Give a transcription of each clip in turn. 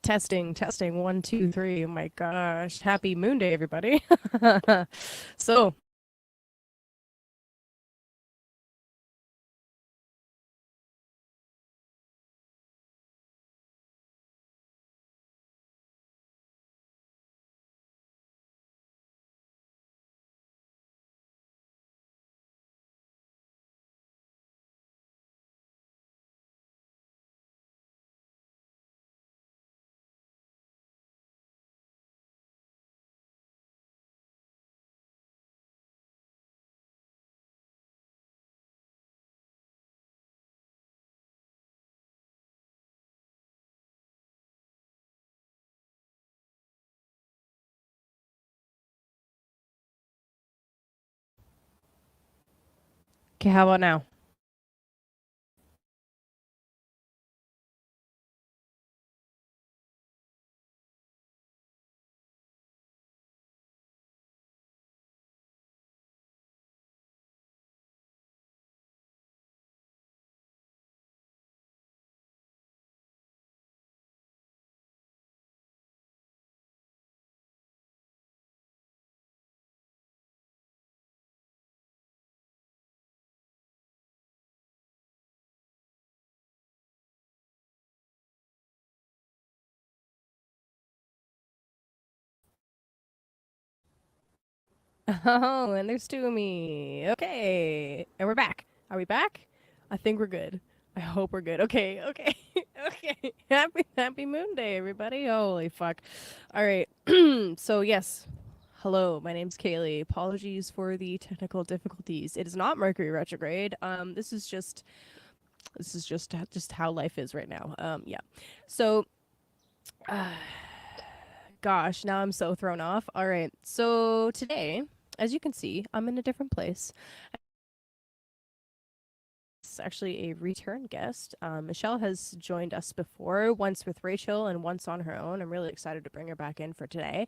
Testing, testing. One, two, three. Oh my gosh. Happy Moonday, everybody. So, okay, how about now? Oh, and there's two of me. Okay. And we're back. Are we back? I think we're good. I hope we're good. Okay, okay, okay. Happy Moon Day, everybody. Holy fuck. All right. So, yes. Hello, my name's Kaylee. Apologies for the technical difficulties. It is not Mercury retrograde. This is just how life is right now. Yeah. So, gosh, now I'm so thrown off. All right. So today, as you can see, I'm in a different place. It's actually a return guest. Michelle has joined us before, once with Rachel and once on her own. I'm really excited to bring her back in for today.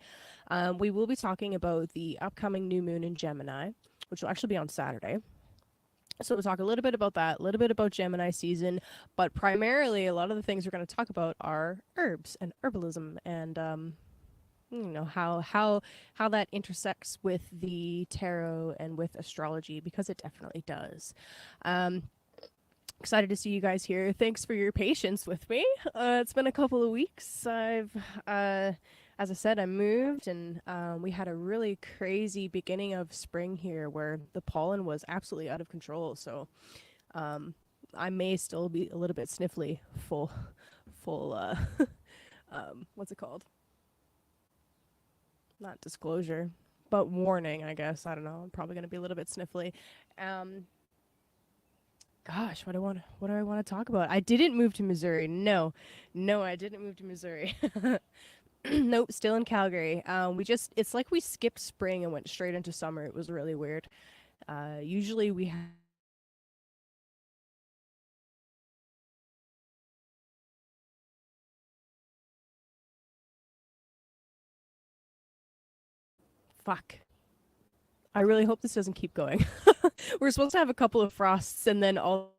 We will be talking about the upcoming new moon in Gemini, which will actually be on Saturday. So we'll talk a little bit about that, a little bit about Gemini season, but primarily a lot of the things we're going to talk about are herbs and herbalism and how that intersects with the tarot and with astrology, because it definitely does. um Excited to see you guys here. Thanks for your patience with me. It's been a couple of weeks. As I said, I moved, and we had a really crazy beginning of spring here where the pollen was absolutely out of control. So um, I may still be a little bit sniffly, full, what's it called? Not disclosure, but warning, I guess. I don't know. I'm probably going to be a little bit sniffly. Um, Gosh, what do I want to talk about? I didn't move to Missouri. No. No, I didn't move to Missouri. Nope, still in Calgary. It's like we skipped spring and went straight into summer. It was really weird. Usually we have fuck. I really hope this doesn't keep going. We're supposed to have a couple of frosts and then all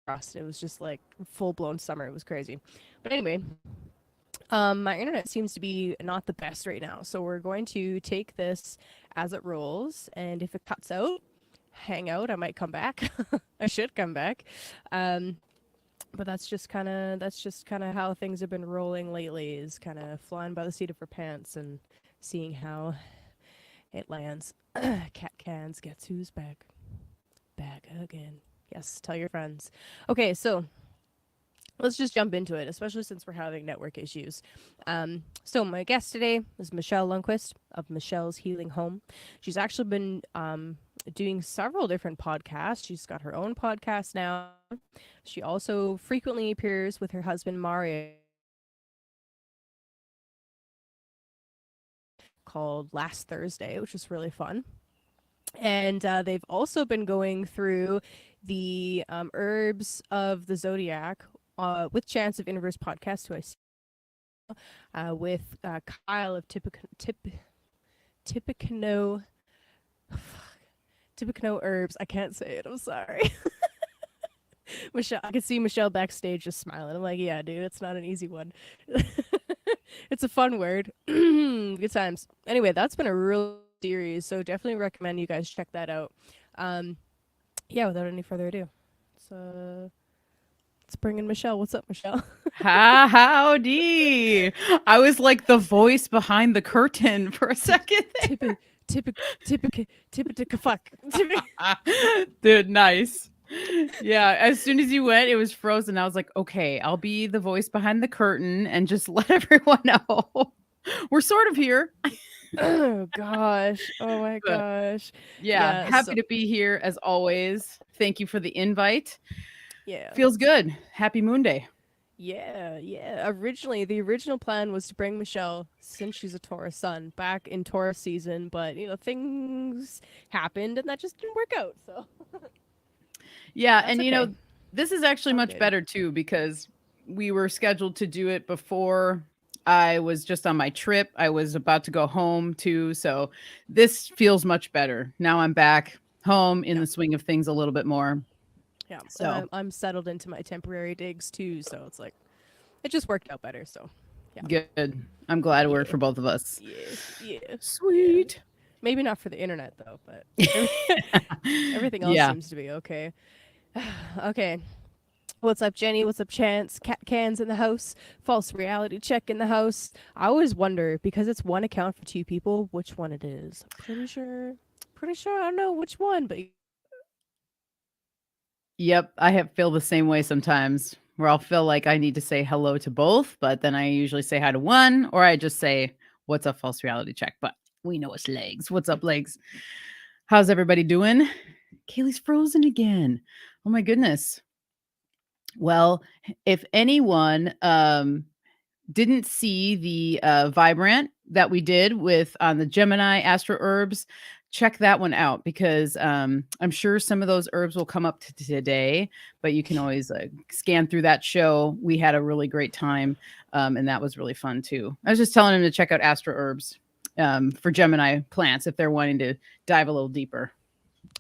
frost. It was just like full blown summer. It was crazy. But anyway, my internet seems to be not the best right now, so we're going to take this as it rolls, and if it cuts out, hang out. I might come back. I should come back. Um, but that's just kind of how things have been rolling lately. Is kind of flying by the seat of her pants and seeing how it lands. Cat cans gets who's back again. Yes, tell your friends. Okay, so let's just jump into it, especially since we're having network issues. So my guest today is Michelle Lundquist of Michelle's Healing Home. She's actually been doing several different podcasts. She's got her own podcast now. She also frequently appears with her husband Mario, called Last Thursday, which is really fun. And they've also been going through the herbs of the zodiac with Chance of Universe podcast, who I see with Kyle of Tippecanoe Tippecanoe Herbs. I can't say it. I'm sorry. Michelle, I can see Michelle backstage just smiling. I'm like, yeah, dude, it's not an easy one. It's a fun word. Good times. Anyway, that's been a real series, so definitely recommend you guys check that out. Um, yeah, without any further ado, let's, uh, let's bring in Michelle. What's up, Michelle? Howdy. I was like the voice behind the curtain for a second Tippy, tippy, tippy, tippy, fuck. there. Dude, nice. Yeah, as soon as you went, it was frozen. I was like, okay, I'll be the voice behind the curtain and just let everyone know. We're sort of here. Oh gosh. Oh my But gosh. yeah, Yeah. happy So to be here as always. Thank you for the invite. yeah. Feels good. Happy Moon Day. Yeah. Originally, the original plan was to bring Michelle, since she's a Taurus sun, back in Taurus season, but things happened and that just didn't work out. So Yeah, that's and okay. this is It's actually all much good. better too because we were scheduled to do it before I was just on my trip. I was about to go home too, so this feels much better. Now I'm back home in Yeah. the swing of things a little bit more. Yeah. And So, I'm settled into my temporary digs too, so it's like it just worked out better. So yeah. good. I'm glad it worked Yeah. for both of us. Yeah. Sweet. Maybe not for the internet though, but everything else Yeah. seems to be okay. Okay. What's up, Jenny? What's up, Chance? Cans in the house. False reality check in the house. I always wonder because it's one account for two people, which one it is. Pretty sure. Pretty sure I don't know which one, but Yep, I have feel the same way sometimes where I'll feel like I need to say hello to both, but then I usually say hi to one or I just say, "What's up, false reality check?" But we know it's legs. What's up, legs? How's everybody doing? Kaylee's frozen again. Oh my goodness. Well, if anyone didn't see the vibrant that we did with on the Gemini Astro Herbs, check that one out because I'm sure some of those herbs will come up to today, but you can always scan through that show. We had a really great time, and that was really fun too. I was just telling him to check out Astro Herbs for Gemini plants if they're wanting to dive a little deeper.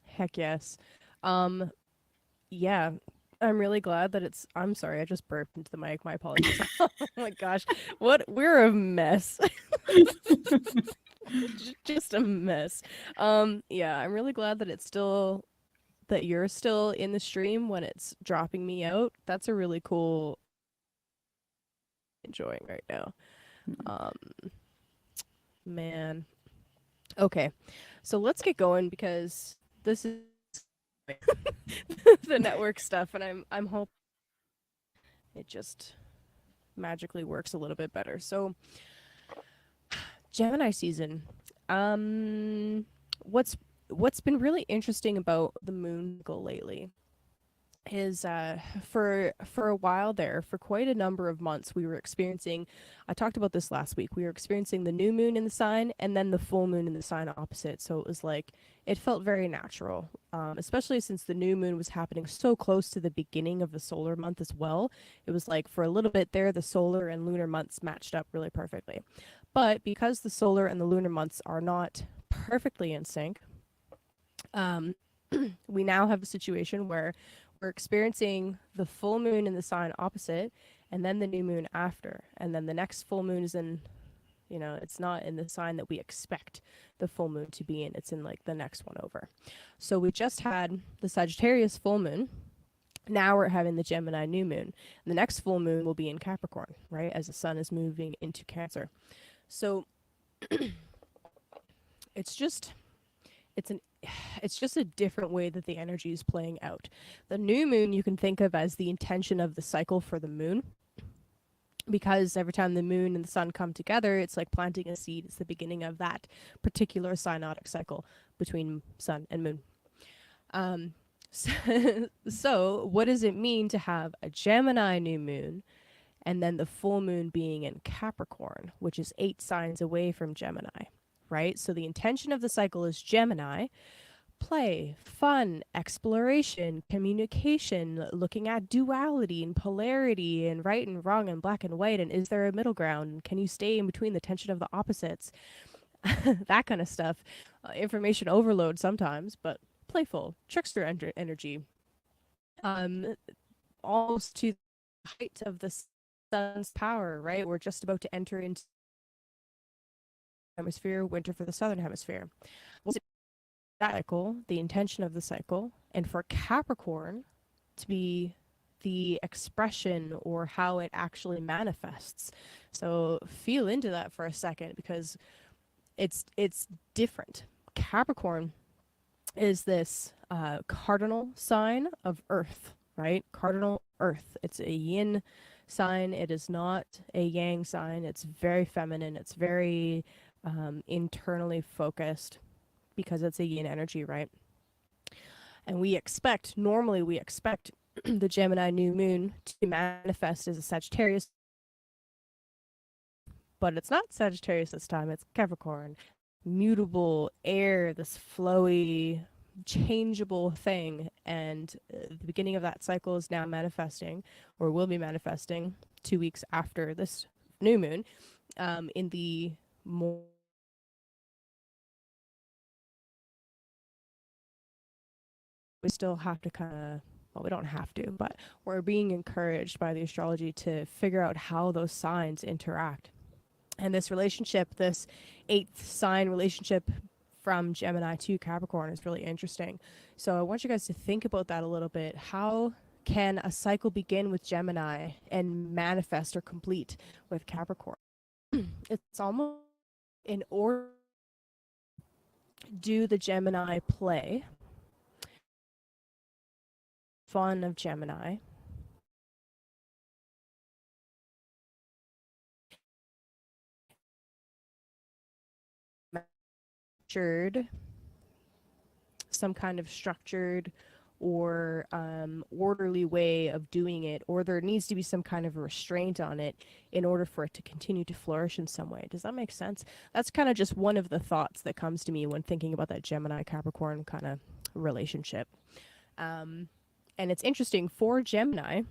heck yes. Um, yeah. I'm really glad that it's. I'm sorry, I just burped into the mic. My apologies. Oh my gosh, what we're a mess. Just a mess. Yeah, I'm really glad that it's still that you're still in the stream when it's dropping me out. That's a really cool enjoying right now. Um man. Okay. So let's get going because this is the network stuff and I'm hoping it just magically works a little bit better. So Gemini season. Um what's what's been really interesting about the moon cycle lately is for a while there, for quite a number of months, we were experiencing, I talked about this last week, we were experiencing the new moon in the sign and then the full moon in the sign opposite. So it was like it felt very natural, especially since the new moon was happening so close to the beginning of the solar month as well. It was like for a little bit there the solar and lunar months matched up really perfectly, but because the solar and the lunar months are not perfectly in sync, um we now have a situation where we're experiencing the full moon in the sign opposite and then the new moon after. And then the next full moon is in, it's not in the sign that we expect the full moon to be in. It's in like the next one over. So we just had the Sagittarius full moon. Now we're having the Gemini new moon. And the next full moon will be in Capricorn, right? As the sun is moving into Cancer. So it's just it's an it's just a different way that the energy is playing out. The new moon you can think of as the intention of the cycle for the moon, because every time the moon and the sun come together, it's like planting a seed. It's the beginning of that particular cyanotic cycle between sun and moon. So, so what does it mean to have a Gemini new moon and then the full moon being in Capricorn, which is 8 signs away from Gemini, right? So the intention of the cycle is Gemini, play, fun, exploration, communication, looking at duality and polarity and right and wrong and black and white. And is there a middle ground? Can you stay in between the tension of the opposites? That kind of stuff. Information overload sometimes, but playful, trickster energy. Um, almost to the height of this. sun's power, right? We're just about to enter into hemisphere, winter for the southern hemisphere. What's that cycle, the intention of the cycle, and for Capricorn to be the expression or how it actually manifests. So feel into that for a second because it's different. Capricorn is this cardinal sign of Earth, right? Cardinal Earth. It's a yin sign. It is not a yang sign. It's very feminine. It's very internally focused because it's a yin energy, right? And normally we expect the Gemini new moon to manifest as a Sagittarius, but it's not Sagittarius this time. It's Capricorn. Mutable air, this flowy, changeable thing. And the beginning of that cycle is now manifesting, or will be manifesting 2 weeks after this new moon, in the more. We still have to well, we don't have to, but we're being encouraged by the astrology to figure out how those signs interact. And this relationship, this 8th sign relationship from Gemini to Capricorn is really interesting. So I want you guys to think about that a little bit. How can a cycle begin with Gemini and manifest or complete with Capricorn? It's almost in order to do the Gemini play, fun of Gemini, some kind of structured or orderly way of doing it, or there needs to be some kind of restraint on it in order for it to continue to flourish in some way. Does that make sense? That's kind of just one of the thoughts that comes to me when thinking about that Gemini Capricorn kind of relationship. And it's interesting for Gemini.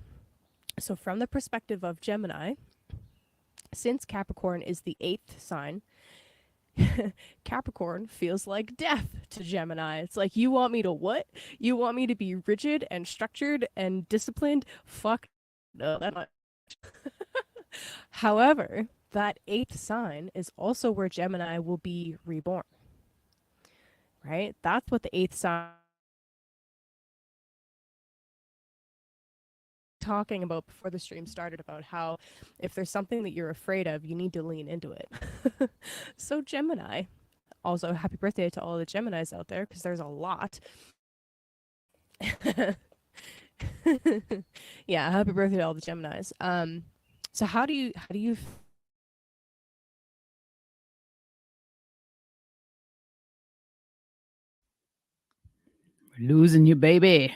So from the perspective of Gemini, since Capricorn is the 8th sign, Capricorn feels like death to Gemini. It's like, you want me to what? You want me to be rigid and structured and disciplined? Fuck no, that's not. However, that 8th sign is also where Gemini will be reborn, right? That's what the 8th sign talking about before the stream started, about how if there's something that you're afraid of, you need to lean into it. So Gemini, also happy birthday to all the Geminis out there, because there's a lot. Yeah, happy birthday to all the Geminis. So how do you We're losing you, baby.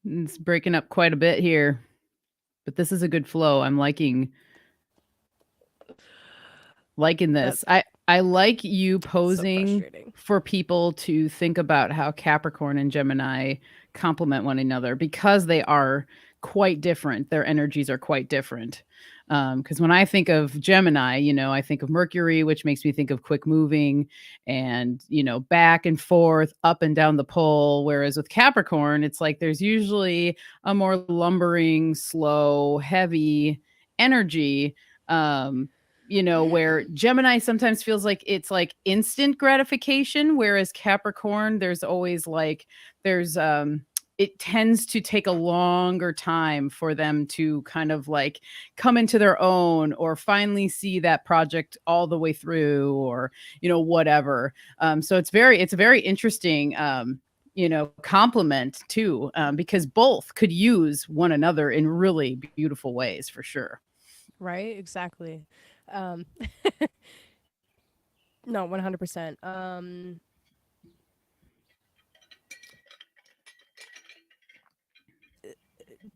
It's breaking up quite a bit here, but this is a good flow. I'm liking this. I like you posing for people to think about how Capricorn and Gemini complement one another, because they are quite different. Their energies are quite different. Because when I think of Gemini, I think of Mercury, which makes me think of quick moving and, back and forth, up and down the pole. Whereas with Capricorn, it's like there's usually a more lumbering, slow, heavy energy. Where Gemini sometimes feels like it's like instant gratification, whereas Capricorn, there's always it tends to take a longer time for them to kind of like come into their own, or finally see that project all the way through, or, whatever. So it's a very interesting, complement too, because both could use one another in really beautiful ways, for sure. Right, exactly. No, 100%.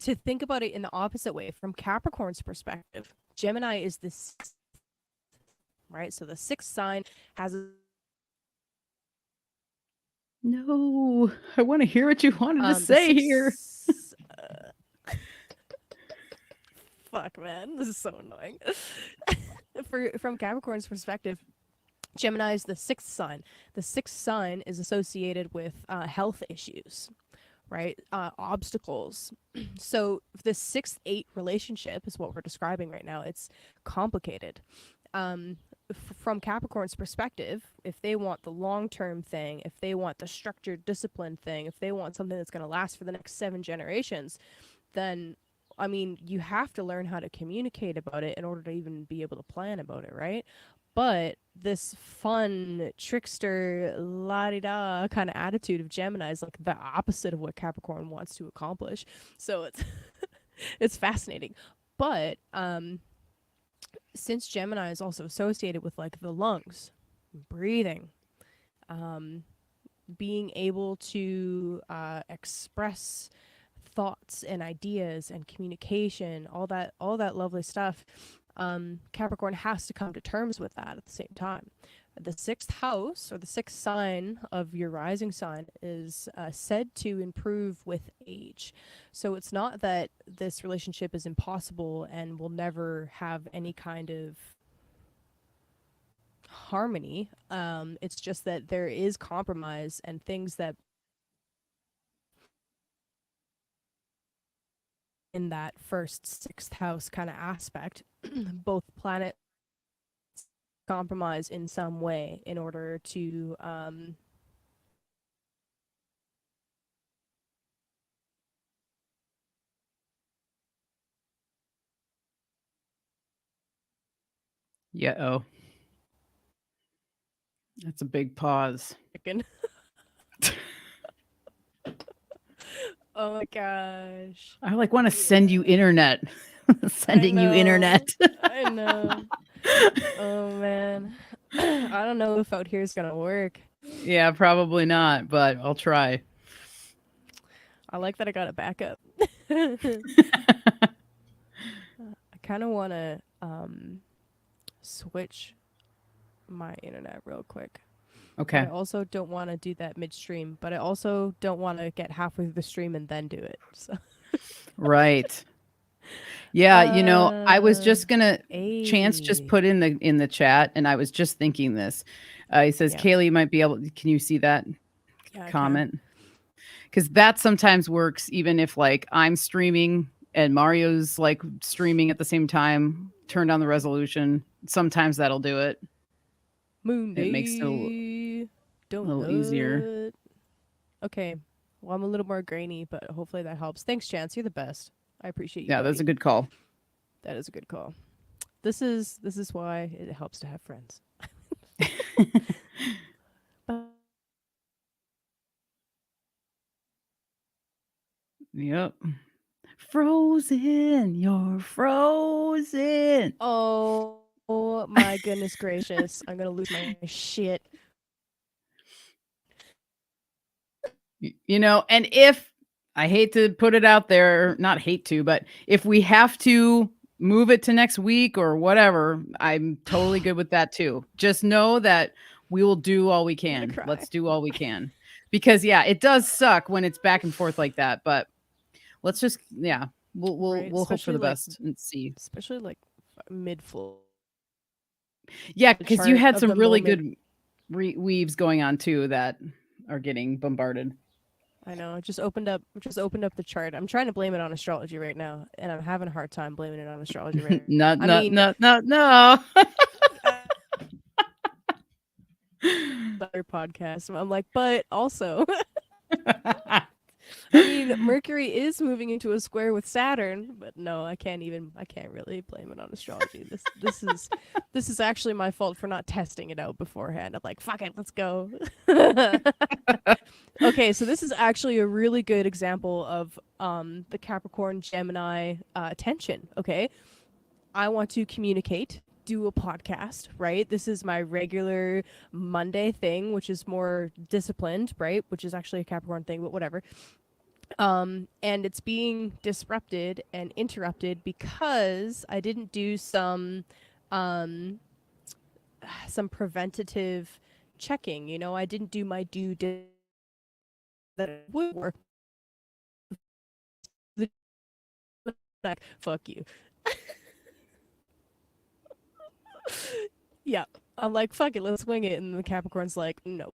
To think about it in the opposite way, from Capricorn's perspective, Gemini is this, right? So the 6th sign has No, I want to hear what you wanted to say here. Fuck, man, this is so annoying. From Capricorn's perspective, Gemini is the 6th sign. The 6th sign is associated with health issues, right? Obstacles. So the 6-8 relationship is what we're describing right now. It's complicated. From Capricorn's perspective, if they want the long-term thing, if they want the structured discipline thing, if they want something that's going to last for the next 7 generations, then I mean, you have to learn how to communicate about it in order to even be able to plan about it, right? But this fun, trickster, la-di-da kind of attitude of Gemini is like the opposite of what Capricorn wants to accomplish. So it's it's fascinating. But since Gemini is also associated with like the lungs, breathing, um, being able to express thoughts and ideas and communication, all that lovely stuff, Capricorn has to come to terms with that at the same time. The 6th house, or the 6th sign of your rising sign, is said to improve with age. So it's not that this relationship is impossible and will never have any kind of harmony. It's just that there is compromise and things that in that first 6th house kind of aspect, both planets compromise in some way in order to Yeah. Oh, that's a big pause. chicken. Oh my gosh. I like want to send you internet. Sending you know. internet. I know. Oh man. I don't know if out here is gonna work. Yeah, probably not, but I'll try. I like that I got a backup. I kind of want to switch my internet real quick. Okay. But I also don't want to do that midstream, but I also don't want to get halfway through the stream and then do it. So Right. Yeah, I was just gonna Chance just hey. put in the chat, and I was just thinking this. He says, Yeah. Kaylee might be able. Can you see that Yeah, comment? Because that sometimes works, even if like I'm streaming and Mario's like streaming at the same time. Turn down the resolution. Sometimes that'll do it. Moonday. It makes it a Don't little easier. nut. Okay. Well, I'm a little more grainy, but hopefully that helps. Thanks, Chance. You're the best. I appreciate you. Yeah, buddy. that's a good call. That is a good call. This is why it helps to have friends. Yep. Frozen. You're frozen. Oh my goodness gracious. I'm going to lose my shit. And if I hate to put it out there, not hate to, but if we have to move it to next week or whatever, I'm totally good with that too. Just know that we will do all we can. Let's do all we can. Because yeah, it does suck when it's back and forth like that, but let's just we'll hope for the best and see. Especially like mid-flow. Yeah, because you had some really moment. good weaves going on too that are getting bombarded. I know. I just opened up the chart. I'm trying to blame it on astrology right now, and I'm having a hard time blaming it on astrology right No. Other podcast. I'm like, but also I mean, Mercury is moving into a square with Saturn, but no, I can't really blame it on astrology. This is actually my fault for not testing it out beforehand. I'm like, fuck it, let's go. Okay, so this is actually a really good example of the Capricorn Gemini tension, okay? I want to communicate, do a podcast, right? This is my regular Monday thing, which is more disciplined, right? Which is actually a Capricorn thing, but whatever. And it's being disrupted and interrupted because I didn't do some preventative checking. I didn't do my due diligence that would work. Fuck you. Yeah, I'm like, fuck it, let's wing it. And the Capricorn's like, no.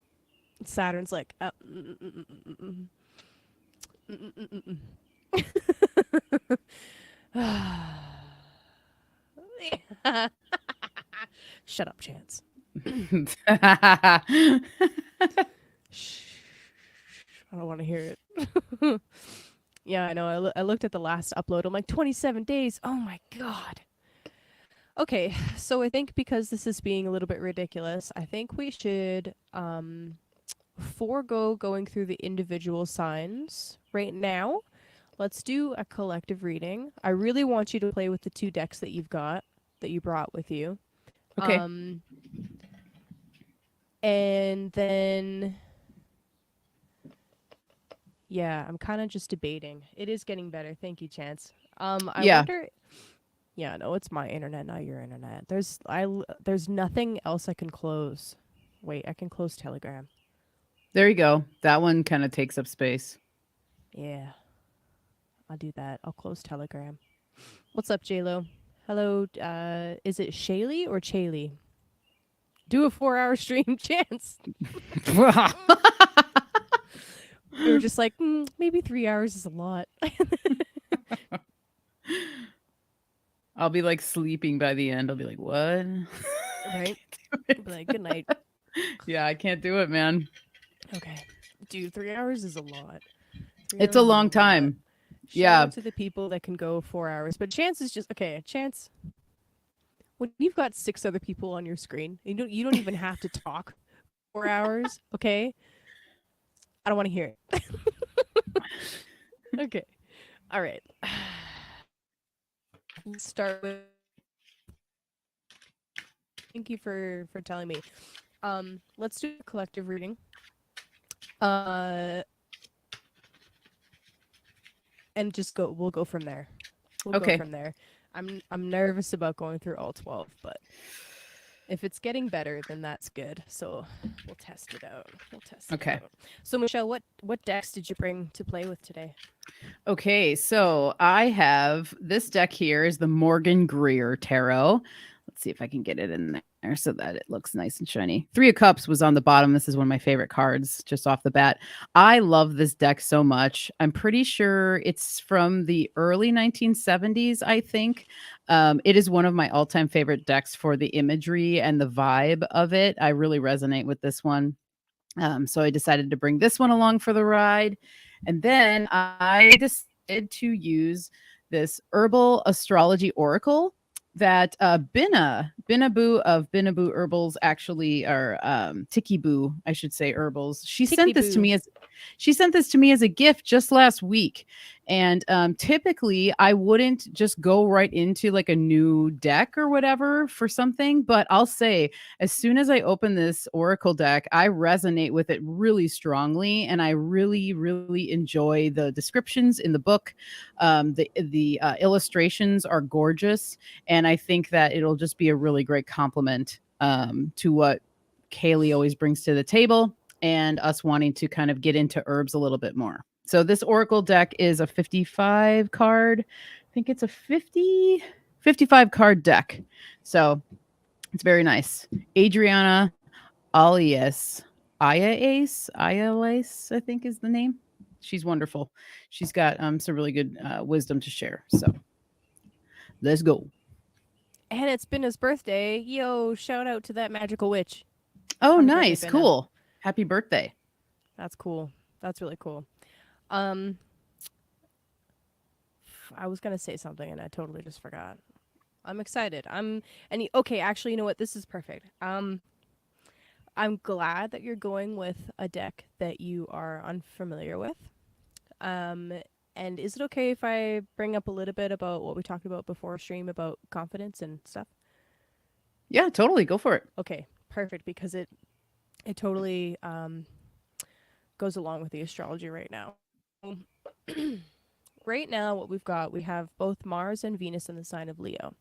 Saturn's like, Mm-mm-mm-mm. Shut up, Chance. Shh. I don't want to hear it. Yeah, I know. I looked at the last upload. I'm like, 27 days. Oh my God. Okay, so I think because this is being a little bit ridiculous, I think we should forego going through the individual signs right now. Let's do a collective reading. I really want you to play with the two decks that you've got, that you brought with you. Okay. Um, and then, yeah, I'm kind of just debating. It is getting better. Thank you, Chance. I Yeah. wonder. Yeah, no, it's my internet, not your internet. There's nothing else I can close. Wait, I can close Telegram. There you go. That one kind of takes up space. Yeah, I'll do that. I'll close Telegram. What's up, JLo? Hello, is it Shaylee or Chaylee? Do a 4-hour stream, Chance. We were just like, maybe 3 hours is a lot. I'll be like sleeping by the end. I'll be like, what? Right? Be like, good night. Yeah, I can't do it, man. Okay. Dude, 3 hours is a lot. Three It's a hours is long a lot. time. Shout Yeah. out to the people that can go 4 hours. But Chance is just okay, Chance, when you've got 6 other people on your screen, you don't even have to talk 4 hours, okay? I don't want to hear it. Okay. All right. Let's start with thank you for telling me. Let's do a collective reading. Uh and just go we'll go from there. We'll go Okay. from there. I'm nervous about going through all 12, but if it's getting better, then that's good. So we'll test it out. Okay. So Michelle, what decks did you bring to play with today? Okay, so I have this deck here is the Morgan Greer Tarot. Let's see if I can get it in there so that it looks nice and shiny. 3 of Cups was on the bottom. This is one of my favorite cards just off the bat. I love this deck so much. I'm pretty sure it's from the early 1970s, I think. It is one of my all-time favorite decks for the imagery and the vibe of it. I really resonate with this one. So I decided to bring this one along for the ride. And then I decided to use this herbal astrology oracle that Binaboo of Binaboo Herbals actually are Tiki Boo, I should say herbals. She sent this to me as a gift just last week. And typically I wouldn't just go right into like a new deck or whatever for something, but I'll say as soon as I open this oracle deck, I resonate with it really strongly, and I really, really enjoy the descriptions in the book. The illustrations are gorgeous, and I think that it'll just be a really great compliment to what Kaylee always brings to the table, and us wanting to kind of get into herbs a little bit more. So this oracle deck is a 55 card. I think it's a 55 card deck. So it's very nice. Adriana Alias, Ayalace, I think is the name. She's wonderful. She's got some really good wisdom to share. So let's go. And it's Binna's birthday. Yo, shout out to that magical witch. Oh, Happy birthday, nice. Binna. Cool. Happy birthday. That's cool. That's really cool. Um, I was gonna say something and I totally just forgot. I'm excited. Okay, actually, you know what? This is perfect. I'm glad that you're going with a deck that you are unfamiliar with. Um, and is it okay if I bring up a little bit about what we talked about before stream about confidence and stuff? Yeah, totally. Go for it. Okay, perfect, because it totally goes along with the astrology right now. Right now, what we have both Mars and Venus in the sign of Leo.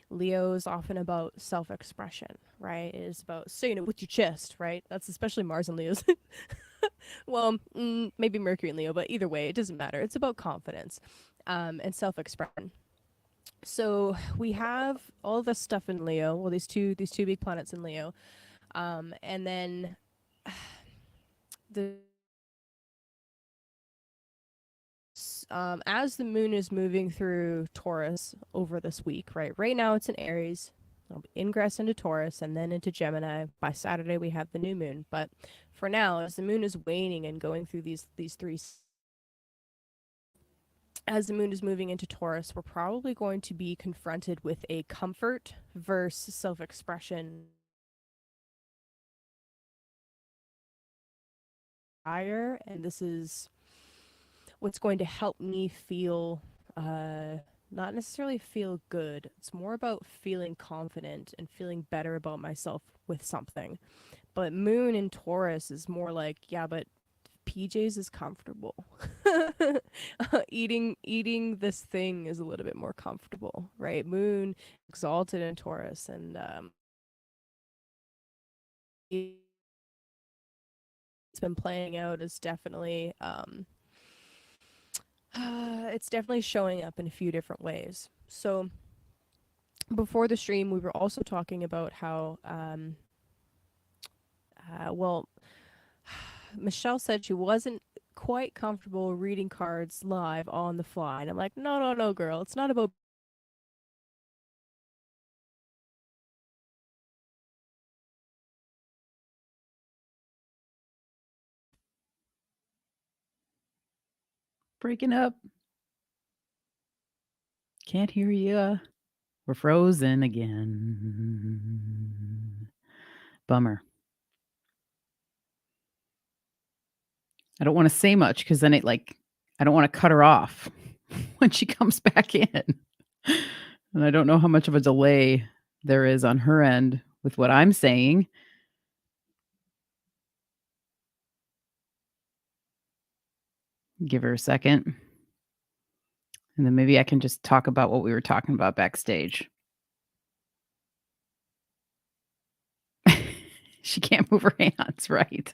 Leo is often about self-expression, right? It is about saying it with your chest, right? That's especially Mars and Leo's. Well, maybe Mercury and Leo, but either way, it doesn't matter. It's about confidence and self-expression. So we have all this stuff in Leo. Well, these two big planets in Leo, and then the as the moon is moving through Taurus over this week, right? Right now it's in Aries. It'll ingress into Taurus and then into Gemini. By Saturday we have the new moon. But for now, as the moon is waning and going through these three, as the moon is moving into Taurus, we're probably going to be confronted with a comfort versus self-expression higher, and this is what's going to help me feel not necessarily feel good. It's more about feeling confident and feeling better about myself with something. But moon in Taurus is more like, yeah, but PJs is comfortable. Eating this thing is a little bit more comfortable, right? Moon exalted in Taurus, and it's been playing out as definitely it's definitely showing up in a few different ways. So before the stream, we were also talking about how, well, Michelle said she wasn't quite comfortable reading cards live on the fly. And I'm like, no, no, no, girl. It's not about Breaking up. Can't hear you. We're frozen again. Bummer. I don't want to say much because then I don't want to cut her off when she comes back in. And I don't know how much of a delay there is on her end with what I'm saying. Give her a second. And then maybe I can just talk about what we were talking about backstage. She can't move her hands, right?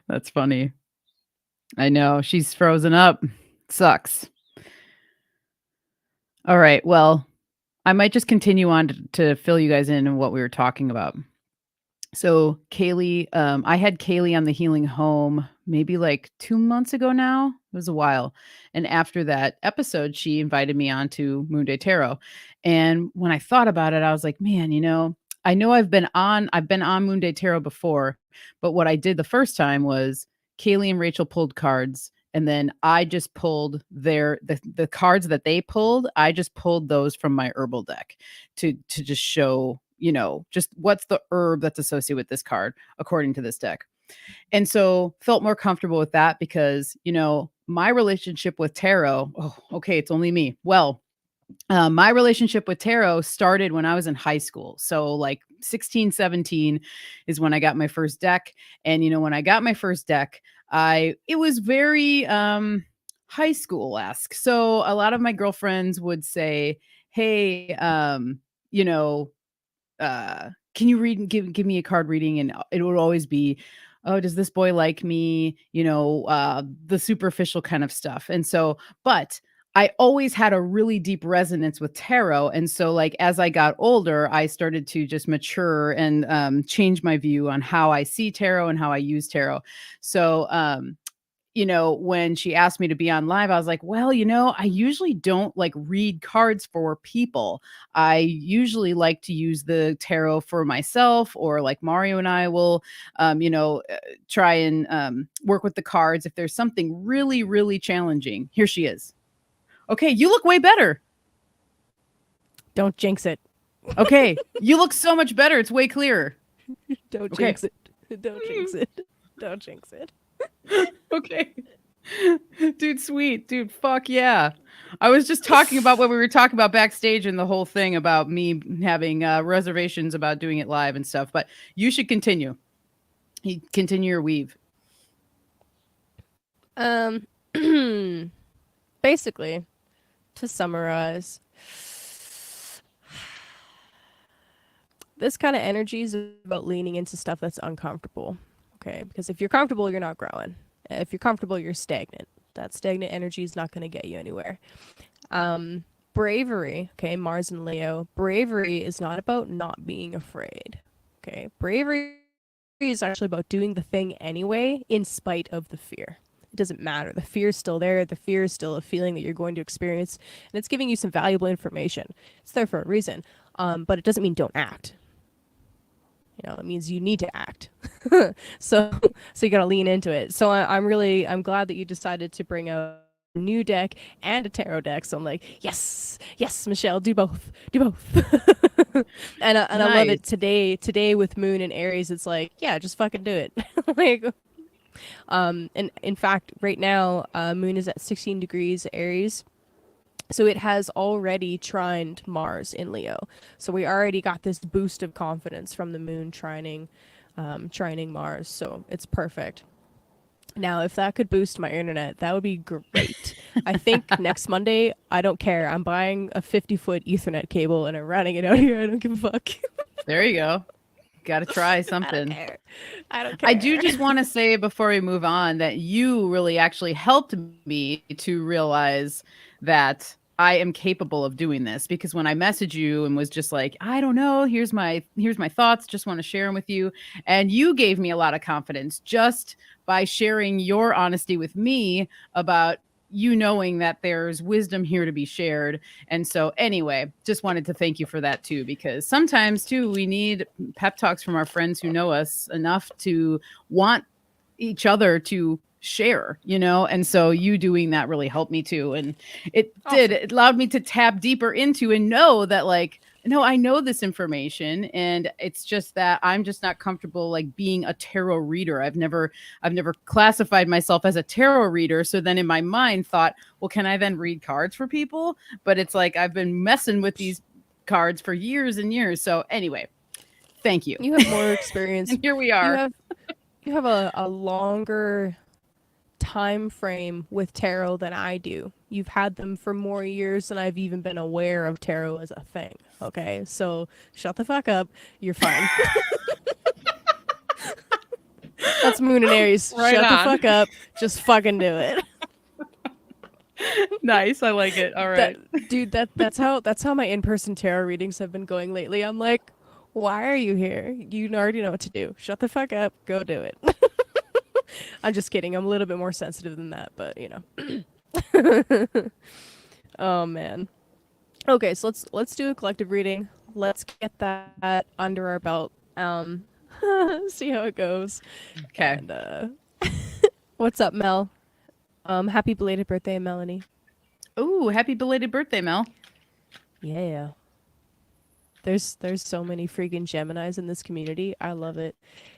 That's funny. I know. She's frozen up. Sucks. All right. Well, I might just continue on to fill you guys in on what we were talking about. So Kaylee, I had Kaylee on the Healing Home maybe like 2 months ago now. It was a while. And after that episode, she invited me on to Moonday Tarot. And when I thought about it, I was like, man, I know I've been on Moonday Tarot before, but what I did the first time was Kaylee and Rachel pulled cards. And then I just pulled the cards that they pulled. I just pulled those from my herbal deck to just show, just what's the herb that's associated with this card according to this deck. And so felt more comfortable with that because, my relationship with tarot, okay, it's only me. Well, my relationship with tarot started when I was in high school. So like 16, 17 is when I got my first deck. And, when I got my first deck, it was very high school-esque. So a lot of my girlfriends would say, hey, can you read and give me a card reading? And it would always be, oh, does this boy like me? The superficial kind of stuff. And so, but I always had a really deep resonance with tarot. And so like, as I got older, I started to just mature and change my view on how I see tarot and how I use tarot. So, when she asked me to be on live, I was like, well, I usually don't like read cards for people. I usually like to use the tarot for myself, or like Mario and I will, try and work with the cards if there's something really, really challenging. Here she is. Okay, you look way better. Don't jinx it. Okay, you look so much better. It's way clearer. Don't jinx it. Don't jinx it. Don't jinx it. Okay. Dude, sweet. Dude, fuck yeah. I was just talking about what we were talking about backstage and the whole thing about me having reservations about doing it live and stuff, but you should continue. Continue your weave. Basically, to summarize, this kind of energy is about leaning into stuff that's uncomfortable. Okay, because if you're comfortable, you're not growing. If you're comfortable, you're stagnant. That stagnant energy is not going to get you anywhere. Bravery, okay, Mars and Leo. Bravery is not about not being afraid. Okay, bravery is actually about doing the thing anyway, in spite of the fear. It doesn't matter. The fear is still there. The fear is still a feeling that you're going to experience, and it's giving you some valuable information. It's there for a reason, but it doesn't mean don't act. You know, it means you need to act. so you got to lean into it. So I'm glad that you decided to bring a new deck and a tarot deck. So I'm like, yes, Michelle, do both. And I love it today with Moon and Aries. It's like, yeah, just fucking do it. Like, and in fact, right now, Moon is at 16 degrees Aries. So it has already trined Mars in Leo. So we already got this boost of confidence from the Moon trining Mars. So it's perfect. Now, if that could boost my internet, that would be great. I think next Monday, I don't care. I'm buying a 50-foot Ethernet cable and I'm running it out here. I don't give a fuck. There you go. Got to try something. I don't care. I do just want to say before we move on that you really actually helped me to realize that I am capable of doing this, because when I messaged you and was just like, I don't know, here's my thoughts, just want to share them with you. And you gave me a lot of confidence just by sharing your honesty with me about you knowing that there's wisdom here to be shared. And so anyway, just wanted to thank you for that too, because sometimes too, we need pep talks from our friends who know us enough to want each other to share, you know? And so you doing that really helped me too. And it allowed me to tap deeper into and know that, like, no, I know this information, and it's just that I'm just not comfortable like being a tarot reader. I've never classified myself as a tarot reader. So then in my mind thought, well, can I then read cards for people? But it's like I've been messing with these cards for years and years. So anyway, thank you. You have more experience. And here we are. You have a longer time frame with tarot than I do. You've had them for more years than I've even been aware of tarot as a thing. Okay, so shut the fuck up. You're fine. That's Moon and Aries. Right shut on. the fuck up. Just fucking do it. Nice. I like it. All right. That's how my in-person tarot readings have been going lately. I'm like, why are you here? You already know what to do. Shut the fuck up. Go do it. I'm just kidding. I'm a little bit more sensitive than that, but you know. Oh man. Okay, so let's do a collective reading. Let's get that under our belt. See how it goes. Okay. And, what's up, Mel? Happy belated birthday, Melanie. Ooh, happy belated birthday, Mel. Yeah. There's so many freaking Geminis in this community. I love it.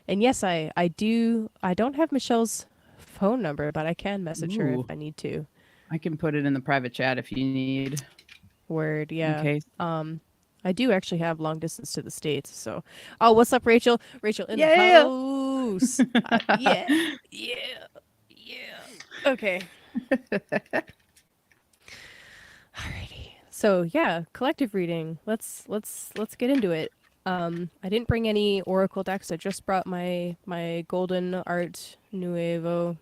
And yes, I don't have Michelle's phone number, but I can message her if I need to. I can put it in the private chat if you need. Word, yeah. Okay. I do actually have long distance to the States, so. Oh, what's up, Rachel? Rachel in the house. Yeah. Okay. Alrighty. So yeah, collective reading. Let's get into it. I didn't bring any oracle decks. I just brought my Golden Art Nuevo,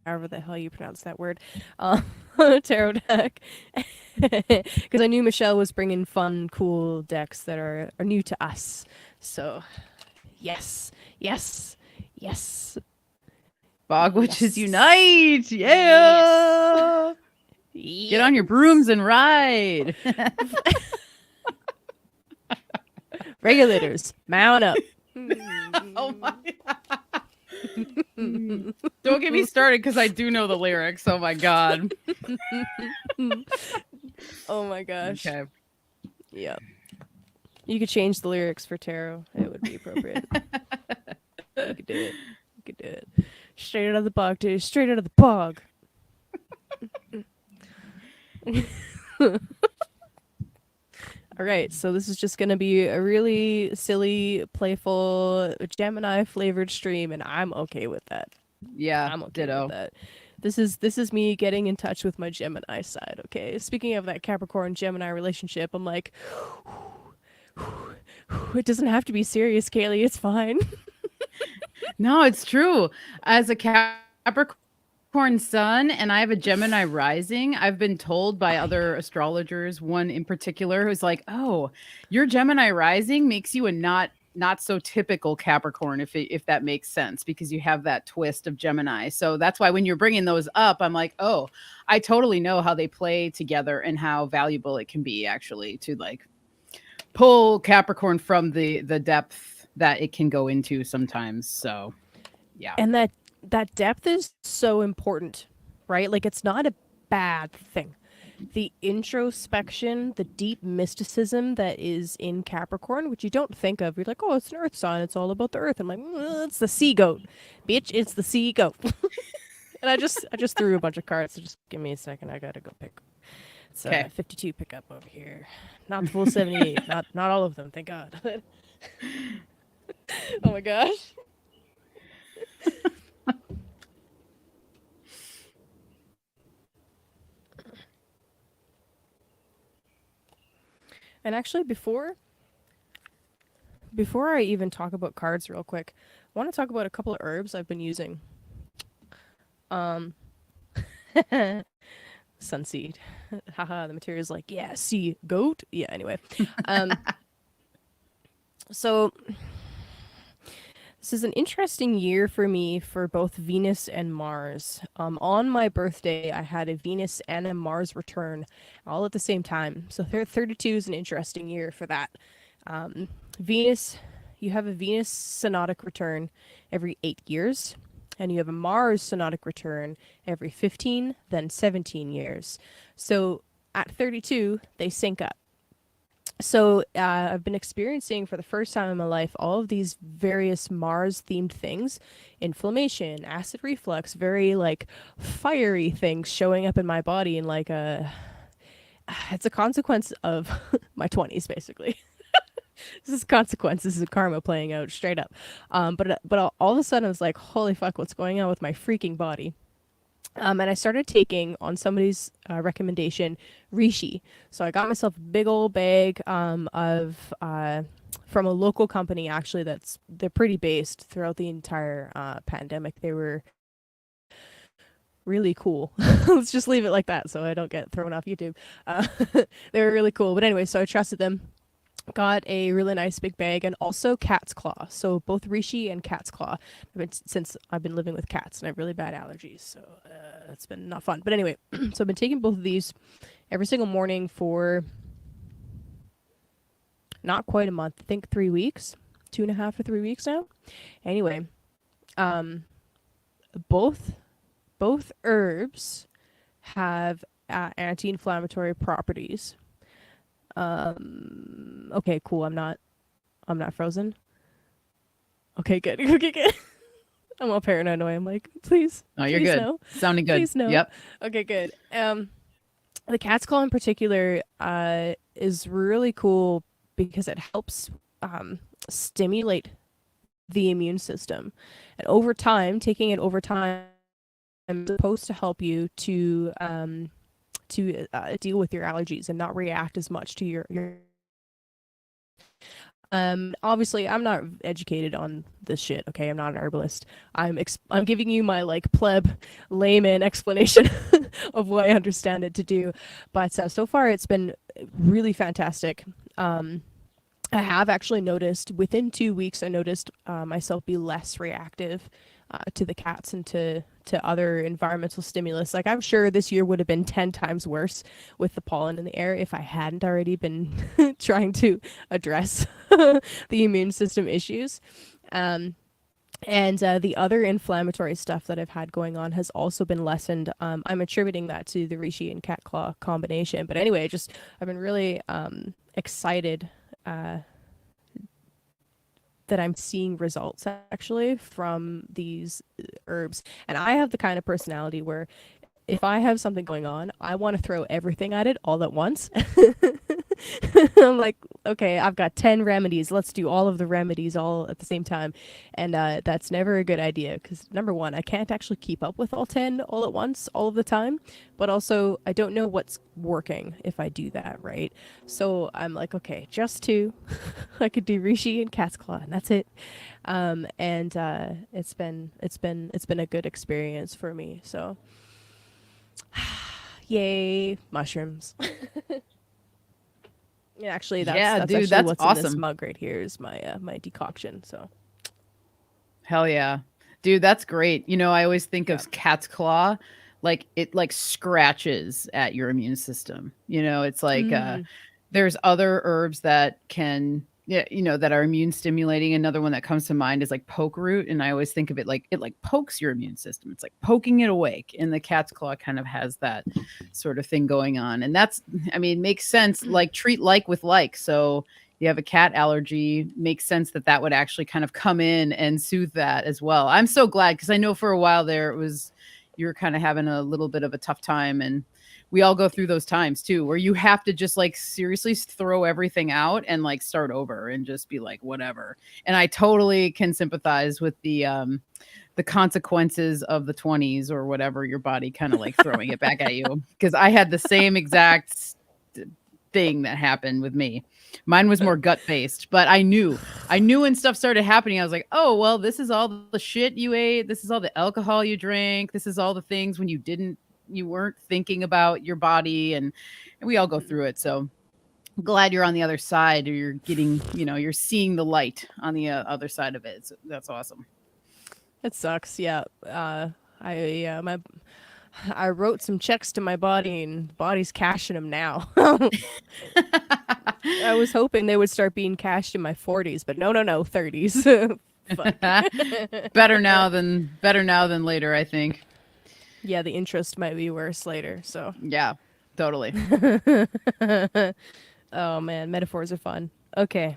however the hell you pronounce that word, tarot deck, because I knew Michelle was bringing fun, cool decks that are new to us. So, yes. Bog Witches Unite! Yeah! Yes. Get on your brooms and ride! Regulators, mount up. Oh my. Don't get me started, because I do know the lyrics. Oh my god. Oh my gosh. Okay. Yeah. You could change the lyrics for tarot. It would be appropriate. You could do it. Straight out of the bog, dude. Straight out of the bog. All right, so this is just going to be a really silly, playful, Gemini-flavored stream, and I'm okay with that. Yeah, I'm okay ditto. with that. This is me getting in touch with my Gemini side, okay? Speaking of that Capricorn-Gemini relationship, I'm like, it doesn't have to be serious, Kaylee. It's fine. No, it's true. As a Capricorn sun and I have a Gemini rising, I've been told by other astrologers, one in particular, who's like, oh, your Gemini rising makes you a not not so typical Capricorn, if that makes sense, because you have that twist of Gemini. So that's why when you're bringing those up, I'm like, oh, I totally know how they play together and how valuable it can be actually to like pull Capricorn from the depth that it can go into sometimes. So yeah. And that depth is so important, right? Like it's not a bad thing. The introspection, the deep mysticism that is in Capricorn, which you don't think of. You're like, oh, it's an earth sign. It's all about the earth. I'm like, it's the sea goat. Bitch, it's the sea goat. And I just threw a bunch of cards. So just give me a second. I got to go pick. It's 52 pickup over here. Not the full 78. Not all of them, thank God. Oh my gosh. And actually, before I even talk about cards real quick, I want to talk about a couple of herbs I've been using. Sunseed. Haha, the material's like, yeah, sea goat. Yeah, anyway. So this is an interesting year for me for both Venus and Mars. On my birthday, I had a Venus and a Mars return all at the same time. So 32 is an interesting year for that. Venus, you have a Venus synodic return every 8 years, and you have a Mars synodic return every 15, then 17 years. So at 32, they sync up. So I've been experiencing for the first time in my life all of these various Mars-themed things, inflammation, acid reflux, very like fiery things showing up in my body, and like it's a consequence of my 20s, basically. This is consequences, this is karma playing out straight up. But all of a sudden I was like, holy fuck, what's going on with my freaking body? And I started taking, on somebody's recommendation, reishi. So I got myself a big old bag of from a local company, actually. They're pretty based throughout the entire pandemic. They were really cool. Let's just leave it like that so I don't get thrown off YouTube. They were really cool. But anyway, so I trusted them. Got a really nice big bag, and also cat's claw. So both reishi and cat's claw. Since I've been living with cats and I have really bad allergies, so it's been not fun. But anyway, so I've been taking both of these every single morning for not quite a month. I think 3 weeks, 2.5 or 3 weeks now. Anyway, both herbs have anti-inflammatory properties. Okay, cool. I'm not frozen. Okay, good. Okay, good. I'm all paranoid. I'm like, please. Oh, you're please good. No. Sounding good. Please no. Yep. Okay, good. The cat's claw in particular is really cool because it helps stimulate the immune system, and over time, taking it over time is supposed to help you to deal with your allergies and not react as much to your obviously I'm not educated on this shit, okay? I'm not an herbalist. I'm giving you my like pleb layman explanation of what I understand it to do, but so far it's been really fantastic. I have actually noticed within 2 weeks, I noticed myself be less reactive to the cats and to other environmental stimulus. Like, I'm sure this year would have been 10 times worse with the pollen in the air if I hadn't already been trying to address the immune system issues. And the other inflammatory stuff that I've had going on has also been lessened. I'm attributing that to the reishi and cat claw combination. But anyway, I've been really excited that I'm seeing results actually from these herbs. And I have the kind of personality where if I have something going on, I want to throw everything at it all at once. I'm like, okay, I've got 10 remedies. Let's do all of the remedies all at the same time. And that's never a good idea because, number one, I can't actually keep up with all 10 all at once all of the time. But also, I don't know what's working if I do that, right? So I'm like, okay, just 2. I could do reishi and cat's claw, and that's it. And it's been a good experience for me. So, yay, mushrooms. Yeah, actually, Yeah, that's dude, actually that's what's in this awesome. mug right here is my decoction. So Hell yeah. Dude, that's great. I always think yeah. of cat's claw, like it like scratches at your immune system. It's like Mm. there's other herbs that can yeah, that are immune stimulating. Another one that comes to mind is like poke root, and I always think of it like it like pokes your immune system. It's like poking it awake, and the cat's claw kind of has that sort of thing going on. And that's I mean, makes sense, like treat like with like. So you have a cat allergy, makes sense that that would actually kind of come in and soothe that as well. I'm so glad because I know for a while there it was you were kind of having a little bit of a tough time, and we all go through those times too where you have to just like seriously throw everything out and like start over and just be like whatever. And I totally can sympathize with the consequences of the 20s or whatever, your body kind of like throwing it back at you, because I had the same exact thing that happened with me. Mine was more gut based, but I knew when stuff started happening, I was like, oh, well, this is all the shit you ate. This is all the alcohol you drank. This is all the things when you weren't thinking about your body. And we all go through it. So glad you're on the other side, or you're getting, you're seeing the light on the other side of it. So that's awesome. It sucks. Yeah. I wrote some checks to my body, and the body's cashing them now. I was hoping they would start being cashed in my 40s, but no, 30s. Fuck. better now than later, I think. Yeah, the interest might be worse later. So, Yeah, totally. oh man, metaphors are fun. Okay.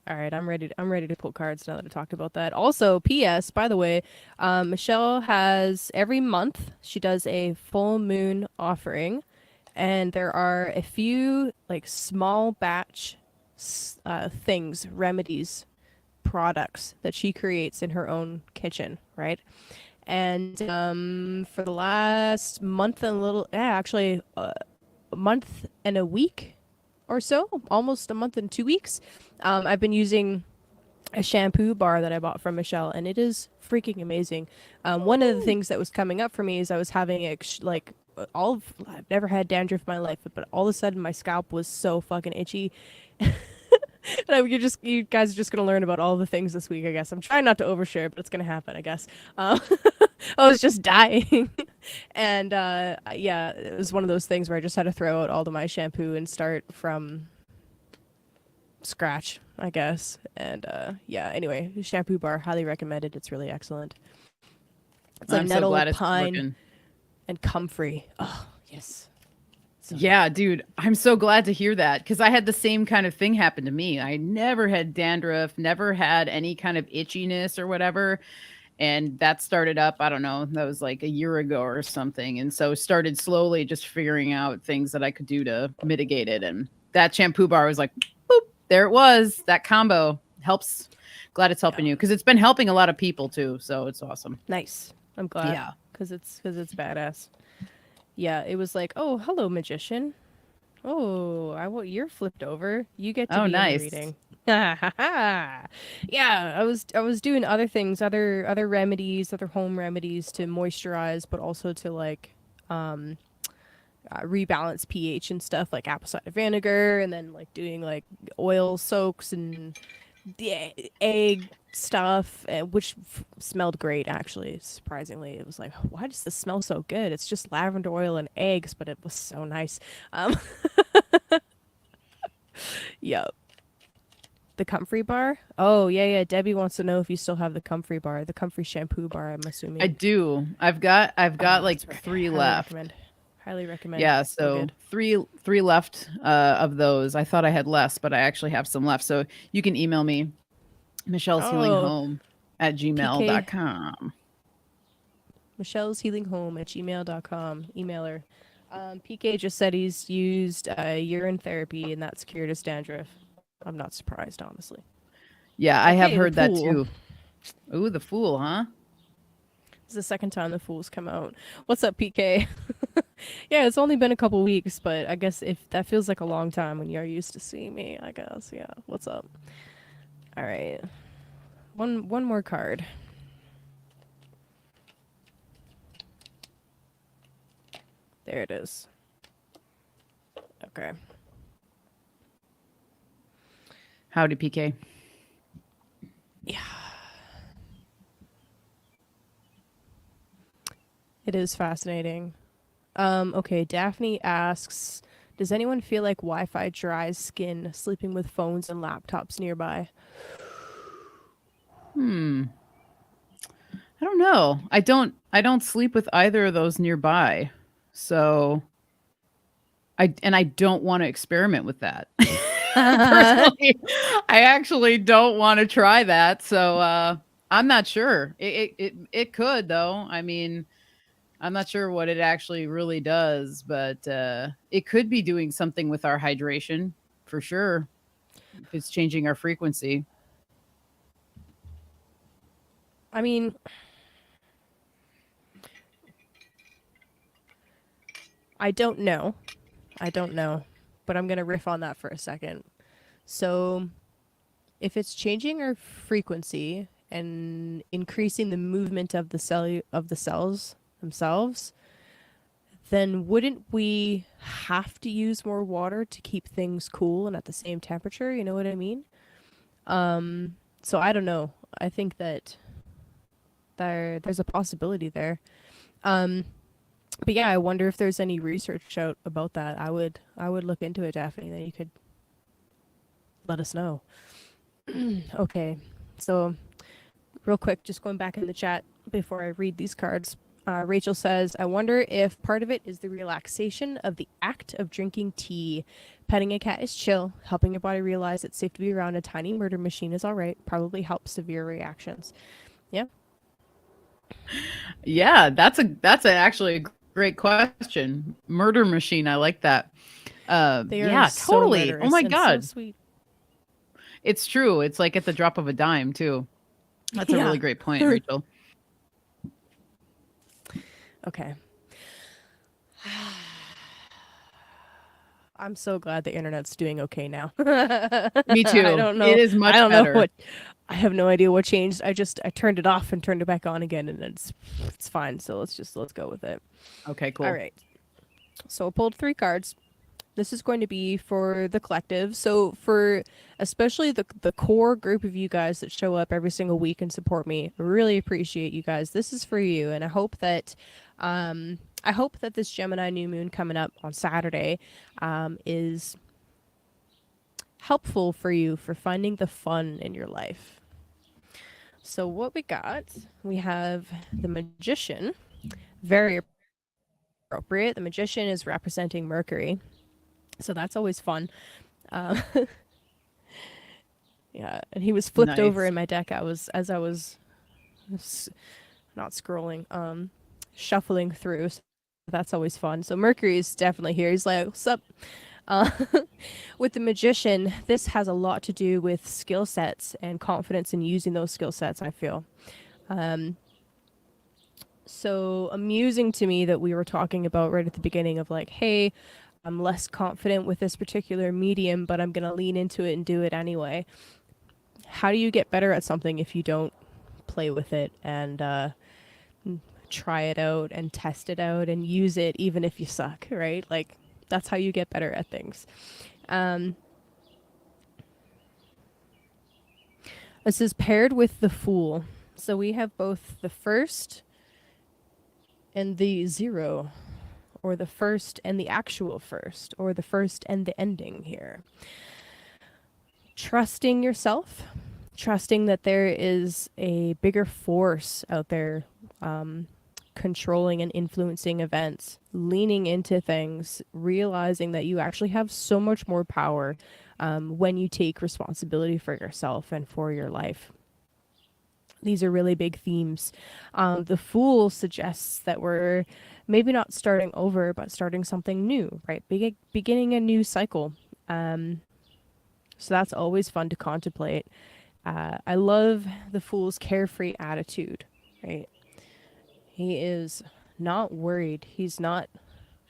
All right, I'm ready to pull cards now that I talked about that. Also, P.S. By the way, Michelle has every month she does a full moon offering, and there are a few like small batch things, remedies, products that she creates in her own kitchen, right? And for the last month and a little, yeah, actually, a month and a week or so, almost a month and 2 weeks, I've been using a shampoo bar that I bought from Michelle, and it is freaking amazing. One of the things that was coming up for me is I was having I've never had dandruff in my life, but all of a sudden my scalp was so fucking itchy. You guys are just gonna learn about all the things this week, I guess. I'm trying not to overshare, but it's gonna happen, I guess. I was just dying, and yeah, it was one of those things where I just had to throw out all of my shampoo and start from scratch, I guess. And yeah, anyway, shampoo bar, highly recommended. It's really excellent. It's like I'm so nettle, glad it's pine, working. and comfrey. Oh, yes. So good. Yeah, dude, I'm so glad to hear that, because I had the same kind of thing happen to me. I never had dandruff, never had any kind of itchiness or whatever. And that started up, I don't know, that was like a year ago or something. And so started slowly just figuring out things that I could do to mitigate it. And that shampoo bar was like, boop, there it was. That combo helps. Glad it's Yeah. helping you, because it's been helping a lot of people too. So it's awesome. Nice. I'm glad Yeah. because it's badass. Yeah, it was like, oh, hello, magician. Oh, you're flipped over. You get to Oh, be in the nice. reading. Yeah, I was doing other things, other remedies, other home remedies to moisturize, but also to like rebalance pH and stuff, like apple cider vinegar, and then like doing like oil soaks and the egg stuff, which smelled great actually. Surprisingly, it was like, why does this smell so good? It's just lavender oil and eggs, but it was so nice. Um, yeah, the comfrey bar. Oh yeah. Debbie wants to know if you still have the comfrey bar, the comfrey shampoo bar. I'm I assuming. do. I've got like That's right. three Highly left. recommend. Highly recommend. Yeah, So so good. three left of those. I thought I had less, but I actually have some left. So you can email me, Michelle's Healing Oh, Home at PK gmail.com. Michelle's Healing Home at gmail.com. Email her. PK just said he's used urine therapy and that's cured his dandruff. I'm not surprised, honestly. Yeah, I have Okay, the heard that pool. too. Ooh, the Fool, huh? This is the second time the fool's come out. What's up, PK? Yeah, it's only been a couple weeks, but I guess if that feels like a long time when you're used to seeing me, I guess. Yeah, what's up? All right. One more card. There it is. Okay. Howdy, PK. Yeah. It is fascinating. Okay, Daphne asks, does anyone feel like Wi-Fi dries skin sleeping with phones and laptops nearby? I don't know. I don't sleep with either of those nearby. So I don't want to experiment with that. Personally, I actually don't want to try that. So I'm not sure. It could though. I mean, I'm not sure what it actually really does, but it could be doing something with our hydration for sure if it's changing our frequency. I mean, I don't know. I don't know. But I'm going to riff on that for a second. So, if it's changing our frequency and increasing the movement of the cells themselves, then wouldn't we have to use more water to keep things cool and at the same temperature? You know what I mean? So I don't know. I think that there's a possibility there. Um, but yeah, I wonder if there's any research out about that. I would look into it, Daphne. Then you could let us know. Okay, so real quick, just going back in the chat before I read these cards. Rachel says, I wonder if part of it is the relaxation of the act of drinking tea. Petting a cat is chill. Helping your body realize it's safe to be around a tiny murder machine is all right. Probably helps severe reactions. Yeah. Yeah, that's actually a great question. Murder machine, I like that. They are Yeah, so totally. Oh murderous my and so god, sweet. it's true. It's like at the drop of a dime too. That's a Yeah. really great point, Rachel. Okay. I'm so glad the internet's doing okay now. Me I too. don't It know. is I much don't know better. what. I have no idea what changed. I turned it off and turned it back on again, and it's fine. So let's go with it. Okay, All cool. right. So I pulled 3 cards. This is going to be for the collective. So for especially the core group of you guys that show up every single week and support me, I really appreciate you guys. This is for you, and I hope that this Gemini new moon coming up on Saturday is helpful for you for finding the fun in your life. So what we have the Magician, very appropriate. The Magician is representing Mercury, so that's always fun. Um, yeah, and he was flipped over Nice. in my deck. I was not scrolling, shuffling through. So that's always fun. So Mercury is definitely here. He's like, "What's up?" Uh, with the Magician, this has a lot to do with skill sets and confidence in using those skill sets. I feel. So amusing to me that we were talking about right at the beginning of like, hey, I'm less confident with this particular medium, but I'm gonna lean into it and do it anyway. How do you get better at something if you don't play with it and try it out and test it out and use it even if you suck, right? Like that's how you get better at things. This is paired with the Fool. So we have both the first and the 0, or the first and the actual first, or the first and the ending here. Trusting yourself, trusting that there is a bigger force out there controlling and influencing events, leaning into things, realizing that you actually have so much more power when you take responsibility for yourself and for your life. These are really big themes. The Fool suggests that we're maybe not starting over, but starting something new, right? Beginning a new cycle. So that's always fun to contemplate. I love the Fool's carefree attitude, right? He is not worried. He's not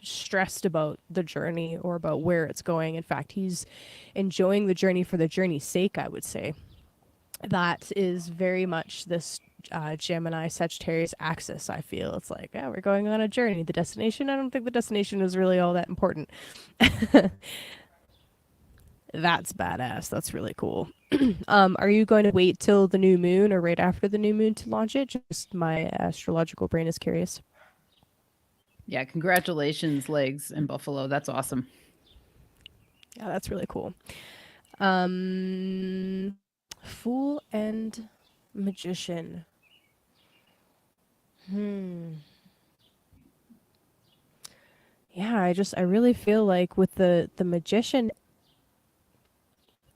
stressed about the journey or about where it's going. In fact, he's enjoying the journey for the journey's sake, I would say. That is very much this Gemini Sagittarius axis. I feel it's like, yeah, we're going on a journey. The destination, I don't think the destination is really all that important. That's badass. That's really cool. Are you going to wait till the new moon or right after the new moon to launch it? Just my astrological brain is curious. Yeah, congratulations, legs and Buffalo. That's awesome. Yeah, that's really cool. Um, Fool and Magician. Hmm. Yeah, I really feel like with the Magician,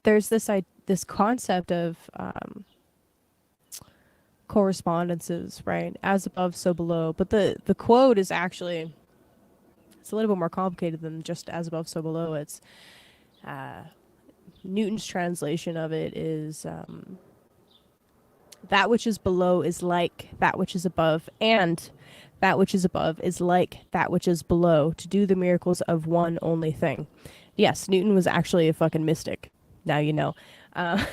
there's this concept of correspondences, right? As above, so below. But the quote is actually, it's a little bit more complicated than just as above, so below. It's uh, Newton's translation of it is that which is below is like that which is above, and that which is above is like that which is below, to do the miracles of one only thing. Yes, Newton was actually a fucking mystic. Now you know. Uh,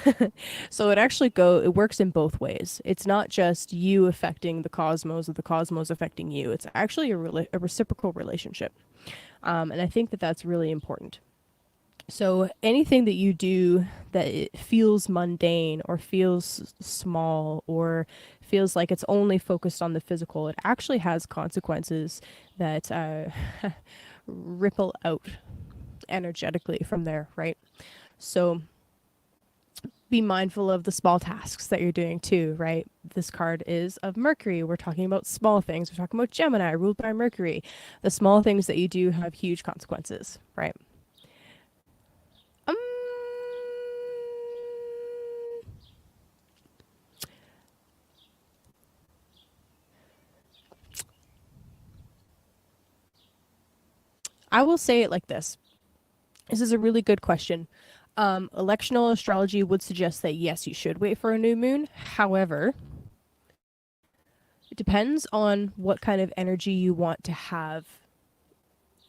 so it works in both ways. It's not just you affecting the cosmos or the cosmos affecting you. It's actually a reciprocal relationship. And I think that that's really important. So anything that you do that it feels mundane or feels small or feels like it's only focused on the physical, it actually has consequences that ripple out energetically from there, right? So be mindful of the small tasks that you're doing too, right? This card is of Mercury. We're talking about small things. We're talking about Gemini, ruled by Mercury. The small things that you do have huge consequences, right? Um, I will say it like this. This is a really good question. Electional astrology would suggest that yes, you should wait for a new moon. However, it depends on what kind of energy you want to have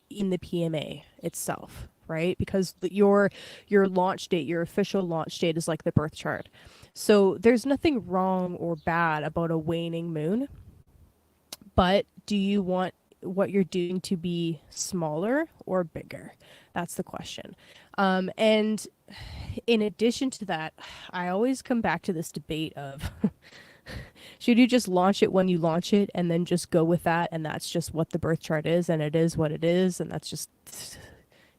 in the PMA itself, right? Because your launch date, your official launch date is like the birth chart. So there's nothing wrong or bad about a waning moon, but do you want what you're doing to be smaller or bigger? That's the question. And in addition to that, I always come back to this debate of should you just launch it when you launch it and then just go with that, and that's just what the birth chart is, and it is what it is, and that's just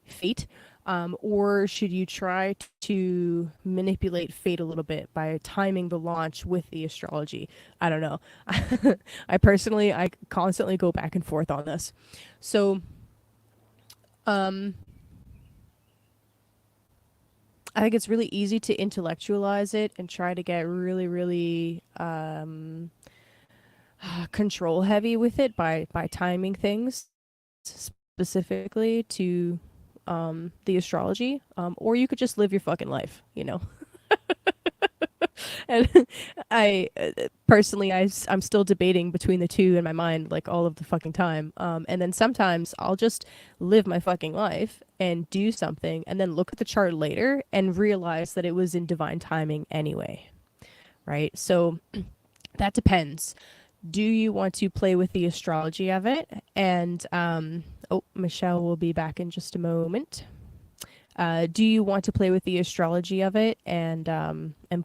fate? Or should you try to manipulate fate a little bit by timing the launch with the astrology? I don't know. I constantly go back and forth on this. So, um, I think it's really easy to intellectualize it and try to get really, really control heavy with it by timing things specifically to the astrology. Or you could just live your fucking life, you know. And I personally, I'm still debating between the two in my mind, like all of the fucking time. And then sometimes I'll just live my fucking life and do something, and then look at the chart later and realize that it was in divine timing anyway, right? So that depends. Do you want to play with the astrology of it? And oh, Michelle will be back in just a moment. Do you want to play with the astrology of it and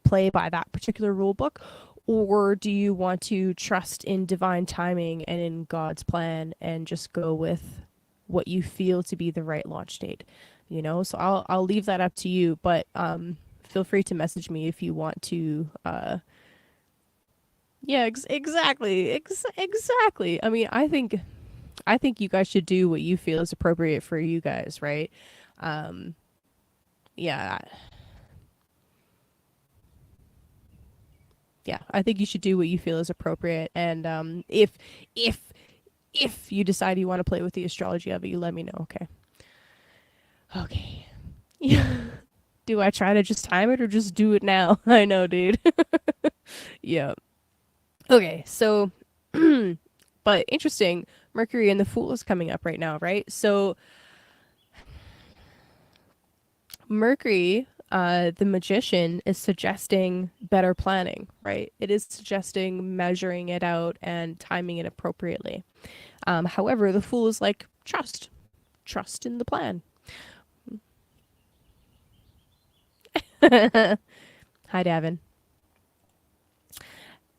play by that particular rule book, or do you want to trust in divine timing and in God's plan and just go with what you feel to be the right launch date? You know, so I'll leave that up to you, but feel free to message me if you want to. Yeah, exactly. I mean, I think you guys should do what you feel is appropriate for you guys, right? Um, yeah, yeah, I think you should do what you feel is appropriate. And if if you decide you want to play with the astrology of it, you let me know. Okay. Okay. Yeah. Do I try to just time it or just do it now? I know, dude. Yeah. Okay. So, but interesting. Mercury and the Fool is coming up right now, right? So Mercury, the magician, is suggesting better planning, right? It is suggesting measuring it out and timing it appropriately. However, the Fool is like, trust in the plan. Hi, Davin.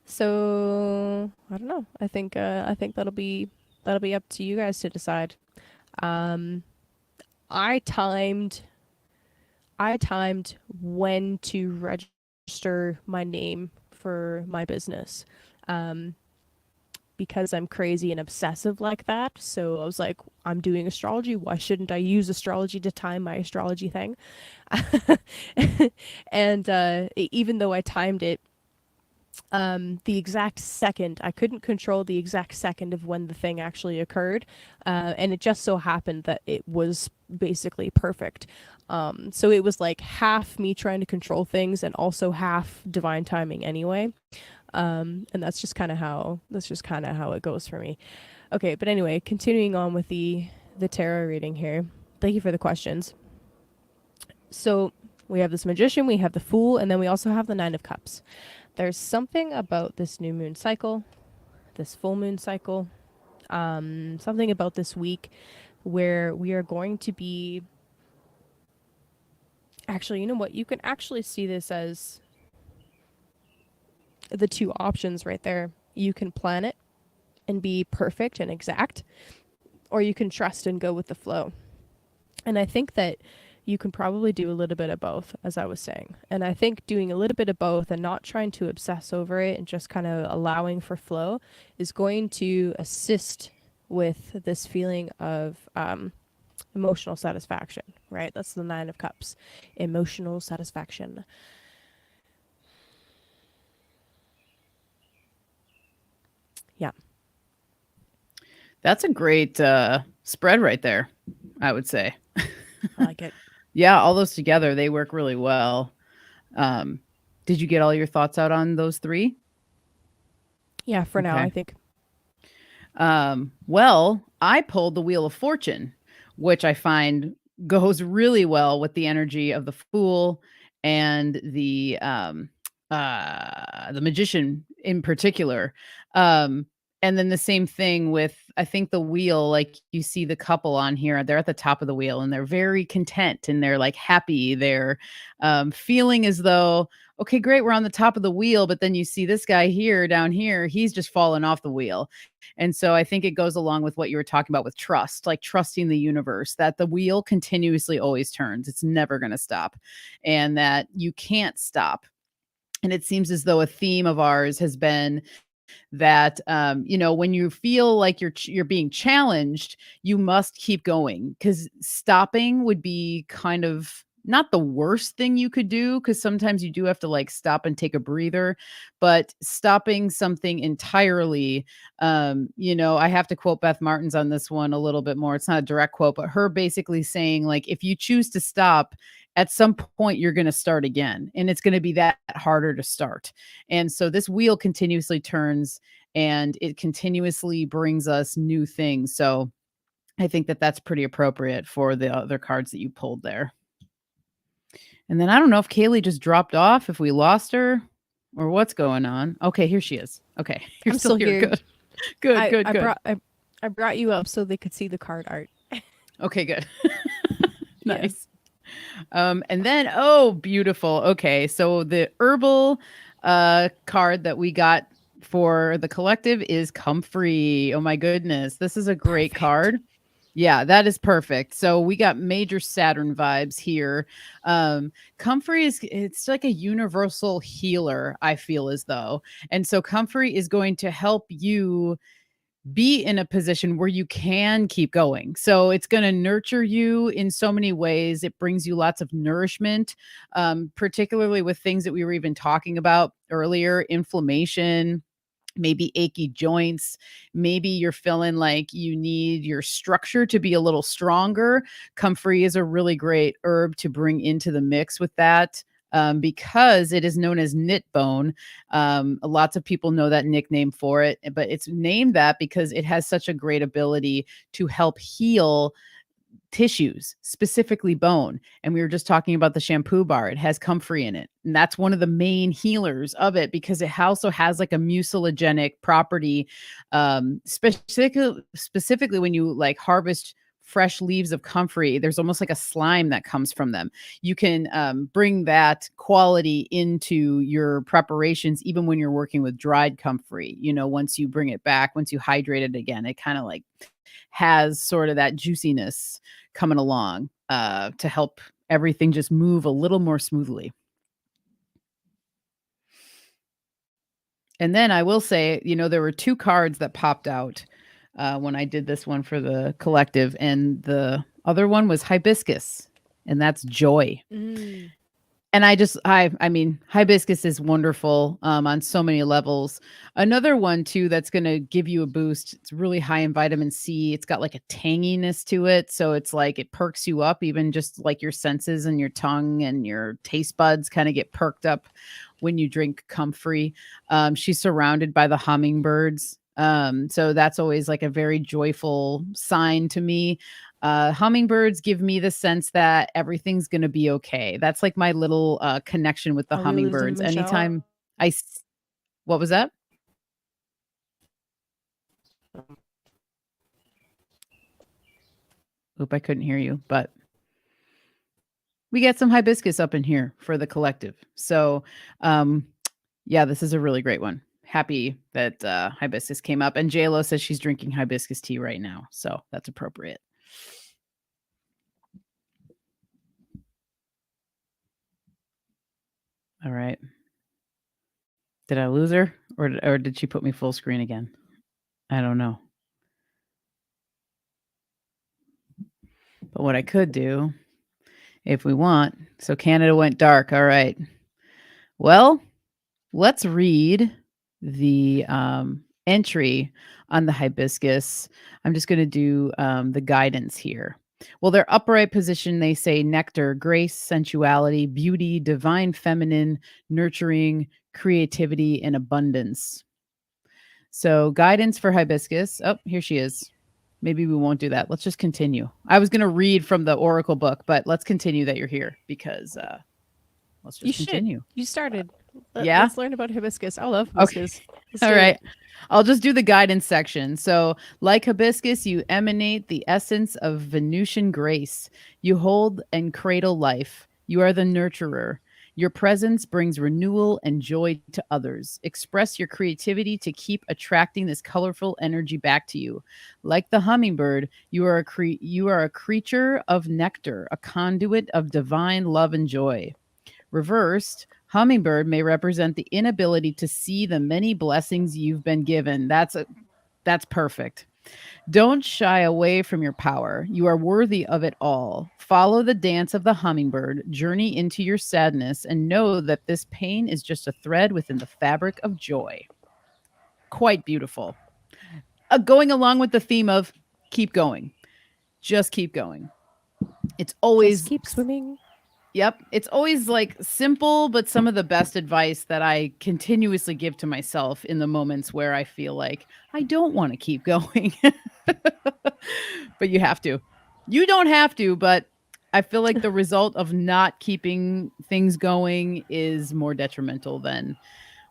So I don't know. I think that'll be up to you guys to decide. Um, I timed I timed when to register my name for my business. Um, because I'm crazy and obsessive like that. So I was like, I'm doing astrology. Why shouldn't I use astrology to time my astrology thing? And even though I timed it the exact second, I couldn't control the exact second of when the thing actually occurred. And it just so happened that it was basically perfect. So it was like half me trying to control things and also half divine timing anyway. And that's just kind of how it goes for me. Okay, but anyway, continuing on with the tarot reading here. Thank you for the questions. So we have this magician, we have the fool, and then we also have the nine of cups. There's something about this new moon cycle, this full moon cycle, something about this week where we are going to be. Actually, you know what? You can actually see this as the two options right there. You can plan it and be perfect and exact, or you can trust and go with the flow. And I think that you can probably do a little bit of both, as I was saying. And I think doing a little bit of both and not trying to obsess over it and just kind of allowing for flow is going to assist with this feeling of emotional satisfaction, right? That's the Nine of Cups, emotional satisfaction. Yeah. That's a great spread right there, I would say. I like it. Yeah, all those together, they work really well. Did you get all your thoughts out on those three? Yeah, for now, Okay. I think. Well, I pulled the Wheel of Fortune, which I find goes really well with the energy of the Fool and the Magician in particular. Um, and then the same thing with, I think, the wheel. Like, you see the couple on here, they're at the top of the wheel and they're very content and they're like happy. They're feeling as though, okay, great, we're on the top of the wheel. But then you see this guy here down here, he's just fallen off the wheel. And so I think it goes along with what you were talking about with trust, like trusting the universe, that the wheel continuously always turns. It's never going to stop, and that you can't stop. And it seems as though a theme of ours has been that when you feel like you're being challenged, you must keep going, because stopping would be kind of not the worst thing you could do, because sometimes you do have to like stop and take a breather. But stopping something entirely, I have to quote Beth Martins on this one a little bit more. It's not a direct quote, but her basically saying, like, if you choose to stop, at some point you're going to start again, and it's going to be that harder to start. And so this wheel continuously turns and it continuously brings us new things. So I think that that's pretty appropriate for the other cards that you pulled there. And then I don't know if Kaylee just dropped off, if we lost her or what's going on. Okay, here she is. Okay, you're I'm still here. here. Good. Good. I brought you up so they could see the card art. Okay, good. Yeah. Nice. And then, oh, beautiful. Okay, so the herbal card that we got for the collective is Comfrey. Oh my goodness, this is a great card. Yeah, that is perfect. So we got major Saturn vibes here. Comfrey it's like a universal healer, I feel as though. And so Comfrey is going to help you be in a position where you can keep going. So it's going to nurture you in so many ways. It brings you lots of nourishment, particularly with things that we were even talking about earlier, inflammation, maybe achy joints. Maybe you're feeling like you need your structure to be a little stronger. Comfrey is a really great herb to bring into the mix with that. Because it is known as knit bone. Lots of people know that nickname for it, but it's named that because it has such a great ability to help heal tissues, specifically bone. And we were just talking about the shampoo bar. It has comfrey in it. And that's one of the main healers of it, because it also has like a mucilagenic property, specifically when you like harvest fresh leaves of comfrey. There's almost like a slime that comes from them. You can bring that quality into your preparations, even when you're working with dried comfrey. Once you bring it back, once you hydrate it again, it kind of like has sort of that juiciness coming along to help everything just move a little more smoothly. And then I will say, there were 2 cards that popped out when I did this one for the collective, and the other one was hibiscus, and that's joy. Mm. And I mean, hibiscus is wonderful on so many levels. Another one too that's going to give you a boost. It's really high in vitamin C. It's got like a tanginess to it, so it's like it perks you up, even just like your senses and your tongue and your taste buds kind of get perked up when you drink comfrey. She's surrounded by the hummingbirds, so that's always like a very joyful sign to me. Hummingbirds give me the sense that everything's going to be okay. That's like my little connection with the Are we losing hummingbirds. Michelle? Anytime what was that? Oop, I couldn't hear you, but we get some hibiscus up in here for the collective. So, yeah, this is a really great one. Happy that hibiscus came up, and JLo says she's drinking hibiscus tea right now, so that's appropriate. All right. Did I lose her, or did she put me full screen again? I don't know. But what I could do, if we want, so Canada went dark. All right. Well, let's read the entry on the hibiscus. I'm just going to do the guidance here. Well, their upright position, they say nectar, grace, sensuality, beauty, divine feminine, nurturing, creativity, and abundance. So guidance for hibiscus. Oh, here she is. Maybe we won't do that. Let's just continue. I was going to read from the Oracle book, but let's continue that you're here because let's just continue. You started. Yeah. Let's learn about hibiscus. I love hibiscus. Okay. All right. I'll just do the guidance section. So, like hibiscus, you emanate the essence of Venusian grace. You hold and cradle life. You are the nurturer. Your presence brings renewal and joy to others. Express your creativity to keep attracting this colorful energy back to you. Like the hummingbird, you are a creature of nectar, a conduit of divine love and joy. Reversed, hummingbird may represent the inability to see the many blessings you've been given. That's perfect. Don't shy away from your power. You are worthy of it all. Follow the dance of the hummingbird, journey into your sadness, and know that this pain is just a thread within the fabric of joy. Quite beautiful. Going along with the theme of keep going. Just keep going. It's always just keep swimming. Yep. It's always like simple, but some of the best advice that I continuously give to myself in the moments where I feel like I don't want to keep going. But you have to. You don't have to, but I feel like the result of not keeping things going is more detrimental than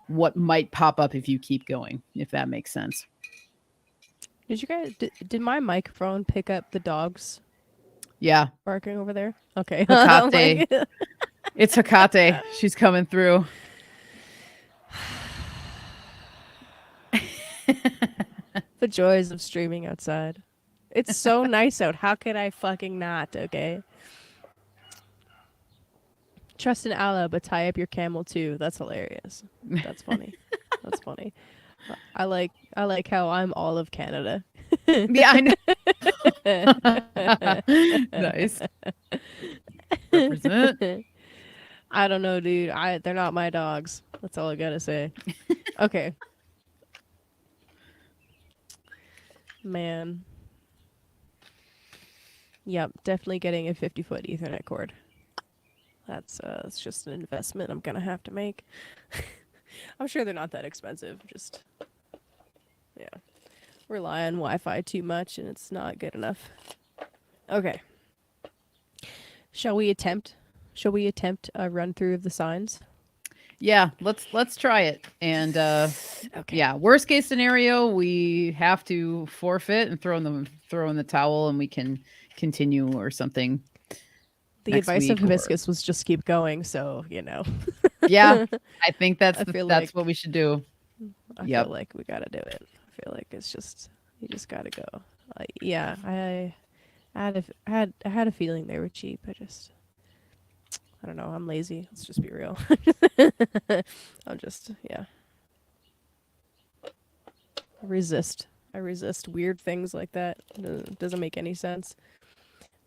what might pop up if you keep going, if that makes sense. Did you guys, did my microphone pick up the dogs? Yeah. Barking over there? Okay. Hecate. It's Hecate. She's coming through. The joys of streaming outside. It's so nice out. How could I fucking not? Okay. Trust in Allah, but tie up your camel too. That's hilarious. That's funny. That's funny. I like how I'm all of Canada. Yeah, I know. Nice. Represent. I don't know, dude. They're not my dogs. That's all I gotta say. Okay. Man. Yep, definitely getting a 50-foot Ethernet cord. That's it's just an investment I'm gonna have to make. I'm sure they're not that expensive. Just yeah, rely on Wi-Fi too much, and it's not good enough. Okay. Shall we attempt a run through of the signs? Yeah, let's try it. And Okay. yeah, worst case scenario, we have to forfeit and throw in the towel, and we can continue or something. The next advice of week or- hibiscus was just keep going. So, Yeah, I think that's I feel that's like- what we should do. I Yep. feel like we gotta do it. I feel like it's just you just gotta go. Yeah, I had a feeling they were cheap. I don't know. I'm lazy. Let's just be real. I'm just yeah. I resist weird things like that. Doesn't make any sense.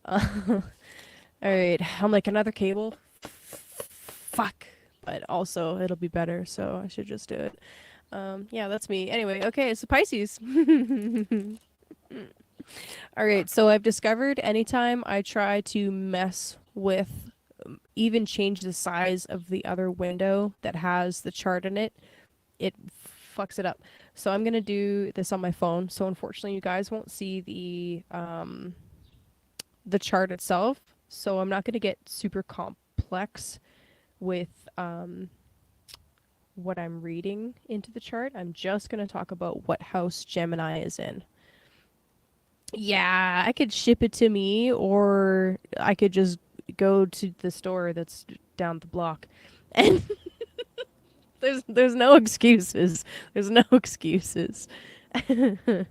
All right, I'm like another cable. Fuck. But also it'll be better, so I should just do it. Yeah, that's me. Anyway, okay, so Pisces. All right, so I've discovered anytime I try to mess with even change the size of the other window that has the chart in it, it fucks it up. So I'm going to do this on my phone. So unfortunately, you guys won't see the chart itself. So I'm not going to get super complex with what I'm reading into the chart. I'm just going to talk about what house Gemini is in. Yeah, I could ship it to me, or I could just go to the store that's down the block. And there's no excuses. There's no excuses. All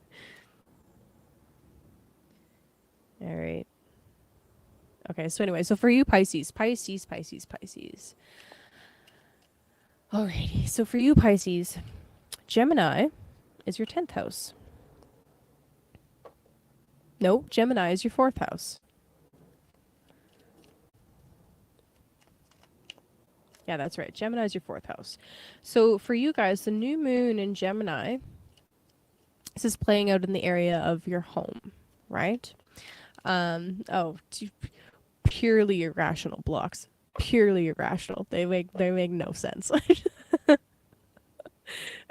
right. Okay, so anyway, so for you Pisces. Alrighty, so for you Pisces, Gemini is your 10th house. No, Gemini is your 4th house. Yeah, that's right. Gemini is your 4th house. So for you guys, the new moon in Gemini, this is playing out in the area of your home, right? Purely irrational blocks. Purely irrational. They make no sense.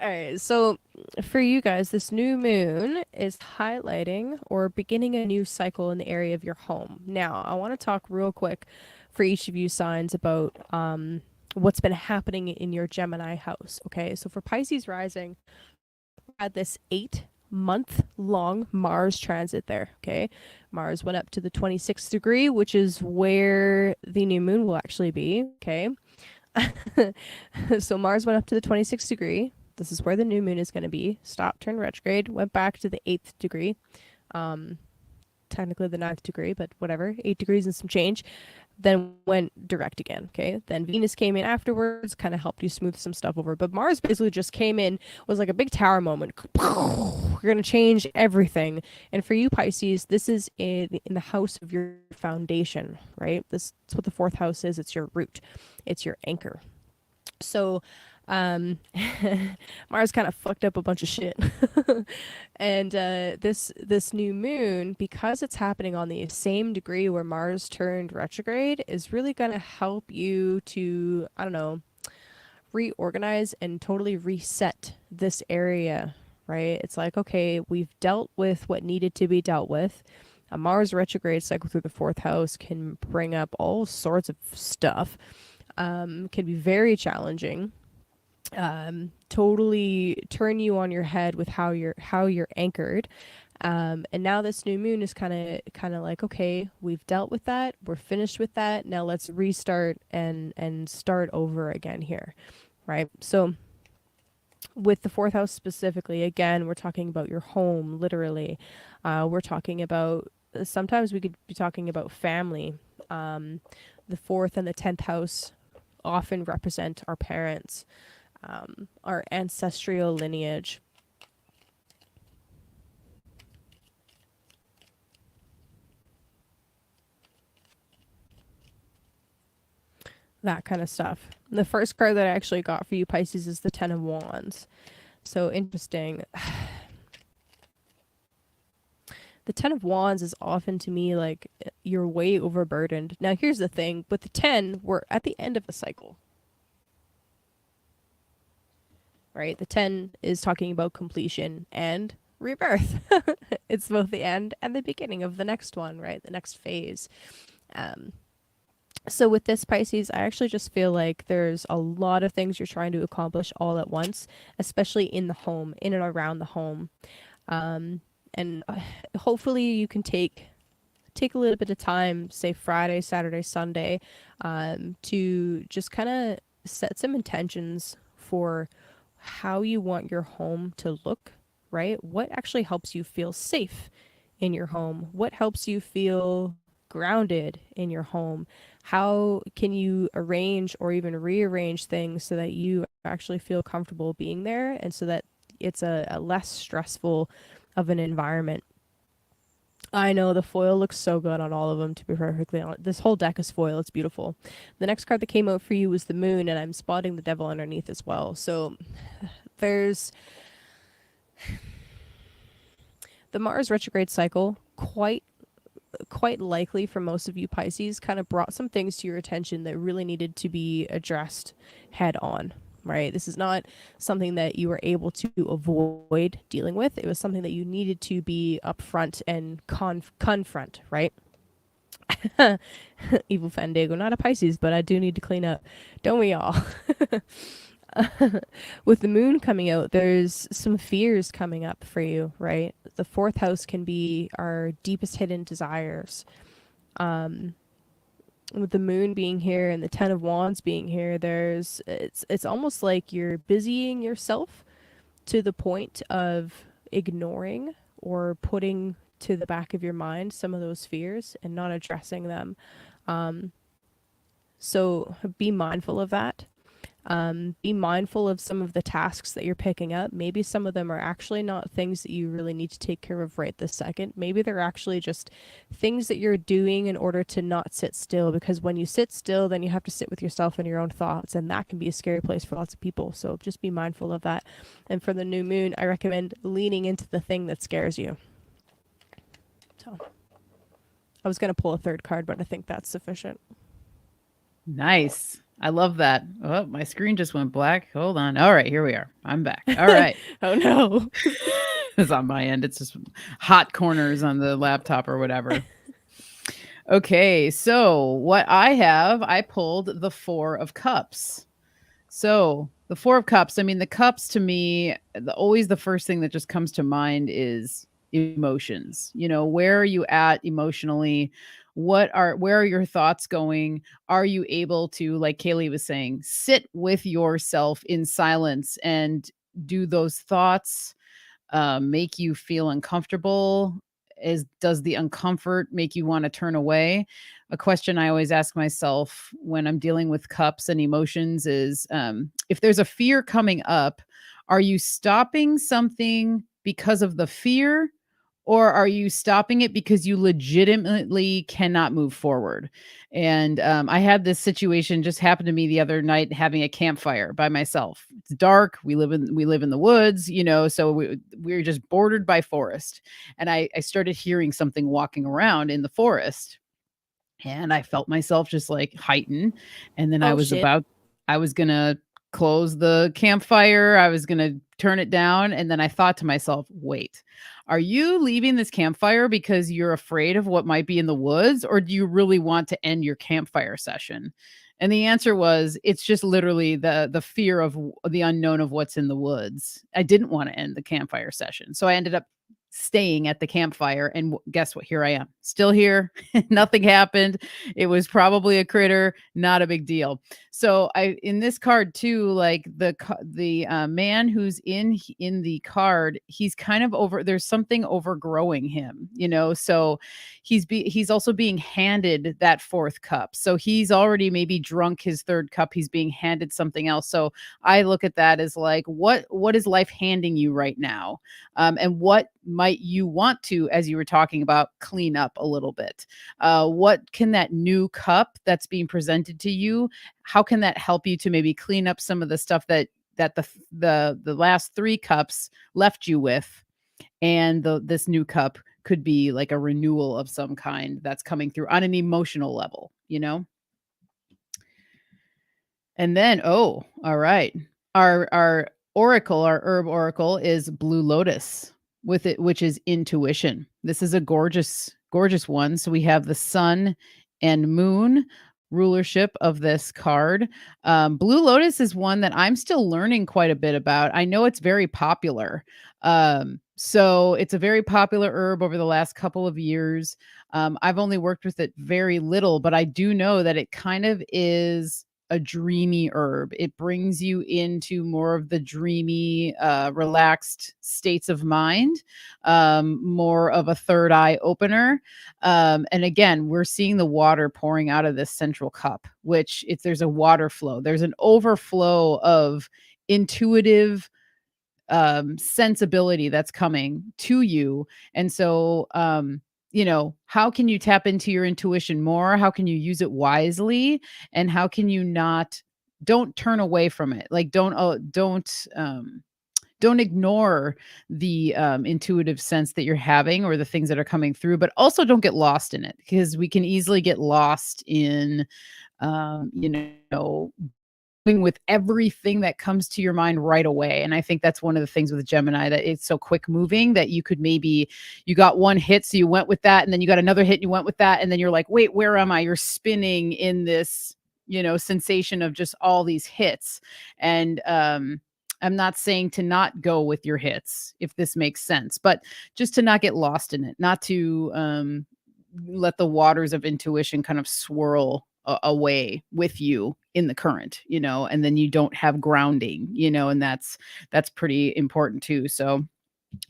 All right, so for you guys, this new moon is highlighting or beginning a new cycle in the area of your home. Now, I want to talk real quick for each of you signs about what's been happening in your Gemini house. Okay, so for Pisces rising, we had this 8-month long Mars transit there. Okay, Mars went up to the 26th degree, which is where the new moon will actually be. Okay, so Mars went up to the 26th degree. This is where the new moon is going to be. Stopped, turned retrograde, went back to the 8th degree. Technically the 9th degree, but whatever. 8 degrees and some change. Then went direct again. Okay. Then Venus came in afterwards, kind of helped you smooth some stuff over. But Mars basically just came in, was like a big tower moment. We're going to change everything. And for you, Pisces, this is in the house of your foundation, right? This is what the 4th house is. It's your root. It's your anchor. So Mars kind of fucked up a bunch of shit. And this new moon, because it's happening on the same degree where Mars turned retrograde, is really going to help you to, I don't know, reorganize and totally reset this area, right? It's like, okay, we've dealt with what needed to be dealt with. A Mars retrograde cycle through the 4th house can bring up all sorts of stuff. Can be very challenging. Totally turn you on your head with how you're anchored. And now this new moon is kind of like, okay, we've dealt with that, we're finished with that, now let's restart and start over again here, right? So with the 4th house specifically, again, we're talking about your home, literally. We're talking about, sometimes we could be talking about family. The 4th and the 10th house often represent our parents, our ancestral lineage. That kind of stuff. The first card that I actually got for you, Pisces, is the 10 of Wands. So interesting. The 10 of Wands is often to me like you're way overburdened. Now, here's the thing. With the 10, we're at the end of the cycle. Right? The 10 is talking about completion and rebirth. It's both the end and the beginning of the next one, right? The next phase. So with this Pisces, I actually just feel like there's a lot of things you're trying to accomplish all at once, especially in the home, in and around the home. And hopefully you can take take a little bit of time, say Friday, Saturday, Sunday, to just kind of set some intentions for how you want your home to look, right? What actually helps you feel safe in your home? What helps you feel grounded in your home? How can you arrange or even rearrange things so that you actually feel comfortable being there and so that it's a less stressful of an environment? I know the foil looks so good on all of them, to be perfectly honest. This whole deck is foil. It's beautiful. The next card that came out for you was the moon, and I'm spotting the devil underneath as well. So there's the Mars retrograde cycle, quite likely for most of you Pisces, kind of brought some things to your attention that really needed to be addressed head on, right? This is not something that you were able to avoid dealing with. It was something that you needed to be upfront and confront, right? Evil Fandango, not a Pisces, but I do need to clean up. Don't we all? With the moon coming out, there's some fears coming up for you, right? The fourth house can be our deepest hidden desires. With the moon being here and the 10 of wands being here, it's almost like you're busying yourself to the point of ignoring or putting to the back of your mind some of those fears and not addressing them. So be mindful of that. Be mindful of some of the tasks that you're picking up. Maybe some of them are actually not things that you really need to take care of right this second. Maybe they're actually just things that you're doing in order to not sit still, because when you sit still, then you have to sit with yourself and your own thoughts, and that can be a scary place for lots of people. So just be mindful of that. And for the new moon, I recommend leaning into the thing that scares you. So I was going to pull a third card, but I think that's sufficient. Nice. I love that. Oh, my screen just went black. Hold on. All right, here we are. I'm back. All right. Oh no. It's on my end. It's just hot corners on the laptop or whatever. Okay, so what I pulled the Four of Cups. So the Four of Cups, I mean, the cups to me, always the first thing that just comes to mind is emotions. You know, where are you at emotionally? Where are your thoughts going? Are you able to, like Kaylee was saying, sit with yourself in silence and do those thoughts make you feel uncomfortable? Does the uncomfort make you want to turn away? A question I always ask myself when I'm dealing with cups and emotions is, if there's a fear coming up, are you stopping something because of the fear? Or are you stopping it because you legitimately cannot move forward? And I had this situation just happen to me the other night, having a campfire by myself. It's dark. We live in the woods, you know, so we're just bordered by forest. And I started hearing something walking around in the forest, and I felt myself just like heighten. And then Oh shit. I was gonna close the campfire. I was gonna turn it down. And then I thought to myself, wait, are you leaving this campfire because you're afraid of what might be in the woods? Or do you really want to end your campfire session? And the answer was, it's just literally the fear of the unknown of what's in the woods. I didn't want to end the campfire session. So I ended up staying at the campfire, and guess what? Here I am, still here. Nothing happened. It was probably a critter, not a big deal. So in this card too, like the man who's in the card, he's kind of there's something overgrowing him, you know. So he's also being handed that fourth cup. So he's already maybe drunk his third cup. He's being handed something else. So I look at that as like, what is life handing you right now? And what might you want to, as you were talking about, clean up a little bit? What can that new cup that's being presented to you, how can that help you to maybe clean up some of the stuff that the last three cups left you with? And this new cup could be like a renewal of some kind that's coming through on an emotional level, you know? And then, oh, all right. Our oracle, our herb oracle, is Blue Lotus with it, which is intuition. This is a gorgeous one. So we have the sun and moon rulership of this card. Blue Lotus is one that I'm still learning quite a bit about. I know it's very popular. So it's a very popular herb over the last couple of years. I've only worked with it very little, but I do know that it kind of is a dreamy herb. It brings you into more of the dreamy, relaxed states of mind, more of a third eye opener. And again, we're seeing the water pouring out of this central cup, which if there's a water flow, there's an overflow of intuitive sensibility that's coming to you. And so, how can you tap into your intuition more? How can you use it wisely? And how can you not don't turn away from it? Like don't ignore the intuitive sense that you're having or the things that are coming through, but also don't get lost in it, because we can easily get lost in with everything that comes to your mind right away. And I think that's one of the things with Gemini, that it's so quick moving that you could maybe you got one hit, so you went with that, and then you got another hit and you went with that, and then you're like, wait, where am I? You're spinning in this, sensation of just all these hits. And I'm not saying to not go with your hits, if this makes sense, but just to not get lost in it, not to let the waters of intuition kind of swirl away with you in the current, and then you don't have grounding, and that's pretty important too. So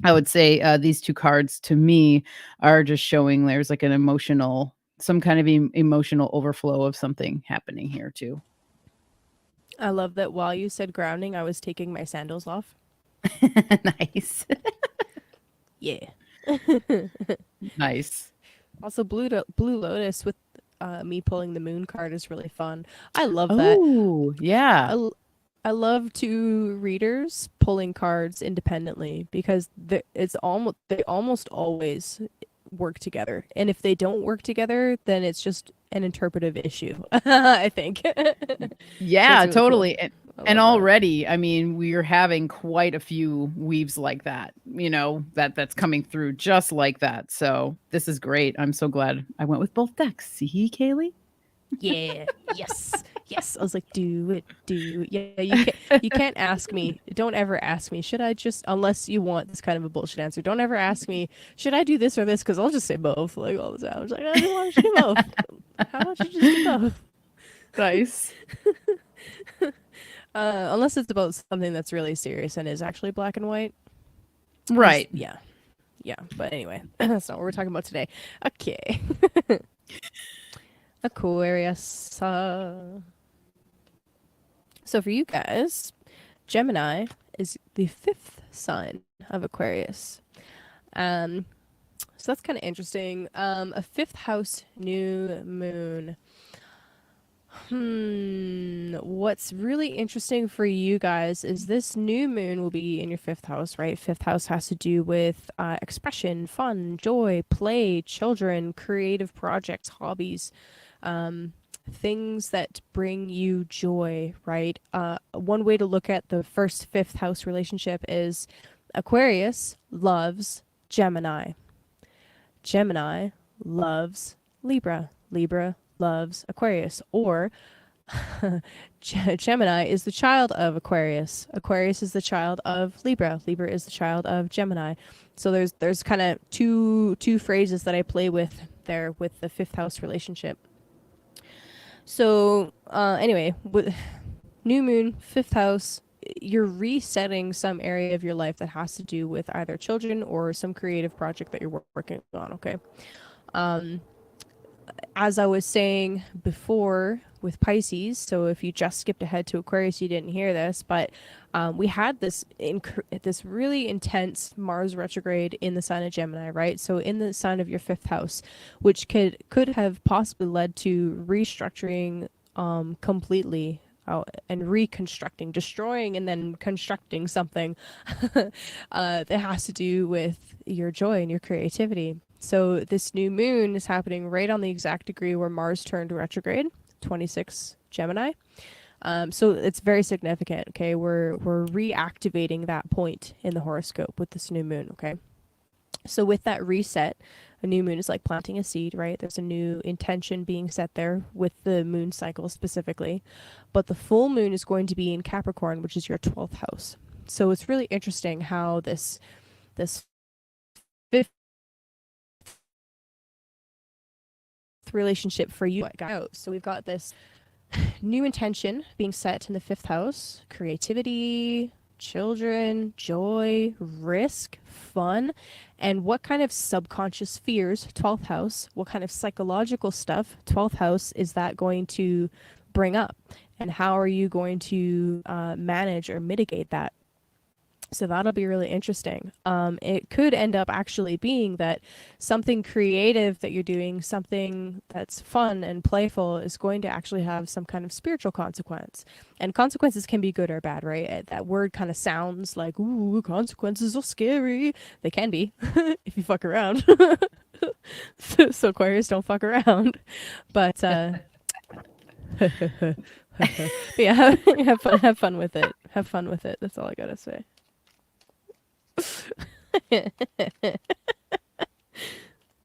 I would say these two cards to me are just showing there's like some kind of emotional overflow of something happening here too. I love that while you said grounding, I was taking my sandals off. Nice. Yeah. Nice. Also, Blue Lotus with me pulling the moon card is really fun. I love that. Oh, yeah. I love two readers pulling cards independently because they almost always work together. And if they don't work together, then it's just an interpretive issue, I think. So Yeah, it's really cool. totally. And, I and love that. already, I mean, we're having quite a few weaves like that, that's coming through just like that. So this is great. I'm so glad I went with both decks. See, Kaylee? Yeah. Yes. Yes. I was like, do it, do it. Yeah, you can't ask me. Don't ever ask me. Should I just unless you want this kind of a bullshit answer. Don't ever ask me, should I do this or this? Because I'll just say both like all the time. I was like, I just want you to do both. How about you just do both? Nice. Unless it's about something that's really serious and is actually black and white. Right. Yeah. Yeah. But anyway, that's not what we're talking about today. Okay. Aquarius. So for you guys, Gemini is the fifth sign of Aquarius. Um, so that's kind of interesting. A fifth house new moon. What's really interesting for you guys is this new moon will be in your fifth house, right? Fifth house has to do with expression, fun, joy, play, children, creative projects, hobbies, things that bring you joy, right? One way to look at the first fifth house relationship is Aquarius loves Gemini. Gemini loves Libra. Libra loves Aquarius. Or Gemini is the child of Aquarius. Aquarius is the child of Libra. Libra is the child of Gemini. So there's kind of two phrases that I play with there with the fifth house relationship. So anyway, with new moon, fifth house, you're resetting some area of your life that has to do with either children or some creative project that you're working on. Okay. As I was saying before with Pisces, so if you just skipped ahead to Aquarius, you didn't hear this, but we had this really intense Mars retrograde in the sign of Gemini, right? So in the sign of your fifth house, which could have possibly led to restructuring completely. And reconstructing, destroying, and then constructing something that has to do with your joy and your creativity. So this new moon is happening right on the exact degree where Mars turned retrograde, 26 Gemini. So it's very significant. Okay, we're reactivating that point in the horoscope with this new moon. Okay, so with that reset, a new moon is like planting a seed, right? There's a new intention being set there with the moon cycle specifically. But the full moon is going to be in Capricorn, which is your 12th house. So it's really interesting how this fifth relationship for you. So we've got this new intention being set in the 5th house: creativity, children, joy, risk, fun, and what kind of subconscious fears, 12th house, what kind of psychological stuff, 12th house, is that going to bring up? And how are you going to manage or mitigate that? So that'll be really interesting. It could end up actually being that something creative that you're doing, something that's fun and playful, is going to actually have some kind of spiritual consequence. And consequences can be good or bad, right? That word kind of sounds like, ooh, consequences are scary. They can be if you fuck around. So Aquarius, don't fuck around. But but yeah, have fun with it. Have fun with it. That's all I gotta say.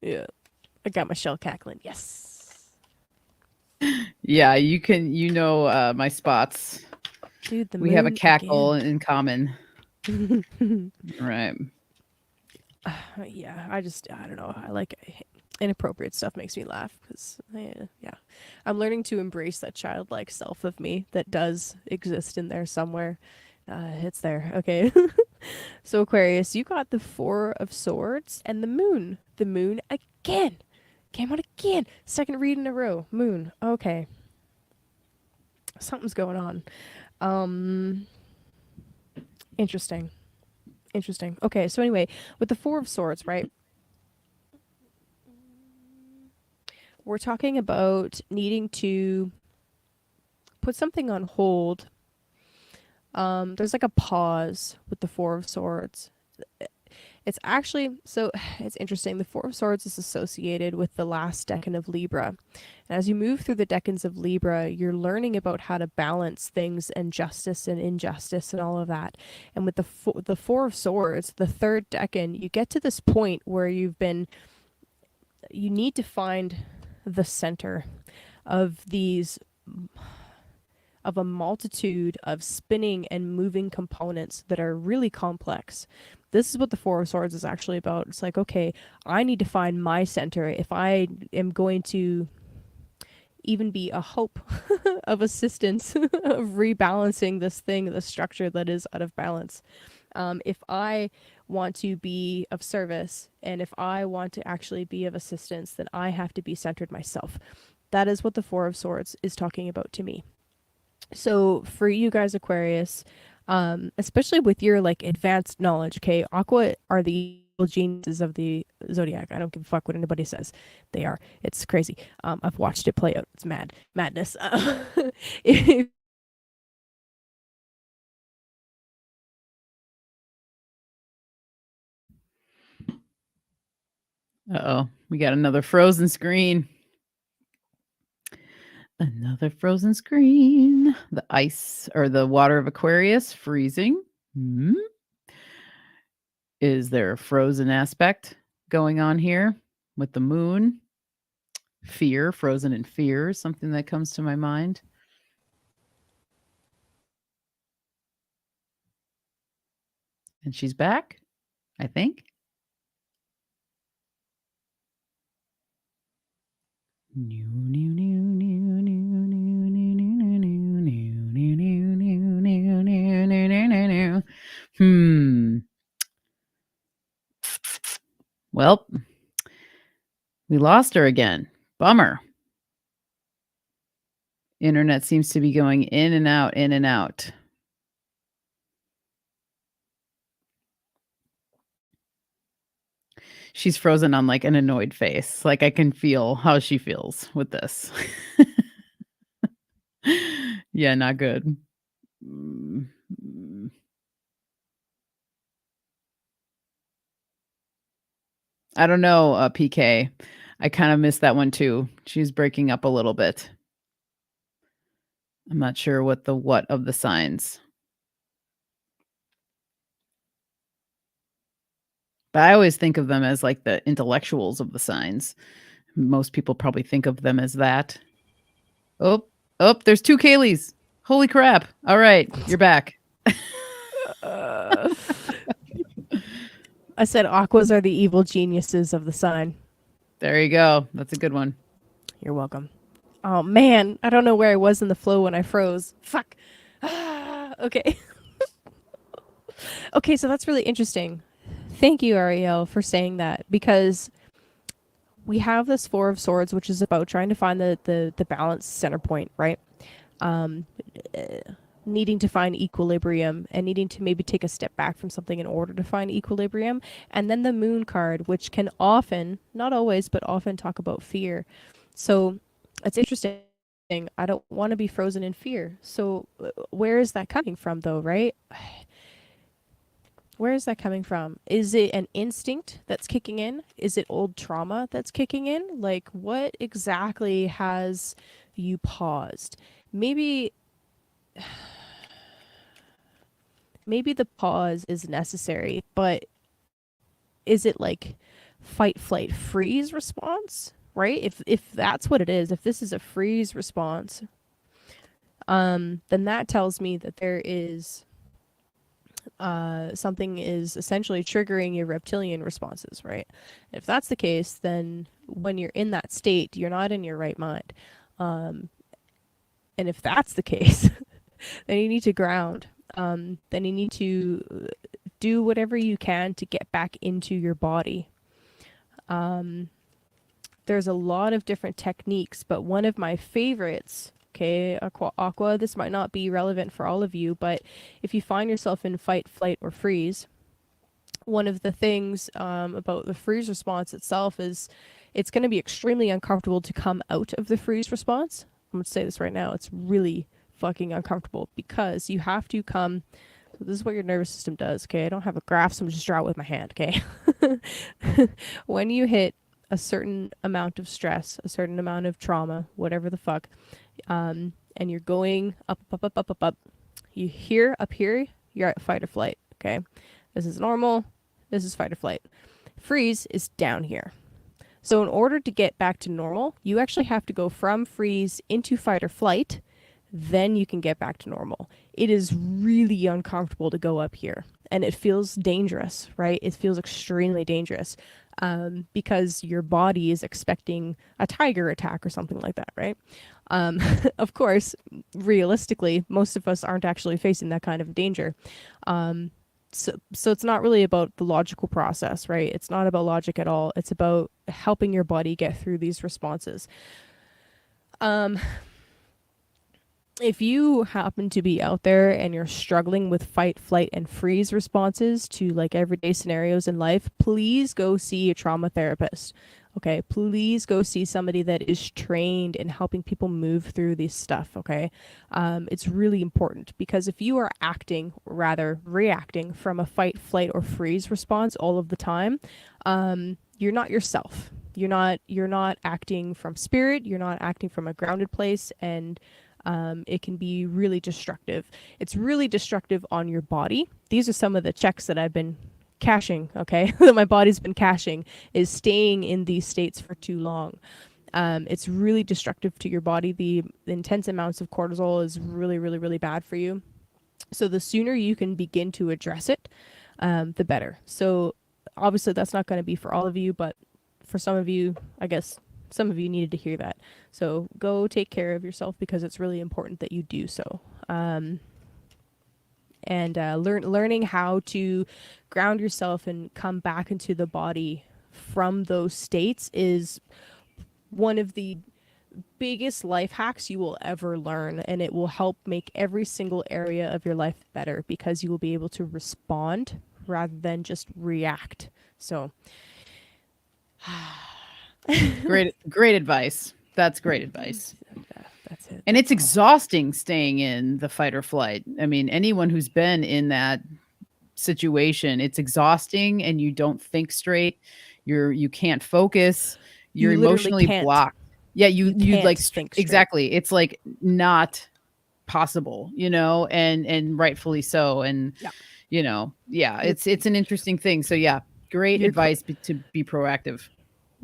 Yeah, I got my shell cackling. Yes. Yeah, you know my spots. Dude, the We have a moon cackle again. in common. Right. Yeah, I don't know. I like inappropriate stuff makes me laugh because yeah, I'm learning to embrace that childlike self of me that does exist in there somewhere. It's there. Okay. So Aquarius, you got the 4 of Swords and the Moon. The Moon again. Came out again. Second read in a row. Moon. Okay. Something's going on. Interesting. Interesting. Okay, so anyway, with the 4 of Swords, right? We're talking about needing to put something on hold. There's like a pause with the 4 of Swords. It's actually, so it's interesting. The 4 of Swords is associated with the last decan of Libra. And as you move through the decans of Libra, you're learning about how to balance things and justice and injustice and all of that. And with the 4 of Swords, the 3rd decan, you get to this point where you need to find the center of of a multitude of spinning and moving components that are really complex. This is what the 4 of Swords is actually about. It's like, okay, I need to find my center if I am going to even be a hope of assistance of rebalancing this thing, the structure that is out of balance. If I want to be of service and if I want to actually be of assistance, then I have to be centered myself. That is what the 4 of Swords is talking about to me. So for you guys, Aquarius, especially with your like advanced knowledge, okay, Aqua are the evil geniuses of the zodiac. I don't give a fuck what anybody says. They are. It's crazy. I've watched it play out. It's madness. If Uh-oh. We got another frozen screen. Another frozen screen. The ice or the water of Aquarius freezing. Is there a frozen aspect going on here with the moon? Fear, frozen in fear, something that comes to my mind. And she's back, I think. Well, we lost her again. Bummer. Internet seems to be going in and out, in and out. She's frozen on like an annoyed face. Like I can feel how she feels with this. Yeah, not good. I don't know, PK. I kind of missed that one too. She's breaking up a little bit. I'm not sure what of the signs. But I always think of them as like the intellectuals of the signs. Most people probably think of them as that. Oh, there's 2 Kayleys. Holy crap. All right, you're back. I said aquas are the evil geniuses of the sign. There you go. That's a good one. You're welcome. Oh man, I don't know where I was in the flow when I froze. Fuck. Okay. Okay, so that's really interesting. Thank you, Ariel, for saying that, because we have this Four of Swords, which is about trying to find the balanced center point, right? Um, Needing to find equilibrium and needing to maybe take a step back from something in order to find equilibrium. And then the Moon card, which can often, not always, but often talk about fear. So it's interesting. I don't want to be frozen in fear. So where is that coming from, though, right? Where is that coming from? Is it an instinct that's kicking in? Is it old trauma that's kicking in? Like, what exactly has you paused? Maybe the pause is necessary, but is it like fight, flight, freeze response? Right? If that's what it is, if this is a freeze response, then that tells me that there is something is essentially triggering your reptilian responses, right? If that's the case, then when you're in that state, you're not in your right mind. And if that's the case, then you need to ground. Then you need to do whatever you can to get back into your body. There's a lot of different techniques, but one of my favorites, okay, aqua, this might not be relevant for all of you, but if you find yourself in fight, flight, or freeze, one of the things about the freeze response itself is it's going to be extremely uncomfortable to come out of the freeze response. I'm going to say this right now. It's really fucking uncomfortable because you have to come. So this is what your nervous system does, okay? I don't have a graph, so I'm just draw it with my hand, okay? When you hit a certain amount of stress, a certain amount of trauma, whatever the fuck, and you're going up, up, up, up, up, up, you hear up here, you're at fight or flight, okay? This is normal. This is fight or flight. Freeze is down here. So in order to get back to normal, you actually have to go from freeze into fight or flight, then you can get back to normal. It is really uncomfortable to go up here, and it feels dangerous, right? It feels extremely dangerous because your body is expecting a tiger attack or something like that, right? Of course, realistically, most of us aren't actually facing that kind of danger. So it's not really about the logical process, right? It's not about logic at all. It's about helping your body get through these responses. If you happen to be out there and you're struggling with fight, flight, and freeze responses to like everyday scenarios in life, please go see a trauma therapist. Okay, please go see somebody that is trained in helping people move through this stuff. Okay, it's really important because if you are acting, rather reacting from a fight, flight, or freeze response all of the time, you're not yourself. You're not acting from spirit. You're not acting from a grounded place, and it can be really destructive. It's really destructive on your body. These are some of the checks that I've been caching, okay, that my body's been caching, is staying in these states for too long. It's really destructive to your body. The intense amounts of cortisol is really, really, really bad for you. So the sooner you can begin to address it, the better. So obviously that's not going to be for all of you, but for some of you, I guess some of you needed to hear that. So go take care of yourself because it's really important that you do so. Learning how to ground yourself and come back into the body from those states is one of the biggest life hacks you will ever learn, and it will help make every single area of your life better because you will be able to respond rather than just react. So Great advice. That's great advice. That's it. And it's exhausting staying in the fight or flight. I mean, anyone who's been in that situation, it's exhausting and you don't think straight. You can't focus. You're You literally emotionally can't. blocked. Yeah, you like think straight. exactly. It's like not possible, and rightfully so. And Yeah. it's an interesting thing. So yeah, great advice to be proactive.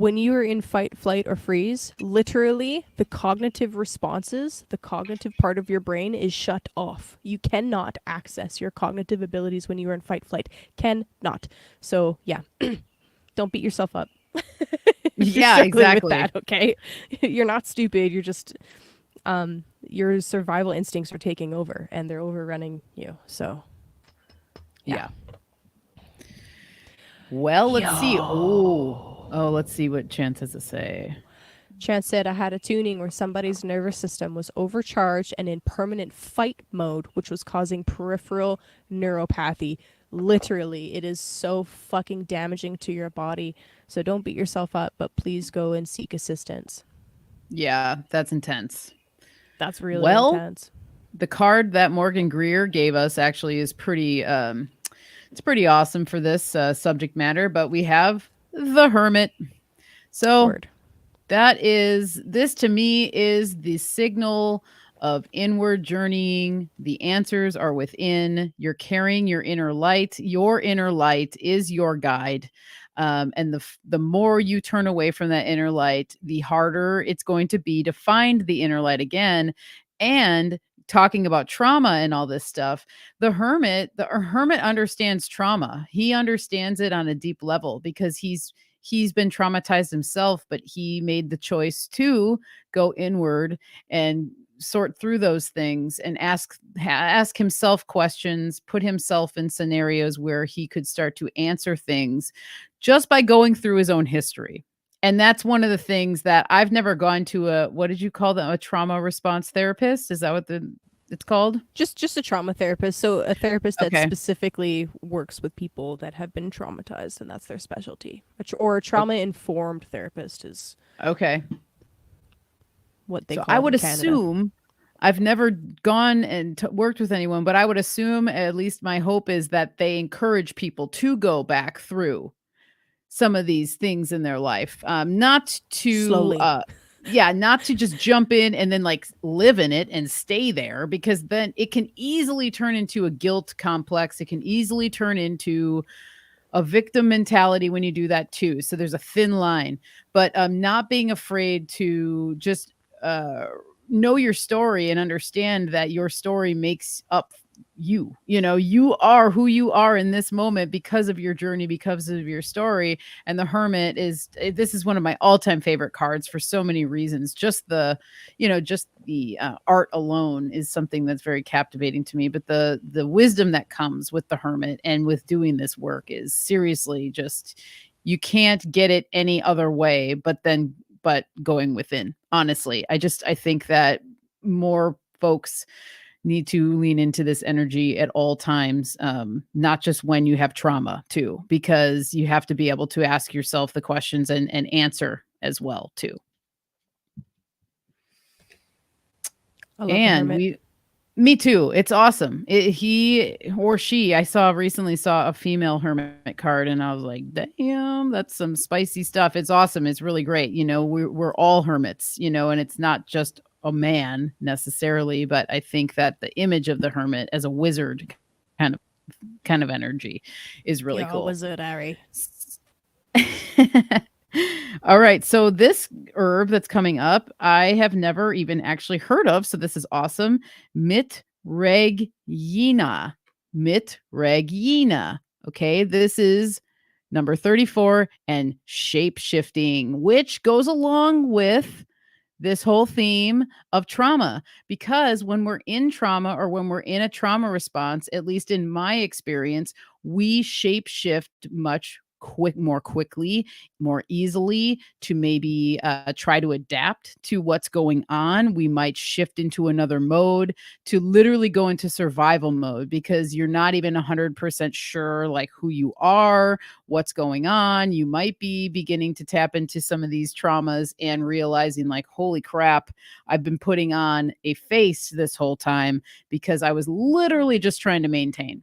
when you are in fight, flight, or freeze, literally the cognitive responses, the cognitive part of your brain is shut off. You cannot access your cognitive abilities when you are in fight, flight. Cannot. So yeah, don't beat yourself up. If you're Yeah, struggling with exactly. that, okay? You're not stupid. You're just your survival instincts are taking over and they're overrunning you. So yeah. Well, let's see. Yo. Let's see what Chance has to say. Chance said, I had a tuning where somebody's nervous system was overcharged and in permanent fight mode, which was causing peripheral neuropathy. Literally, it is so fucking damaging to your body. So don't beat yourself up, but please go and seek assistance. Yeah, that's intense. That's really Well, intense. the card that Morgan Greer gave us actually is pretty it's pretty awesome for this subject matter, but we have the Hermit. So Word. this to me is the signal of inward journeying. The answers are within. You're carrying your inner light. Your inner light is your guide. And the more you turn away from that inner light, the harder it's going to be to find the inner light again. And talking about trauma and all this stuff, the hermit understands trauma. He understands it on a deep level because he's been traumatized himself, but he made the choice to go inward and sort through those things and ask himself questions, put himself in scenarios where he could start to answer things just by going through his own history. And that's one of the things that I've never gone to what did you call them? A trauma response therapist? Is that what it's called? Just a trauma therapist. So a therapist that Okay. specifically works with people that have been traumatized, and that's their specialty. Or a trauma-informed therapist is Okay. what they So call I it would in Canada. assume, I've never gone and worked with anyone, but I would assume, at least my hope is that they encourage people to go back through some of these things in their life. Not to, Slowly. not to just jump in and then like live in it and stay there, because then it can easily turn into a guilt complex. It can easily turn into a victim mentality when you do that too. So there's a thin line, but not being afraid to just know your story and understand that your story makes up you. You know, you are who you are in this moment because of your journey, because of your story. And the Hermit this is one of my all-time favorite cards for so many reasons. Just the art alone is something that's very captivating to me, but the wisdom that comes with the Hermit and with doing this work is seriously just, you can't get it any other way but going within. Honestly, I think that more folks need to lean into this energy at all times, not just when you have trauma too, because you have to be able to ask yourself the questions and answer as well too. I love the And Hermit. me too. It's awesome. He or she, I recently saw a female hermit card and I was like, damn, that's some spicy stuff. It's awesome. It's really great. You know, we're all hermits, you know, and it's not just a man necessarily, but I think that the image of the hermit as a wizard kind of energy is really cool. Wizard Harry. All right. So this herb that's coming up, I have never even actually heard of. So this is awesome. Mitregina. Mitregina. Okay. This is number 34 and shape shifting, which goes along with this whole theme of trauma, because when we're in trauma or when we're in a trauma response, at least in my experience, we shape shift more quickly, more easily to maybe try to adapt to what's going on. We might shift into another mode to literally go into survival mode because you're not even 100% sure like who you are, what's going on. You might be beginning to tap into some of these traumas and realizing like, holy crap, I've been putting on a face this whole time because I was literally just trying to maintain.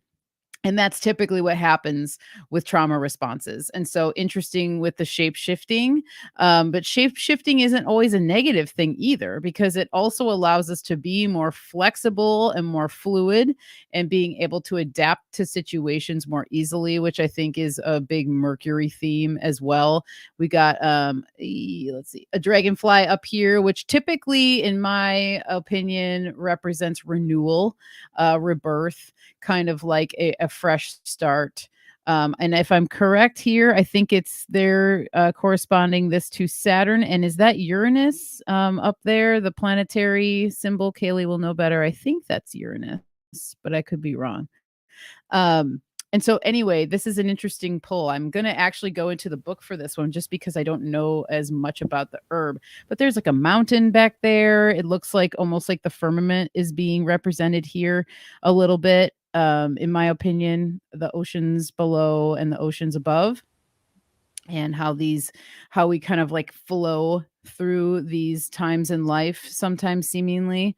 And that's typically what happens with trauma responses. And so interesting with the shape shifting. But shape shifting isn't always a negative thing either, because it also allows us to be more flexible and more fluid and being able to adapt to situations more easily, which I think is a big Mercury theme as well. We got, let's see, a dragonfly up here, which typically, in my opinion, represents renewal, rebirth, kind of like a fresh start. And if I'm correct here, I think it's they're corresponding this to Saturn. And is that Uranus up there, the planetary symbol? Kaylee will know better. I think that's Uranus, but I could be wrong. And so anyway, this is an interesting pull. I'm going to actually go into the book for this one just because I don't know as much about the herb. But there's like a mountain back there. It looks like almost like the firmament is being represented here a little bit. In my opinion, the oceans below and the oceans above, and how we kind of like flow through these times in life, sometimes seemingly.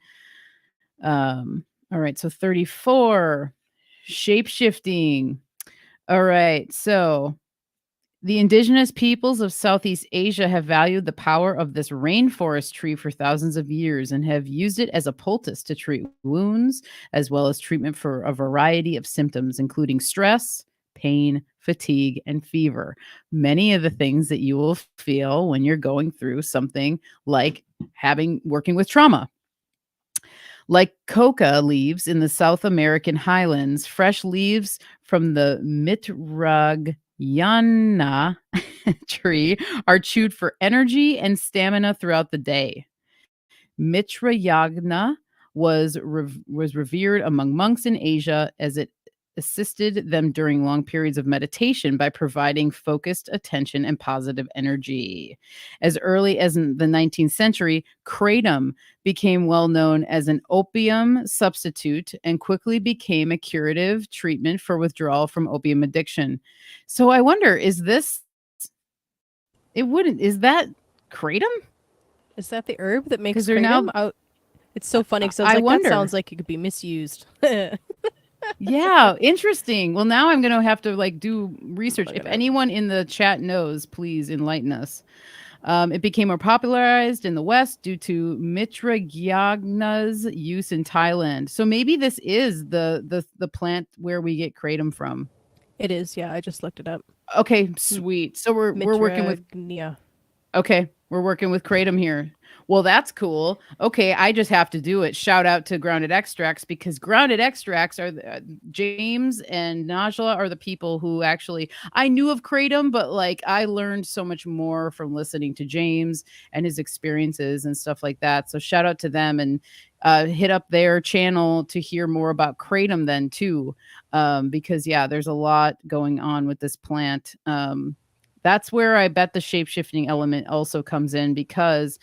All right, so 34, shape shifting. All right, so the indigenous peoples of Southeast Asia have valued the power of this rainforest tree for thousands of years and have used it as a poultice to treat wounds, as well as treatment for a variety of symptoms, including stress, pain, fatigue, and fever. Many of the things that you will feel when you're going through something like working with trauma. Like coca leaves in the South American highlands, fresh leaves from the mitragayana tree are chewed for energy and stamina throughout the day. Mitrayagna was revered among monks in Asia, as it assisted them during long periods of meditation by providing focused attention and positive energy. As early as in the 19th century, kratom became well known as an opium substitute and quickly became a curative treatment for withdrawal from opium addiction. So I wonder, is that kratom? Is that the herb that makes 'Cause they're now kratom? Oh, it's so funny because I was I like, that wonder. sounds like it could be misused. Yeah, interesting. Well, now I'm going to have to like do research. Look If it up. anyone in the chat knows, please enlighten us. It became more popularized in the West due to Mitragyagna's use in Thailand. So maybe this is the plant where we get kratom from. It is, yeah. I just looked it up. Okay, sweet. So we're working with Mitragnia. Okay, we're working with kratom here. Well, that's cool. Okay, I just have to do it. Shout out to Grounded Extracts, because Grounded Extracts are James and Najla are the people who actually, I knew of kratom, but like I learned so much more from listening to James and his experiences and stuff like that. So shout out to them, and hit up their channel to hear more about kratom then too, because yeah, there's a lot going on with this plant. That's where I bet the shape-shifting element also comes in, because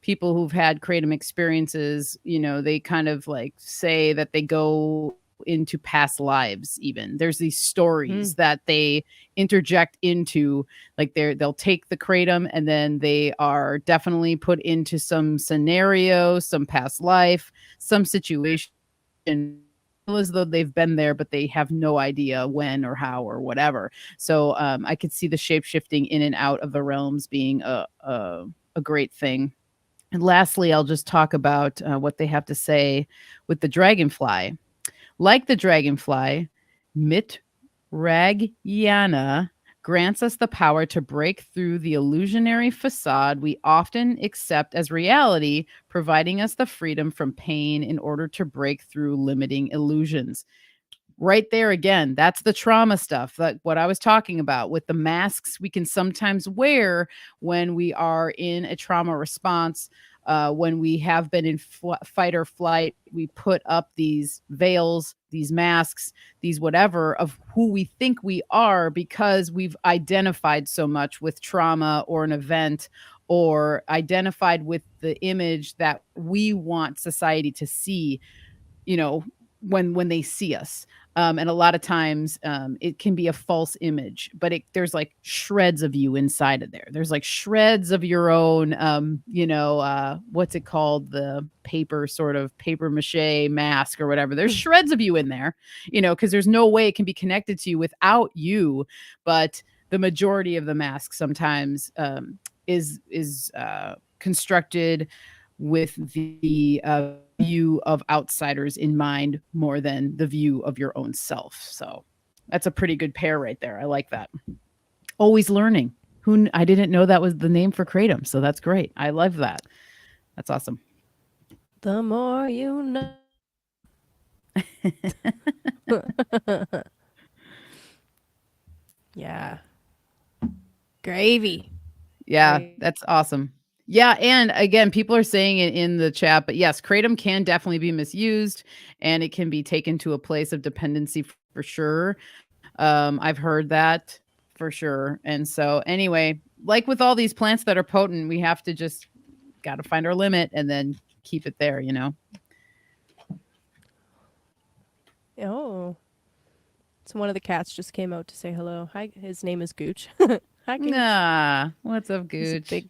people who've had kratom experiences, they kind of like say that they go into past lives even. There's these stories that they interject into, like they'll take the kratom and then they are definitely put into some scenario, some past life, some situation, as though they've been there, but they have no idea when or how or whatever. So I could see the shape shifting in and out of the realms being a great thing. And lastly, I'll just talk about what they have to say with the dragonfly. Like the dragonfly, Mitragyana grants us the power to break through the illusionary facade we often accept as reality, providing us the freedom from pain in order to break through limiting illusions. Right there again, that's the trauma stuff, like what I was talking about with the masks we can sometimes wear when we are in a trauma response. When we have been in fight or flight, we put up these veils, these masks, these whatever of who we think we are, because we've identified so much with trauma or an event, or identified with the image that we want society to see, when they see us. And a lot of times it can be a false image, but there's like shreds of you inside of there. There's like shreds of your own, what's it called? The paper sort of paper mache mask or whatever. There's shreds of you in there, because there's no way it can be connected to you without you. But the majority of the mask sometimes is constructed with the view of outsiders in mind more than the view of your own self. So that's a pretty good pair right there. I like that. Always learning. I didn't know that was the name for kratom, so that's great. I love that. That's awesome. The more you know. Yeah. Gravy. Yeah, Gravy. that's awesome. Yeah, and again, people are saying it in the chat, but yes, kratom can definitely be misused and it can be taken to a place of dependency for sure. I've heard that for sure. And so anyway, like with all these plants that are potent, we have to just got to find our limit and then keep it there, Oh. So one of the cats just came out to say hello. Hi, his name is Gooch. Hi, Gooch. Nah, what's up, He's a Gooch?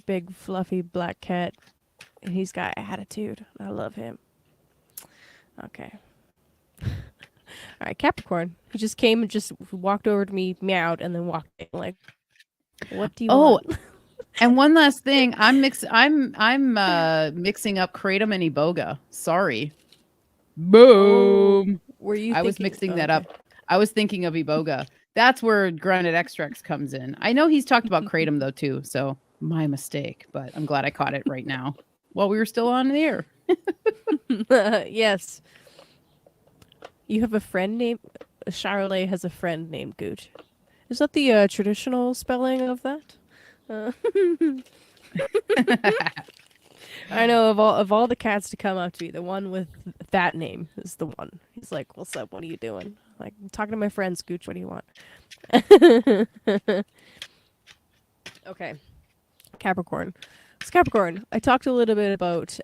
big, fluffy black cat, and he's got attitude. I love him. Okay. All right, Capricorn. He just came and just walked over to me, meowed, and then walked in. Like, what do you want? And one last thing, I'm mixing up kratom and iboga. Sorry. Boom. Were you I was thinking? mixing that up. I was thinking of iboga. That's where grounded extracts comes in. I know he's talked about kratom though too, so my mistake, but I'm glad I caught it right now while we were still on the air. Yes. You have a friend named Charlotte has a friend named Gooch. Is that the traditional spelling of that? I know of all the cats to come up to me, the one with that name is the one. He's like, "What's up? What are you doing?" Like, I'm talking to my friend Scooch. What do you want? Okay, Capricorn. It's Capricorn. I talked a little bit about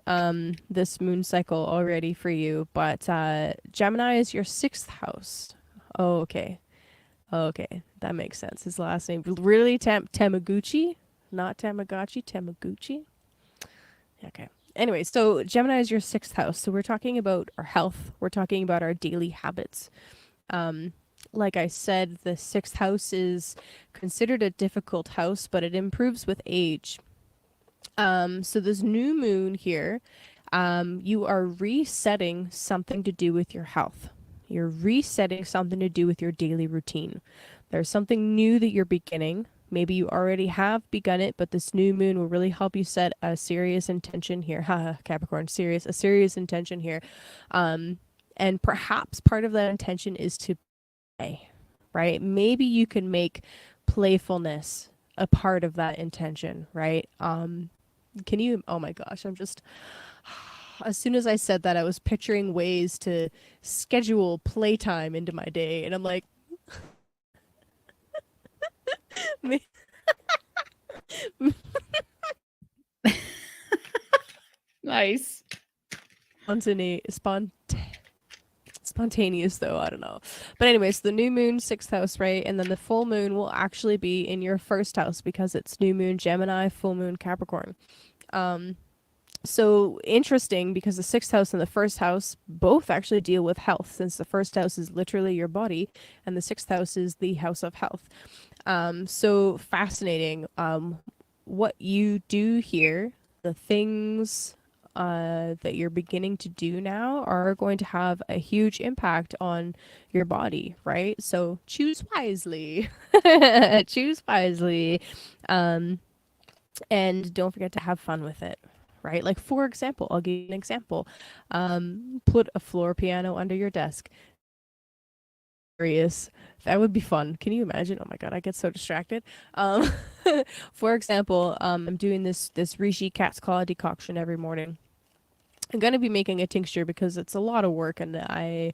this moon cycle already for you, but Gemini is your 6th house. Oh, okay. Okay, that makes sense. His last name really Tamaguchi, not Tamagotchi, Tamaguchi. Okay. Anyway, so Gemini is your 6th house. So we're talking about our health. We're talking about our daily habits. Like I said, the 6th house is considered a difficult house, but it improves with age. So this new moon here, you are resetting something to do with your health. You're resetting something to do with your daily routine. There's something new that you're beginning. Maybe you already have begun it, but this new moon will really help you set a serious intention here. Haha, Capricorn, a serious intention here. And perhaps part of that intention is to play, right? Maybe you can make playfulness a part of that intention, right? Can you, oh my gosh, as soon as I said that, I was picturing ways to schedule playtime into my day. And I'm like, Nice. Spontaneous though, I don't know. But anyways, the new moon 6th house, right? And then the full moon will actually be in your 1st house because it's new moon Gemini, full moon Capricorn. So interesting because the 6th house and the 1st house both actually deal with health, since the 1st house is literally your body and the 6th house is the house of health. So fascinating. What you do here, the things that you're beginning to do now are going to have a huge impact on your body, right? So choose wisely. Choose wisely. And don't forget to have fun with it, right? Like, for example, I'll give you an example. Put a floor piano under your desk. Serious. That would be fun. Can you imagine? Oh my god, I get so distracted. For example, I'm doing this reishi cat's claw decoction every morning. I'm gonna be making a tincture because it's a lot of work, and I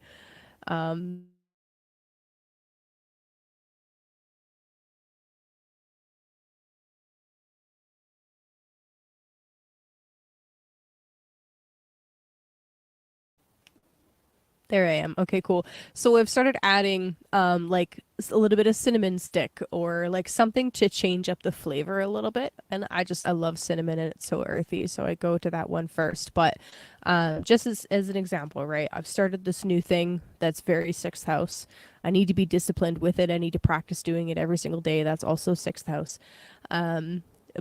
There I am. Okay, cool. So I've started adding like a little bit of cinnamon stick or like something to change up the flavor a little bit. And I love cinnamon and it's so earthy, so I go to that one first. But just as an example, right? I've started this new thing that's very sixth house. I need to be disciplined with it. I need to practice doing it every single day. That's also sixth house.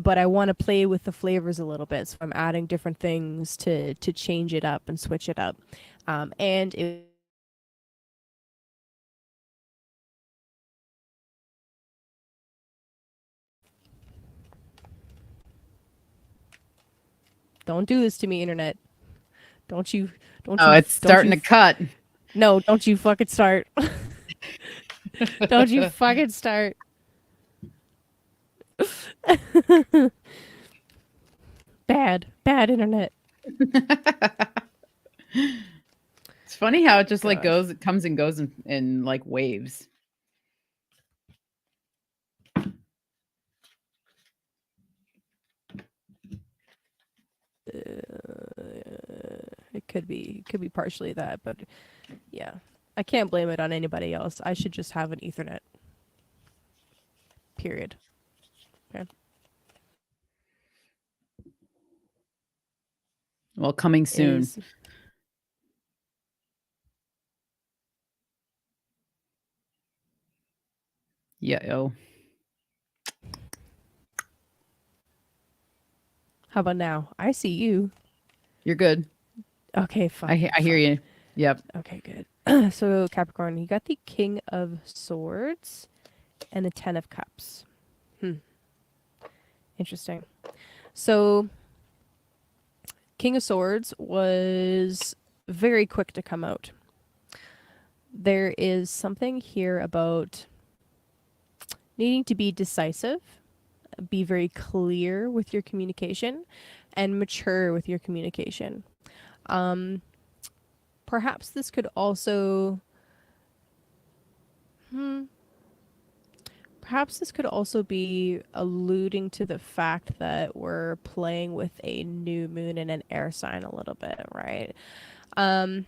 But I want to play with the flavors a little bit, so I'm adding different things to change it up and switch it up. And it don't do this to me, internet. Don't you, don't Oh, you, it's don't starting you, to cut. no, don't you fucking start. Don't you fucking start. Bad internet. It's funny how it just like Gosh. goes, it comes and goes in like waves. It could be partially that, but yeah. I can't blame it on anybody else. I should just have an Ethernet. Period. Okay. Well, coming soon. Is Yeah. Oh, how about now? I see you. you're good. Okay, fine, I hear fine. you. Yep. Okay, good. So Capricorn, you got the King of Swords and the Ten of Cups. Hmm. Interesting. So King of Swords was very quick to come out. There is something here about needing to be decisive, be very clear with your communication, and mature with your communication. Um, Perhaps this could also, perhaps this could also be alluding to the fact that we're playing with a new moon and an air sign a little bit, right? Um,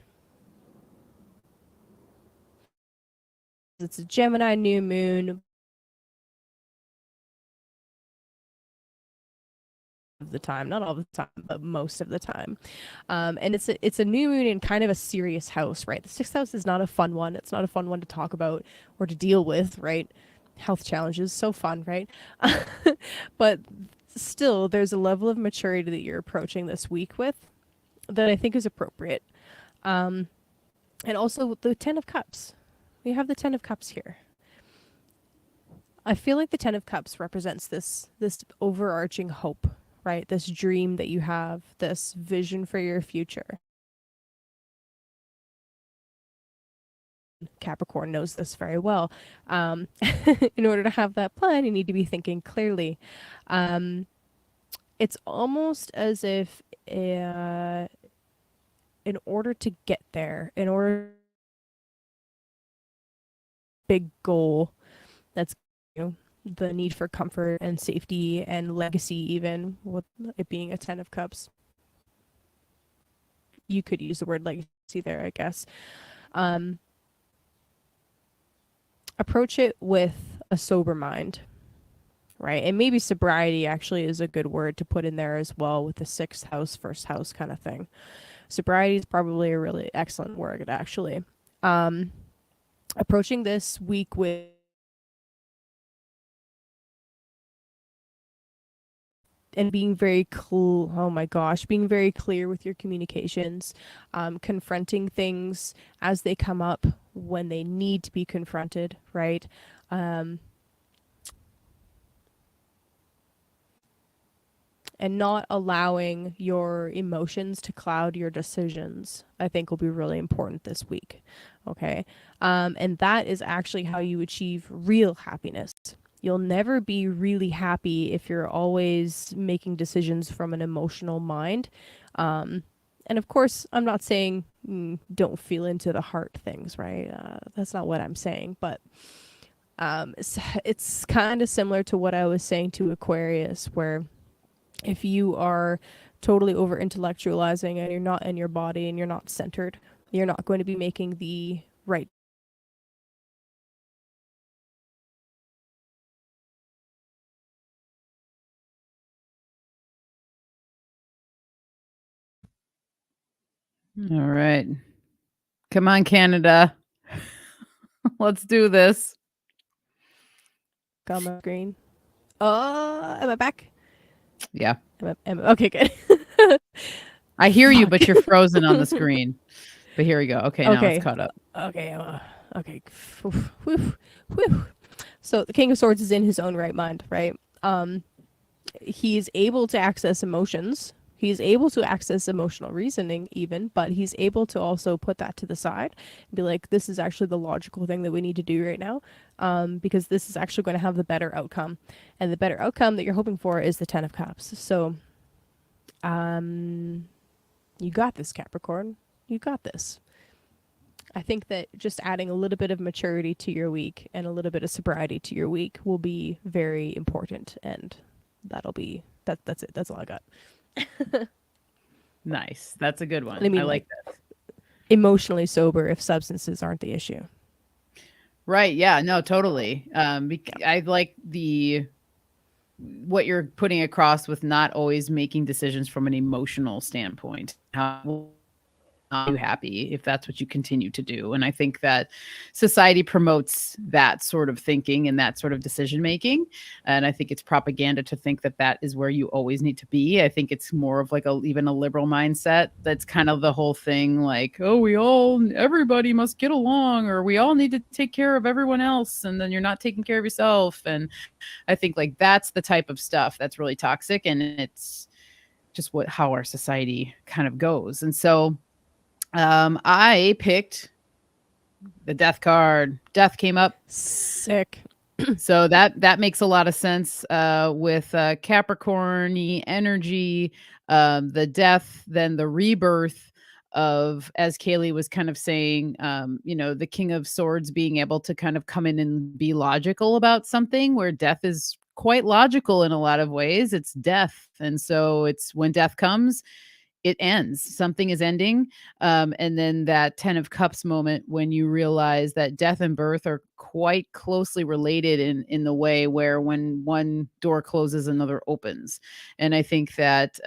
it's a Gemini new moon of the time, not all the time, but most of the time. And it's a new moon in kind of a serious house, right? The sixth house is not a fun one. It's not a fun one to talk about or to deal with, right? Health challenges, so fun, right? But still, there's a level of maturity that you're approaching this week with that I think is appropriate. Um, and also the Ten of Cups. We have the Ten of Cups here. I feel like the Ten of Cups represents this overarching hope, right? This dream that you have, this vision for your future. Capricorn knows this very well. In order to have that plan, you need to be thinking clearly. It's almost as if in order to get there, in order big goal that's you know the need for comfort and safety and legacy, even with it being a 10 of cups, you could use the word legacy there, I guess. um Approach it with a sober mind, right? And maybe sobriety actually is a good word to put in there as well, with the sixth house first house kind of thing. Sobriety is probably a really excellent word, actually. um Approaching this week with and being very cool. Oh my gosh, being very clear with your communications, confronting things as they come up when they need to be confronted, right? Um, and not allowing your emotions to cloud your decisions, I think will be really important this week. Okay. And that is actually how you achieve real happiness. You'll never be really happy if you're always making decisions from an emotional mind. And of course, I'm not saying don't feel into the heart things, right? That's not what I'm saying. But it's kind of similar to what I was saying to Aquarius, where if you are totally over intellectualizing and you're not in your body and you're not centered, You're not going to be making the right. All right. Come on, Canada. Let's do this. Got my screen. Am I back? Yeah. Okay, good. I hear you, Fuck. but you're frozen on the screen. But here we go. Okay, now it's Okay. caught up. Okay. Okay. Whew. So the King of Swords is in his own right mind, right? He's able to access emotions. He's able to access emotional reasoning even, but he's able to also put that to the side and be like, this is actually the logical thing that we need to do right now, because this is actually going to have the better outcome. And the better outcome that you're hoping for is the Ten of Cups. So you got this, Capricorn. You got this. I think that just adding a little bit of maturity to your week and a little bit of sobriety to your week will be very important, and that'll be that's it. That's all I got. Nice. That's a good one. I mean, I like that. Emotionally sober if substances aren't the issue. Right. Yeah. No, totally. I like what you're putting across with not always making decisions from an emotional standpoint. How you happy if that's what you continue to do. And I think that society promotes that sort of thinking and that sort of decision making. And I think it's propaganda to think that that is where you always need to be. I think it's more of like even a liberal mindset. That's kind of the whole thing, like, oh, everybody must get along, or we all need to take care of everyone else, and then you're not taking care of yourself. And I think like that's the type of stuff that's really toxic, and it's just how our society kind of goes. And so I picked the death card. Death came up. Sick. So that makes a lot of sense with Capricorn-y energy, the death, then the rebirth of, as Kaylee was kind of saying, the King of Swords being able to kind of come in and be logical about something, where death is quite logical in a lot of ways. It's death. And so it's when death comes, it ends. Something is ending. And then that 10 of Cups moment when you realize that death and birth are quite closely related in the way where when one door closes, another opens. And I think that,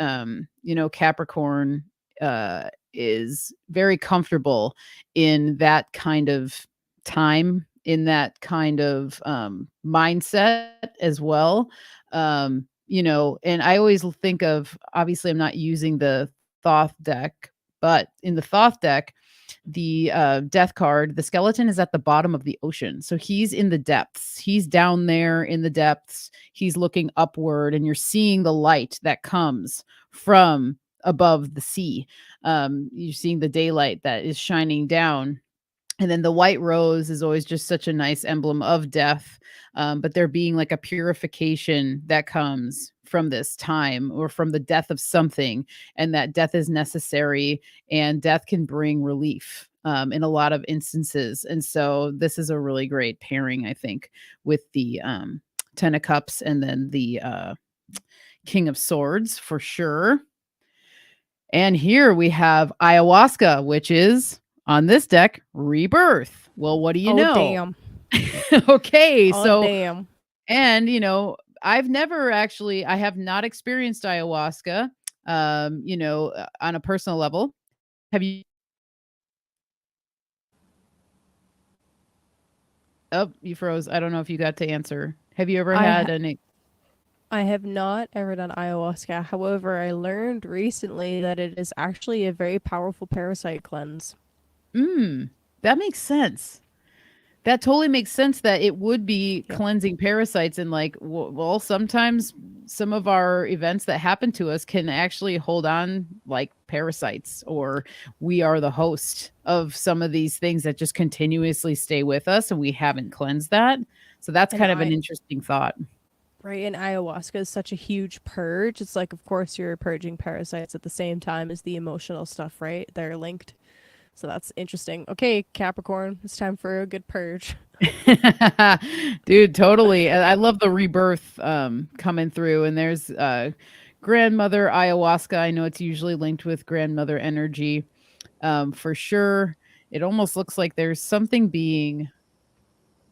Capricorn is very comfortable in that kind of time, in that kind of mindset as well. And I always think of, obviously, I'm not using the Thoth deck, but in the Thoth deck, the death card, the skeleton is at the bottom of the ocean. So he's in the depths. He's down there in the depths. He's looking upward, and you're seeing the light that comes from above the sea. You're seeing the daylight that is shining down. And then the white rose is always just such a nice emblem of death. But there being like a purification that comes from this time, or from the death of something, and that death is necessary, and death can bring relief in a lot of instances. And so this is a really great pairing, I think, with the 10 of Cups and then the King of Swords for sure. And here we have ayahuasca, which is on this deck, rebirth. Well, what do you know? Damn. Okay, so damn. And I have not experienced ayahuasca, on a personal level. Have you? Oh, you froze. I don't know if you got to answer. Have you ever had any? I have not ever done ayahuasca. However, I learned recently that it is actually a very powerful parasite cleanse. That makes sense. That totally makes sense that it would be cleansing parasites. And like, well, sometimes some of our events that happen to us can actually hold on like parasites, or we are the host of some of these things that just continuously stay with us and we haven't cleansed that. So that's kind of an interesting thought. Right, and ayahuasca is such a huge purge. It's like, of course, you're purging parasites at the same time as the emotional stuff, right? They're linked. So that's interesting. Okay, Capricorn, it's time for a good purge. Dude, totally. I love the rebirth coming through. And there's grandmother ayahuasca. I know it's usually linked with grandmother energy. For sure. It almost looks like there's something being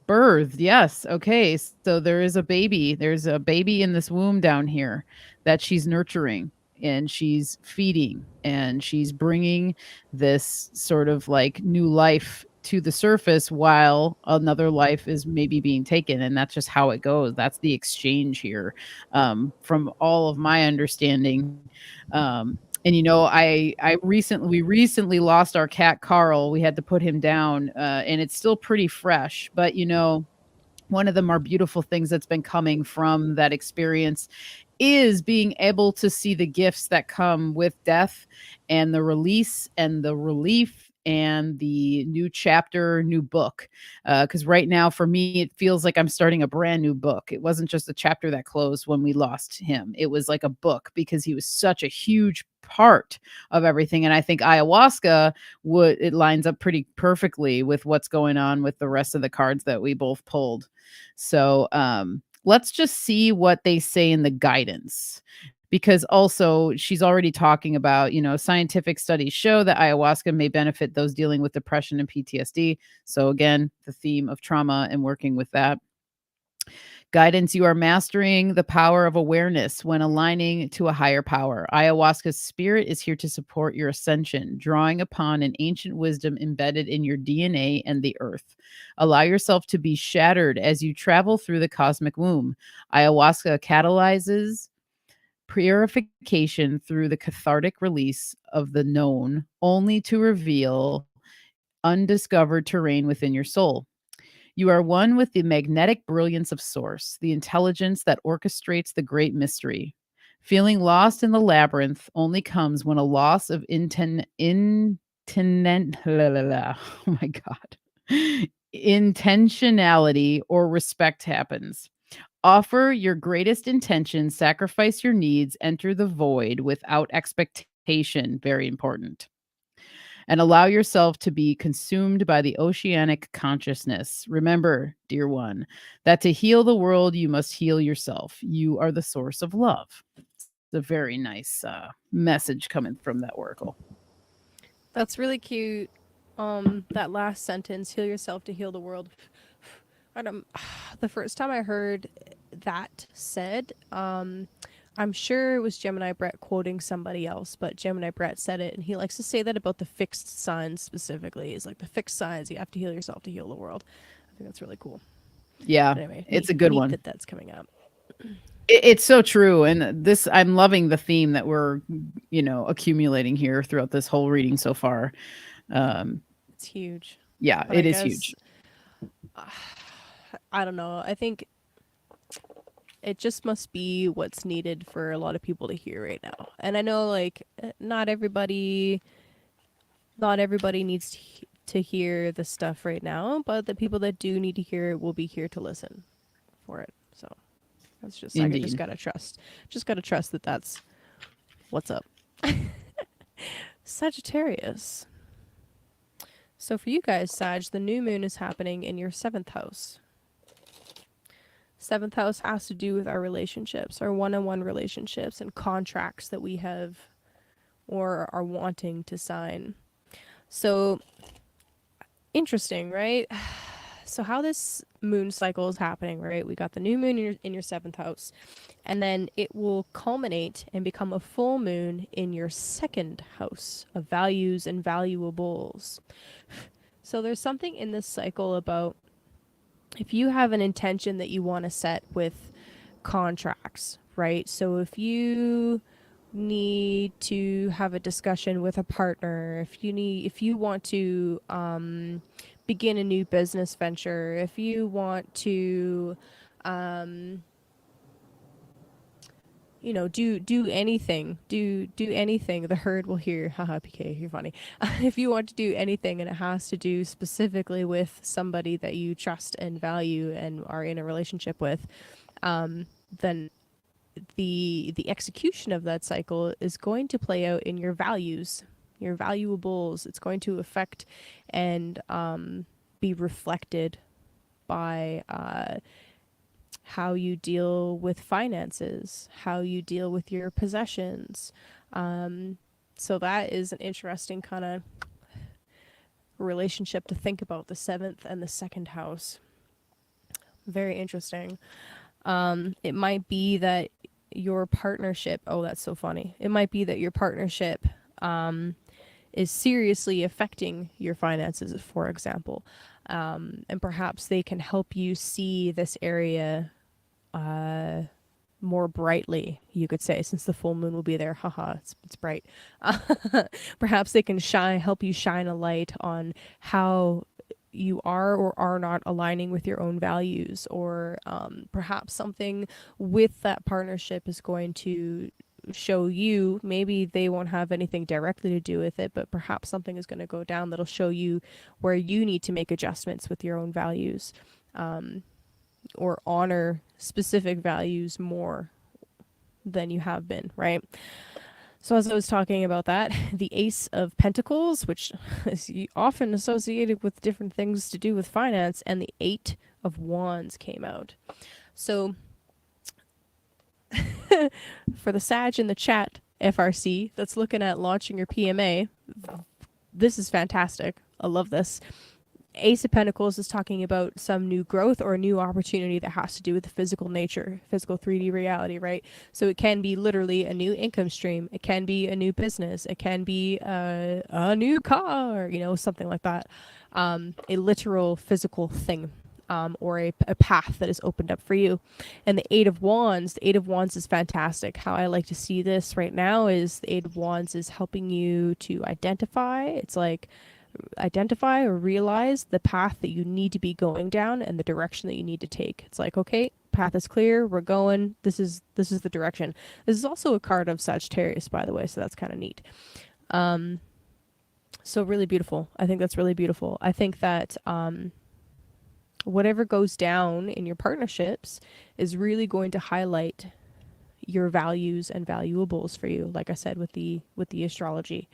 birthed. Yes. Okay. So there is a baby. There's a baby in this womb down here that she's nurturing and she's feeding and she's bringing this sort of like new life to the surface while another life is maybe being taken. And that's just how it goes. That's the exchange here. From all of my understanding. And we recently lost our cat Carl. We had to put him down, and it's still pretty fresh. But one of the more beautiful things that's been coming from that experience is being able to see the gifts that come with death and the release and the relief and the new chapter, new book. Because right now, for me, it feels like I'm starting a brand new book. It wasn't just a chapter that closed when we lost him, it was like a book because he was such a huge part of everything. And I think ayahuasca it lines up pretty perfectly with what's going on with the rest of the cards that we both pulled. So let's just see what they say in the guidance. Because also she's already talking about, scientific studies show that ayahuasca may benefit those dealing with depression and PTSD. So again, the theme of trauma and working with that. Guidance, you are mastering the power of awareness when aligning to a higher power. Ayahuasca's spirit is here to support your ascension, drawing upon an ancient wisdom embedded in your DNA and the earth. Allow yourself to be shattered as you travel through the cosmic womb. Ayahuasca catalyzes purification through the cathartic release of the known, only to reveal undiscovered terrain within your soul. You are one with the magnetic brilliance of Source, the intelligence that orchestrates the great mystery. Feeling lost in the labyrinth only comes when a loss of oh my God. Intentionality or respect happens. Offer your greatest intention, sacrifice your needs, enter the void without expectation. Very important. And allow yourself to be consumed by the oceanic consciousness. Remember, dear one, that to heal the world, you must heal yourself. You are the source of love. It's a very nice message coming from that oracle. That's really cute. That last sentence, heal yourself to heal the world. The first time I heard that said, I'm sure it was Gemini Brett quoting somebody else, but Gemini Brett said it, and he likes to say that about the fixed signs specifically. He's like, the fixed signs, you have to heal yourself to heal the world. I think that's really cool. Yeah, But anyway, it's a good neat one. that's coming up. It's so true. And I'm loving the theme that we're, accumulating here throughout this whole reading so far. It's huge. Yeah, But it is huge. I don't know. I think it just must be what's needed for a lot of people to hear right now. And I know, like, not everybody needs to hear the stuff right now, but the people that do need to hear it will be here to listen for it. So that's just, I just gotta trust that that's what's up. Sagittarius. So for you guys, Sag, the new moon is happening in your 7th house. 7th house has to do with our relationships, our one-on-one relationships and contracts that we have or are wanting to sign. So interesting, right? So how this moon cycle is happening, right? We got the new moon in your 7th house, and then it will culminate and become a full moon in your 2nd house of values and valuables. So there's something in this cycle about if you have an intention that you want to set with contracts, right? So if you need to have a discussion with a partner, if you want to begin a new business venture, if you want to do anything, do anything, the herd will hear. Haha, PK, you're funny. If you want to do anything and it has to do specifically with somebody that you trust and value and are in a relationship with, then the execution of that cycle is going to play out in your values, your valuables. It's going to affect and be reflected by how you deal with finances, how you deal with your possessions. So that is an interesting kind of relationship to think about, the 7th and the 2nd house. Very interesting. It might be that your partnership, oh, that's so funny. It might be that your partnership is seriously affecting your finances, for example. And perhaps they can help you see this area more brightly, you could say, since the full moon will be there. Haha, it's bright. Perhaps they can help you shine a light on how you are or are not aligning with your own values, or perhaps something with that partnership is going to show you, maybe they won't have anything directly to do with it, but perhaps something is going to go down that'll show you where you need to make adjustments with your own values, or honor specific values more than you have been, right? So as I was talking about that, the Ace of Pentacles, which is often associated with different things to do with finance, and the 8 of Wands came out. So for the Sag in the chat, FRC, that's looking at launching your PMA, this is fantastic. I love this. Ace of Pentacles is talking about some new growth or a new opportunity that has to do with the physical nature, physical 3D reality, right? So it can be literally a new income stream. It can be a new business. It can be a new car, something like that. A literal physical thing, or a path that is opened up for you. And the the Eight of Wands is fantastic. How I like to see this right now is the Eight of Wands is helping you to identify. It's like identify or realize the path that you need to be going down and the direction that you need to take. It's like, okay, path is clear, we're going, this is the direction. This is also a card of Sagittarius, by the way, so that's kind of neat. So really beautiful. I think that's really beautiful. I think that whatever goes down in your partnerships is really going to highlight your values and valuables for you, like I said with the astrology.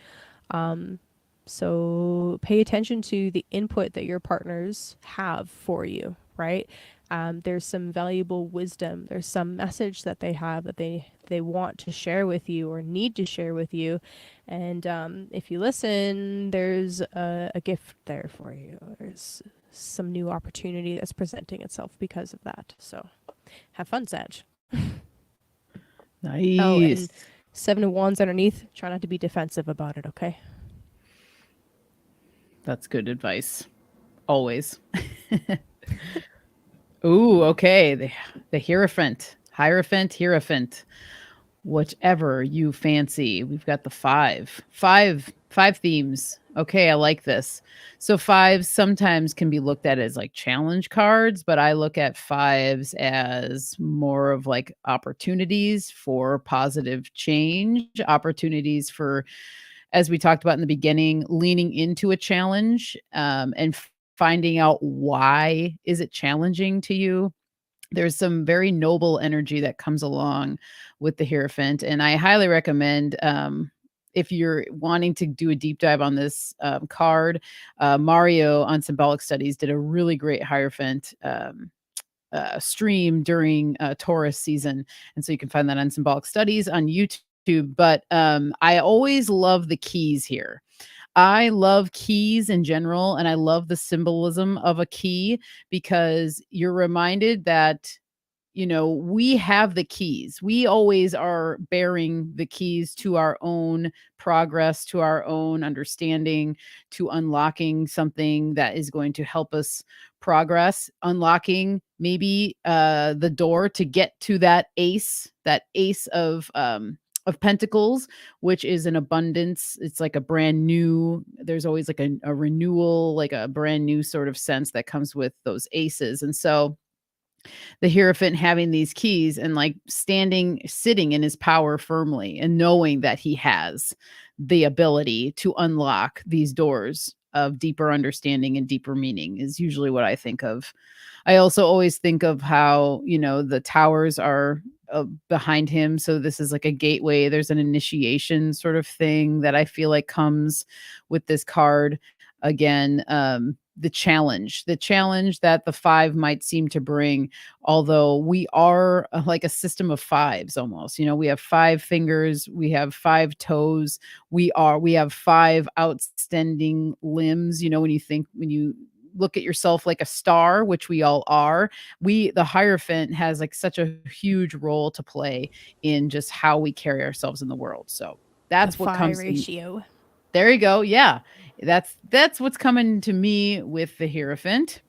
So pay attention to the input that your partners have for you, right? There's some valuable wisdom. There's some message that they have that they want to share with you or need to share with you. And if you listen, there's a gift there for you. There's some new opportunity that's presenting itself because of that. So have fun, Sag. Nice. Oh, and 7 of Wands underneath. Try not to be defensive about it, okay? That's good advice. Always. Ooh, okay. The Hierophant. Hierophant. Whichever you fancy. We've got the five themes. Okay, I like this. So fives sometimes can be looked at as like challenge cards, but I look at fives as more of like opportunities for positive change, opportunities for, as we talked about in the beginning, leaning into a challenge, and finding out why is it challenging to you. There's some very noble energy that comes along with the Hierophant, and I highly recommend, if you're wanting to do a deep dive on this card, Mario on Symbolic Studies did a really great Hierophant stream during Taurus season, and so you can find that on Symbolic Studies on YouTube. But I always love the keys here. I love keys in general, and I love the symbolism of a key because you're reminded that, we have the keys. We always are bearing the keys to our own progress, to our own understanding, to unlocking something that is going to help us progress, unlocking maybe the door to get to that ace of pentacles, which is an abundance. It's like a brand new, there's always like a renewal, like a brand new sort of sense that comes with those aces. And so the Hierophant having these keys and like sitting in his power firmly and knowing that he has the ability to unlock these doors of deeper understanding and deeper meaning is usually what I think of. I also always think of how, the towers are behind him. So this is like a gateway. There's an initiation sort of thing that I feel like comes with this card. again, the challenge that the 5 might seem to bring, although we are like a system of 5s almost. We have 5 fingers, we have 5 toes, we have 5 outstanding limbs. When you look at yourself like a star, which we all are, the Hierophant has like such a huge role to play in just how we carry ourselves in the world. So that's The what phi comes to ratio. there you go. Yeah. That's what's coming to me with the Hierophant.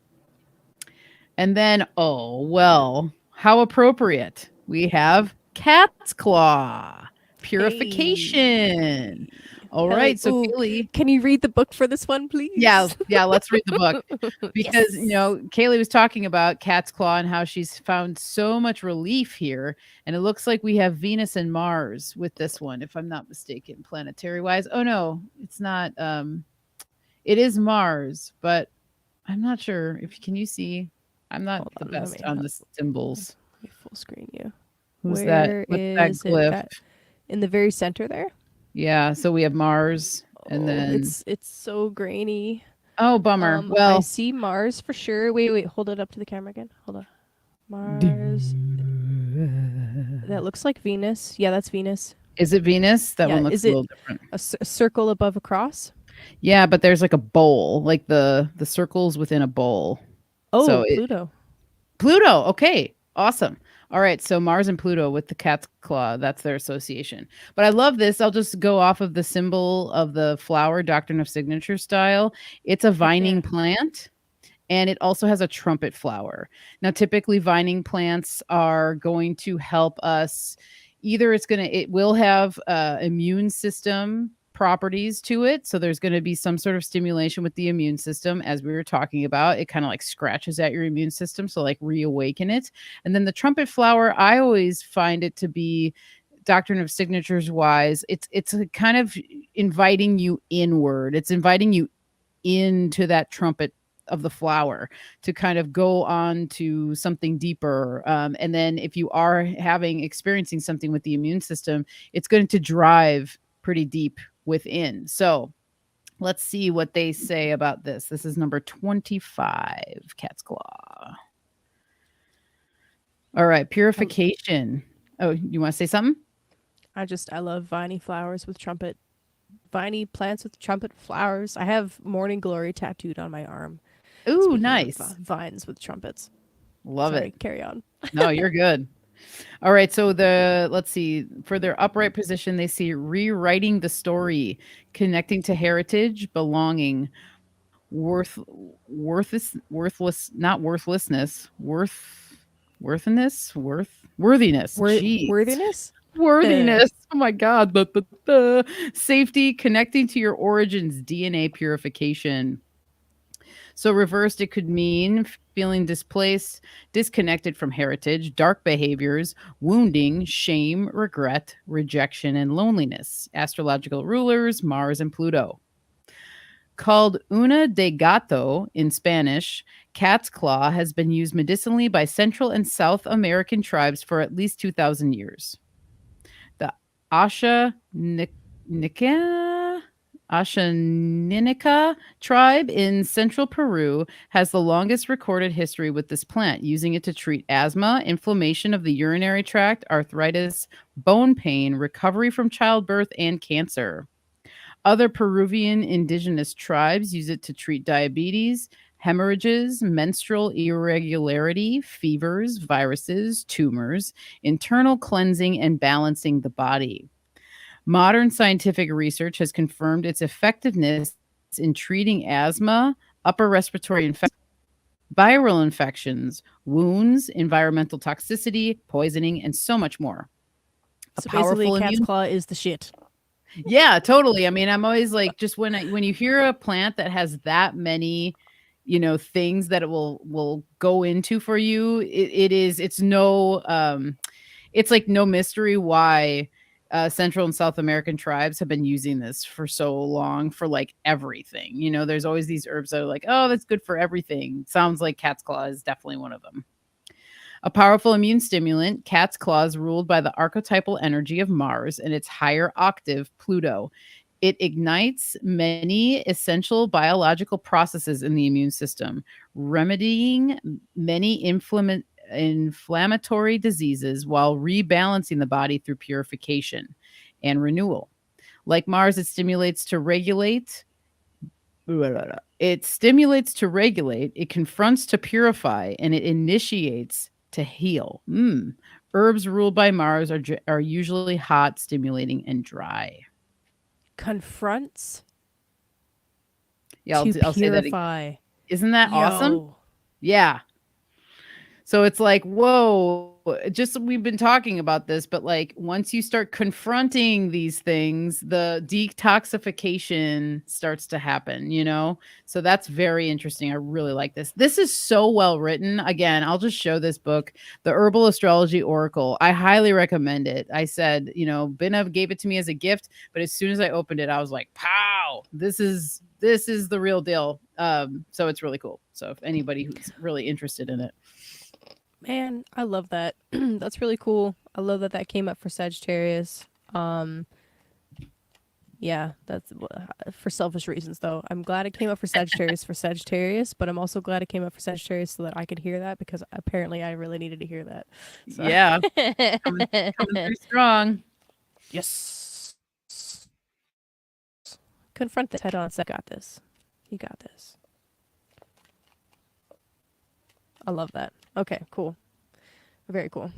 And then, oh, well, how appropriate. We have Cat's Claw, Purification. Hey. All Hell, right. So, ooh, Kaylee, can you read the book for this one, yeah, please? yeah, let's read the book. Because, Yes. Kaylee was talking about Cat's Claw and how she's found so much relief here. And it looks like we have Venus and Mars with this one, if I'm not mistaken, planetary wise. Oh, no, it's not. It is Mars, but I'm not sure if can you see. I'm not Hold the on, let best me on have, the symbols. let me full screen you. Who's that? Where What's that is it glyph? at? In the very center there? Yeah, so we have Mars and Oh, then it's so grainy. oh bummer. I Well, see Mars for sure. Wait, hold it up to the camera again. Hold on. Mars. That looks like Venus. Yeah, that's Venus. is it Venus? That Yeah, one looks is a it little different. a circle above a cross? Yeah, but there's like a bowl, like the circles within a bowl. So Oh, Pluto. Pluto. Okay. Awesome. All right. So Mars and Pluto with the cat's claw. That's their association. But I love this. I'll just go off of the symbol of the flower, doctrine of signature style. It's a vining plant. And it also has a trumpet flower. Now, typically vining plants are going to help us. Either it will have immune system properties to it. So there's going to be some sort of stimulation with the immune system, as we were talking about. It kind of like scratches at your immune system. So like reawaken it. And then the trumpet flower, I always find it to be doctrine of signatures wise. It's a kind of inviting you inward. It's inviting you into that trumpet of the flower to kind of go on to something deeper. And then if you are experiencing something with the immune system, it's going to drive pretty deep within. So let's see what they say about this. This is number 25, Cat's Claw. All right, purification. Oh, you want to say something? I love viney flowers with trumpet. Viney plants with trumpet flowers. I have morning glory tattooed on my arm. Ooh, Speaking nice. of, vines with trumpets. Love Sorry, it. carry on. No, you're good. All right. So let's see, for their upright position, they see rewriting the story, connecting to heritage, belonging, not worthlessness, worthiness. Jeez. Worthiness? Worthiness. Oh my God. Safety, connecting to your origins, DNA purification. So reversed, it could mean feeling displaced, disconnected from heritage, dark behaviors, wounding, shame, regret, rejection, and loneliness. Astrological rulers, Mars and Pluto. Called una de gato in Spanish, cat's claw has been used medicinally by Central and South American tribes for at least 2,000 years. The Ashaninka tribe in central Peru has the longest recorded history with this plant, using it to treat asthma, inflammation of the urinary tract, arthritis, bone pain, recovery from childbirth, and cancer. Other Peruvian indigenous tribes use it to treat diabetes, hemorrhages, menstrual irregularity, fevers, viruses, tumors, internal cleansing, and balancing the body. Modern scientific research has confirmed its effectiveness in treating asthma, upper respiratory infections, viral infections, wounds, environmental toxicity, poisoning, and so much more. So basically, cat's immune claw is the shit. Yeah, totally. I mean, I'm always like, just when you hear a plant that has that many, things that it will go into for you, it's like no mystery why Central and South American tribes have been using this for so long for like everything. There's always these herbs that are like, oh, that's good for everything. Sounds like cat's claw is definitely one of them. A powerful immune stimulant, cat's claw is ruled by the archetypal energy of Mars and its higher octave, Pluto. It ignites many essential biological processes in the immune system, remedying many inflammatory diseases while rebalancing the body through purification and renewal. Like Mars, it stimulates to regulate. It stimulates to regulate, it confronts to purify, and it initiates to heal. Herbs ruled by Mars are usually hot, stimulating, and dry. Confronts Yeah, to I'll say that again. purify. Isn't that awesome? Yo. Yeah. So it's like, whoa, just we've been talking about this, but like once you start confronting these things, the detoxification starts to happen, you know? So that's very interesting. I really like this. This is so well written. Again, I'll just show this book, The Herbal Astrology Oracle. I highly recommend it. I said, you know, Binna gave it to me as a gift, but as soon as I opened it, I was like, pow, this is the real deal. So it's really cool. So if anybody who's really interested in it. Man, I love that. That's really cool. I love that that came up for Sagittarius. Yeah, that's for selfish reasons though. I'm glad it came up for Sagittarius, but I'm also glad it came up for Sagittarius so that I could hear that because apparently I really needed to hear that. So. Yeah, coming through strong. Yes. Confront this head on. I got this. You got this. I love that. Okay, cool. Very cool.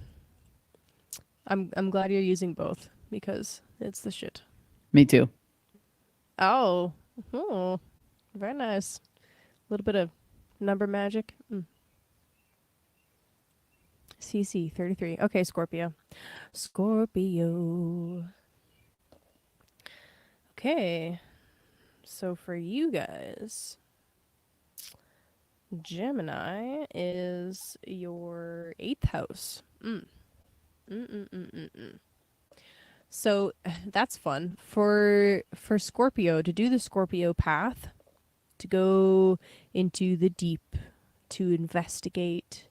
I'm glad you're using both because it's the shit. Me too. Oh, very nice. A little bit of number magic. CC 33. Okay, Scorpio. Okay. So for you guys, Gemini is your 8th house. So that's fun for Scorpio to do the Scorpio path, to go into the deep, to investigate,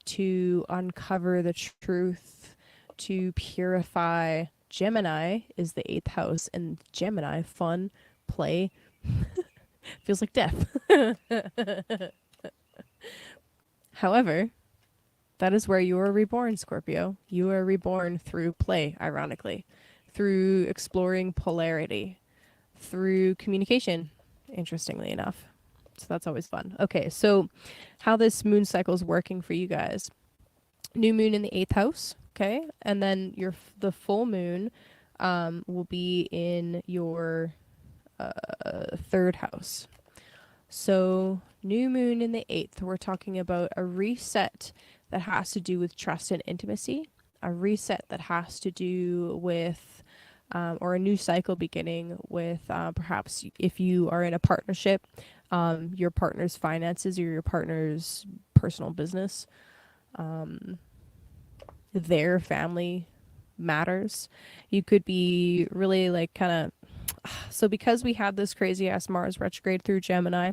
to uncover the truth, to purify. Gemini is the 8th house, and Gemini, fun, play, feels like death. However, that is where you are reborn, Scorpio. You are reborn through play, ironically, through exploring polarity, through communication, interestingly enough. So that's always fun. Okay, so how this moon cycle is working for you guys. New moon in the 8th house, okay? And then the full moon will be in your 3rd house. So new moon in the 8th, we're talking about a reset that has to do with trust and intimacy, a reset that has to do with, or a new cycle beginning with perhaps if you are in a partnership, your partner's finances or your partner's personal business, their family matters. You could be really like kind of, so because we had this crazy ass Mars retrograde through Gemini,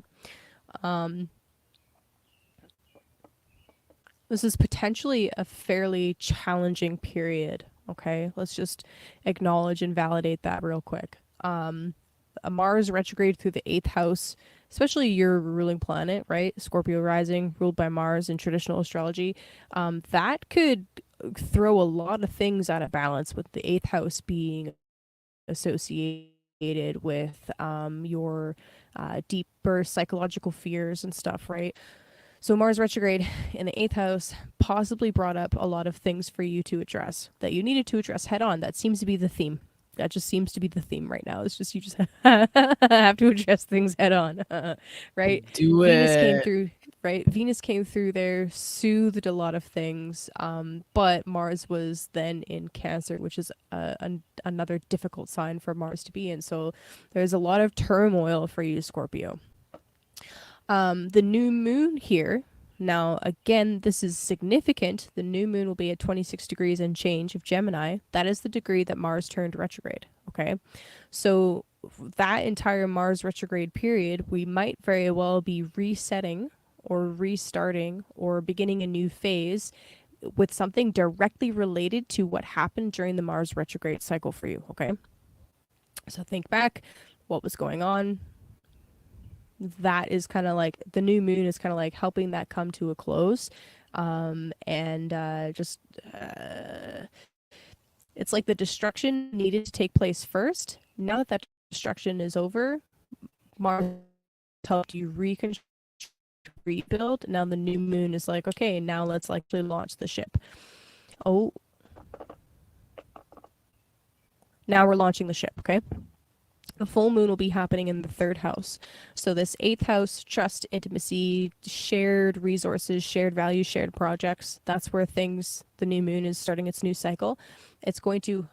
this is potentially a fairly challenging period. Okay, let's just acknowledge and validate that real quick. A Mars retrograde through the 8th house, especially your ruling planet, right? Scorpio rising, ruled by Mars in traditional astrology, that could throw a lot of things out of balance, with the 8th house being associated with your deeper psychological fears and stuff, right? So Mars retrograde in the 8th house possibly brought up a lot of things for you to address that you needed to address head on. That seems to be the theme. That just seems to be the theme right now. It's just you just have to address things head on, right? Do Venus came it. through, right? Venus came through there, soothed a lot of things, but Mars was then in Cancer, which is another difficult sign for Mars to be in. So there's a lot of turmoil for you, Scorpio. The new moon here, now again, this is significant. The new moon will be at 26 degrees and change of Gemini. That is the degree that Mars turned retrograde. Okay. So that entire Mars retrograde period, we might very well be resetting or restarting or beginning a new phase with something directly related to what happened during the Mars retrograde cycle for you. Okay. So think back, what was going on. That is kind of like the new moon is kind of like helping that come to a close. And just it's like the destruction needed to take place first. Now that that destruction is over, Mars helped you reconstruct, rebuild. Now the new moon is like, okay, now let's likely launch the ship. Oh, now we're launching the ship, okay? The full moon will be happening in the third house. So this eighth house, trust, intimacy, shared resources, shared values, shared projects. That's where things, the new moon is starting its new cycle. It's going to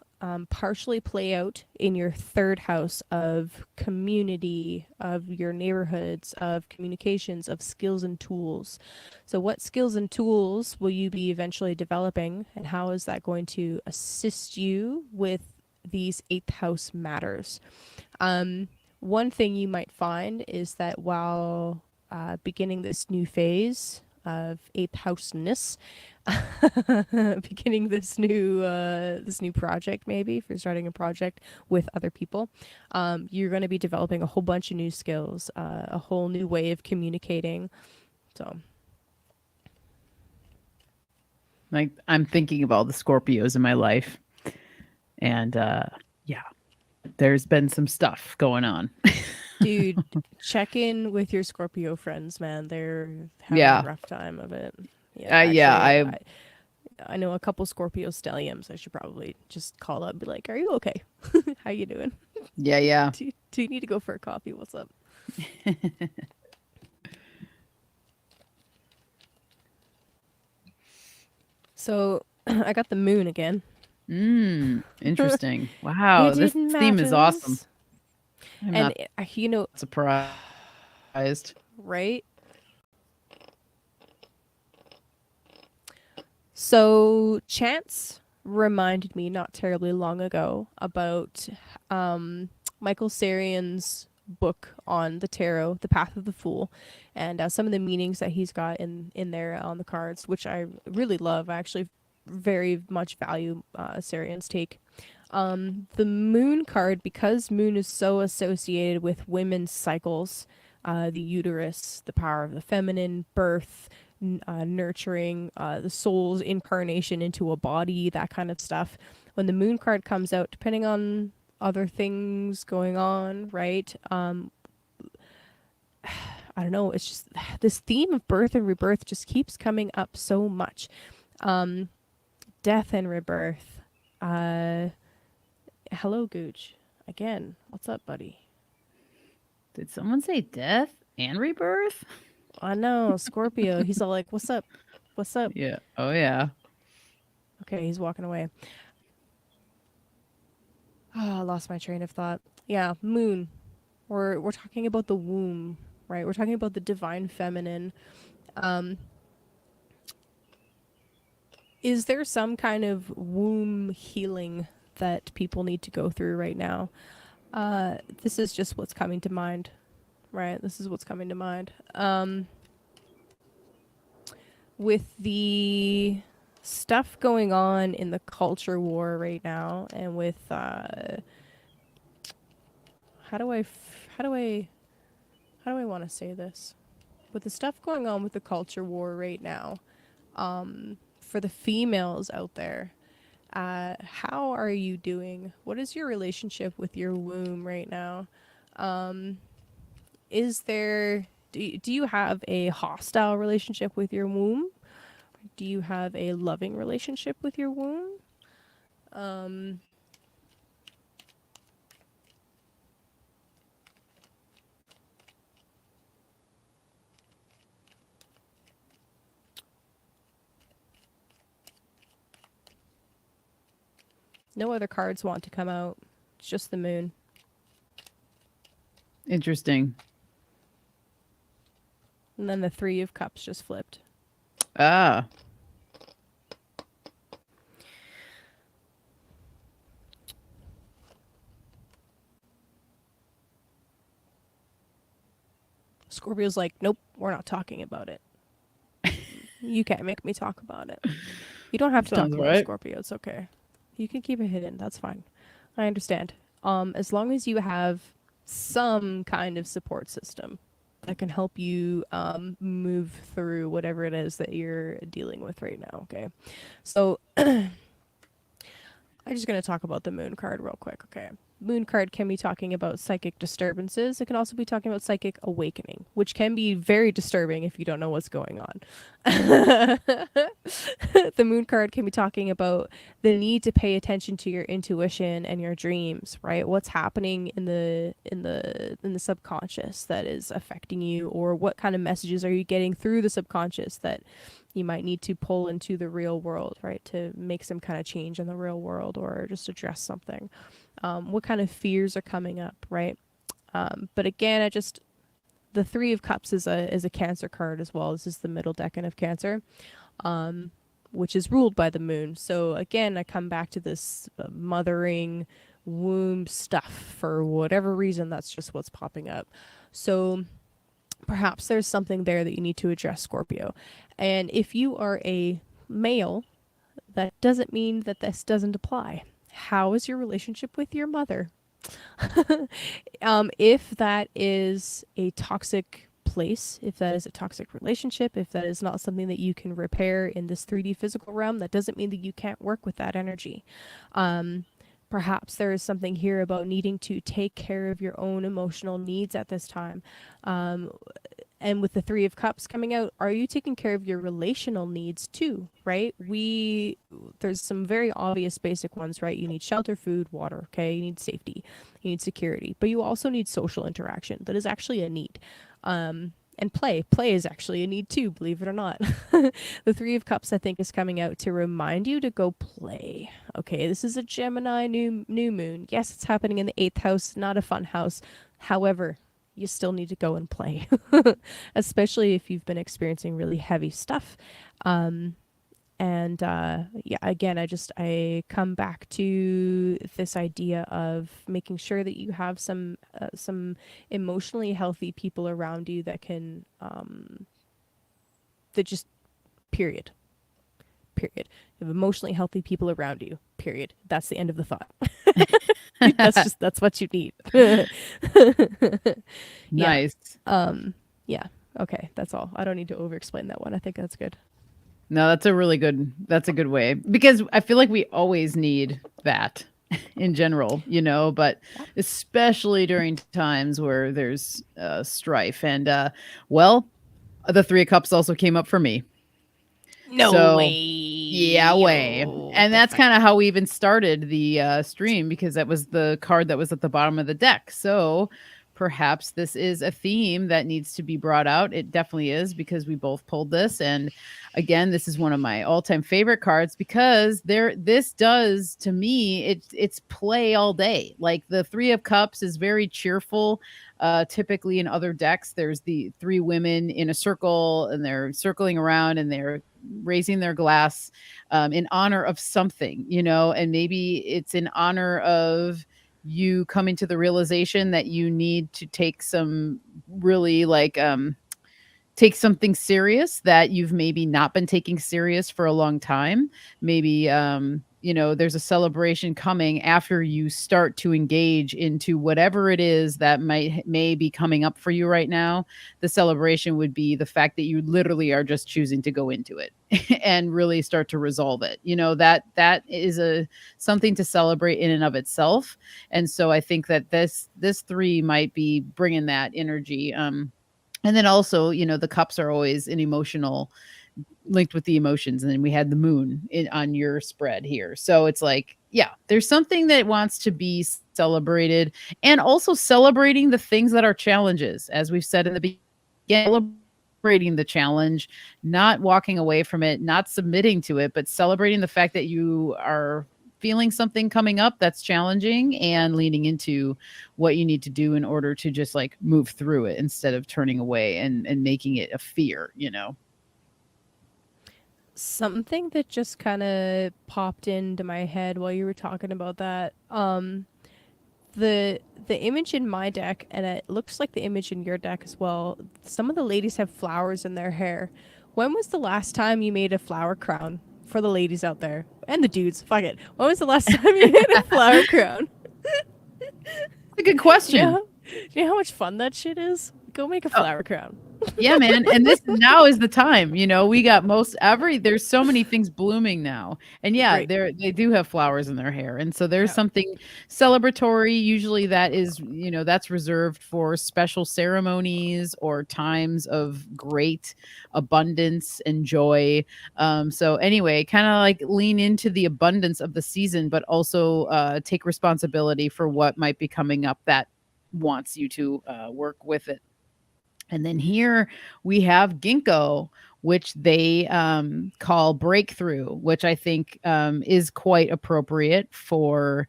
partially play out in your third house of community, of your neighborhoods, of communications, of skills and tools. So what skills and tools will you be eventually developing, and how is that going to assist you with these eighth house matters? One thing you might find is that while beginning this new phase of eighth houseness, beginning this new project, maybe if you're starting a project with other people, you're going to be developing a whole bunch of new skills, a whole new way of communicating. So Like I'm thinking of all the Scorpios in my life, and yeah, there's been some stuff going on. dude, check in with your Scorpio friends, man. They're having a Yeah. rough time of it. Yeah, Yeah, actually, I I know a couple Scorpio stelliums. I should probably just call up and be like, "Are you okay? How you doing? yeah. Do you need to go for a coffee? What's up?" So I got the moon again. Interesting. Wow, this Hidden theme is awesome. matters. I'm And not you know, surprised. right? So Chance reminded me not terribly long ago about Michael Sarian's book on the tarot, The Path of the Fool, and some of the meanings that he's got in there on the cards, which I really love. I actually very much value Sarian's take. The moon card, because moon is so associated with women's cycles, the uterus, the power of the feminine, birth, nurturing, the soul's incarnation into a body, that kind of stuff. When the moon card comes out, depending on other things going on, right? I don't know. It's just this theme of birth and rebirth just keeps coming up so much. Death and rebirth. Hello, Gooch. Again, what's up, buddy? Did someone say death and rebirth? I know, Scorpio. He's all like, "What's up? What's up?" Yeah. Oh yeah. Okay, he's walking away. Oh, I lost my train of thought. Yeah, moon. We're talking about the womb, right? We're talking about the divine feminine. Um, is there some kind of womb healing that people need to go through right now? This is just what's coming to mind, right? This is what's coming to mind. With the stuff going on in the culture war right now, and with how do I want to say this? With the stuff going on with the culture war right now, for the females out there, how are you doing? What is your relationship with your womb right now? Is there do you have a hostile relationship with your womb? Do you have a loving relationship with your womb? No other cards want to come out. It's just the moon. Interesting. And then the Three of Cups just flipped. Ah. Scorpio's like, nope, we're not talking about it. You can't make me talk about it. You don't have to talk Sounds about it, right. Scorpio. It's okay. You can keep it hidden. That's fine. I understand. as long as you have some kind of support system that can help you move through whatever it is that you're dealing with right now. Okay. So I'm just going to talk about the moon card real quick. Okay. Moon card can be talking about psychic disturbances. It can also be talking about psychic awakening, which can be very disturbing if you don't know what's going on. The moon card can be talking about the need to pay attention to your intuition and your dreams, right? What's happening in the subconscious that is affecting you, or what kind of messages are you getting through the subconscious that you might need to pull into the real world, right? To make some kind of change in the real world or just address something. What kind of fears are coming up, right? But again, the Three of Cups is a Cancer card as well. This is the middle decan of Cancer, which is ruled by the moon. So again, I come back to this mothering womb stuff for whatever reason. That's just what's popping up. So perhaps there's something there that you need to address, Scorpio. And if you are a male, that doesn't mean that this doesn't apply. How is your relationship with your mother? If that is a toxic place, if that is a toxic relationship, if that is not something that you can repair in this 3D physical realm, that doesn't mean that you can't work with that energy. Perhaps there is something here about needing to take care of your own emotional needs at this time. And with the Three of Cups coming out, are you taking care of your relational needs too, right? There's some very obvious basic ones, right? You need shelter, food, water, okay? You need safety, you need security, but you also need social interaction. That is actually a need. And play is actually a need too, believe it or not. The Three of Cups, I think, is coming out to remind you to go play. Okay, this is a Gemini new moon. Yes, it's happening in the 8th house, not a fun house. However, you still need to go and play, especially if you've been experiencing really heavy stuff. Yeah, again, I come back to this idea of making sure that you have some emotionally healthy people around you that can, that just, period. You have emotionally healthy people around you, period. That's the end of the thought. That's what you need. Nice. Yeah. Okay. That's all. I don't need to over explain that one. I think that's good. No, that's a good way, because I feel like we always need that in general, but especially during times where there's strife. And the Three of Cups also came up for me. No way. Yeah, way. And that's kind of how we even started the stream, because that was the card that was at the bottom of the deck. So perhaps this is a theme that needs to be brought out. It definitely is, because we both pulled this. And again, this is one of my all-time favorite cards, because this does, to me, it's play all day. Like the Three of Cups is very cheerful. Typically in other decks, there's the three women in a circle, and they're circling around and they're raising their glass in honor of something, and maybe it's in honor of you coming to the realization that you need to take some really take something serious that you've maybe not been taking serious for a long time. Maybe, there's a celebration coming after you start to engage into whatever it is that may be coming up for you right now. The celebration would be the fact that you literally are just choosing to go into it and really start to resolve it. That is something to celebrate in and of itself. And so I think that this three might be bringing that energy. And then also, the cups are always linked with the emotions. And then we had the moon on your spread here. So it's like, yeah, there's something that wants to be celebrated, and also celebrating the things that are challenges. As we've said in the beginning, celebrating the challenge, not walking away from it, not submitting to it, but celebrating the fact that you are feeling something coming up that's challenging, and leaning into what you need to do in order to just move through it, instead of turning away and making it a fear, Something that just kind of popped into my head while you were talking about that. The image in my deck, and it looks like the image in your deck as well. Some of the ladies have flowers in their hair. When was the last time you made a flower crown? For the ladies out there and the dudes, fuck it. When was the last time you made a flower crown? a good You know, question. you know how much fun that shit is? Go make a Oh, flower crown. yeah, man. And this now is the time. We got there's so many things blooming now. And yeah, Right. they do have flowers in their hair. And so there's Yeah. something celebratory. Usually that is, that's reserved for special ceremonies or times of great abundance and joy. So anyway, kind of like lean into the abundance of the season, but also take responsibility for what might be coming up that wants you to work with it. And then here we have ginkgo, which they call breakthrough, which I think is quite appropriate for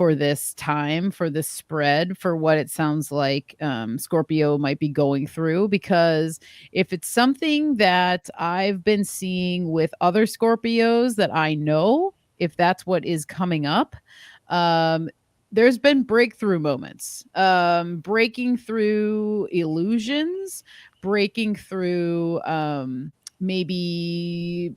this time, for this spread, for what it sounds like Scorpio might be going through. Because if it's something that I've been seeing with other Scorpios that I know, if that's what is coming up, um, there's been breakthrough moments, breaking through illusions, breaking through maybe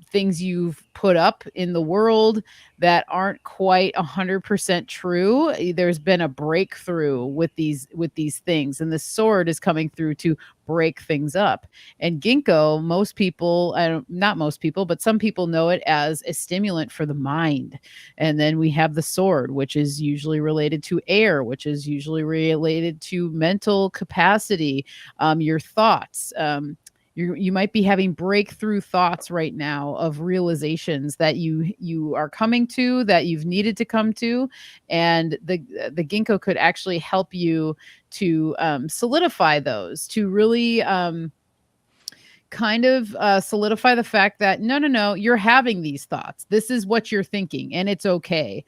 things you've put up in the world that aren't quite 100% true. There's been a breakthrough with these things, and the sword is coming through to break things up. And ginkgo, most people, not most people, but some people know it as a stimulant for the mind. And then we have the sword, which is usually related to air, which is usually related to mental capacity, your thoughts. You might be having breakthrough thoughts right now of realizations that you are coming to, that you've needed to come to, and the ginkgo could actually help you to solidify those, to really kind of solidify the fact that no, you're having these thoughts. This is what you're thinking, and it's okay.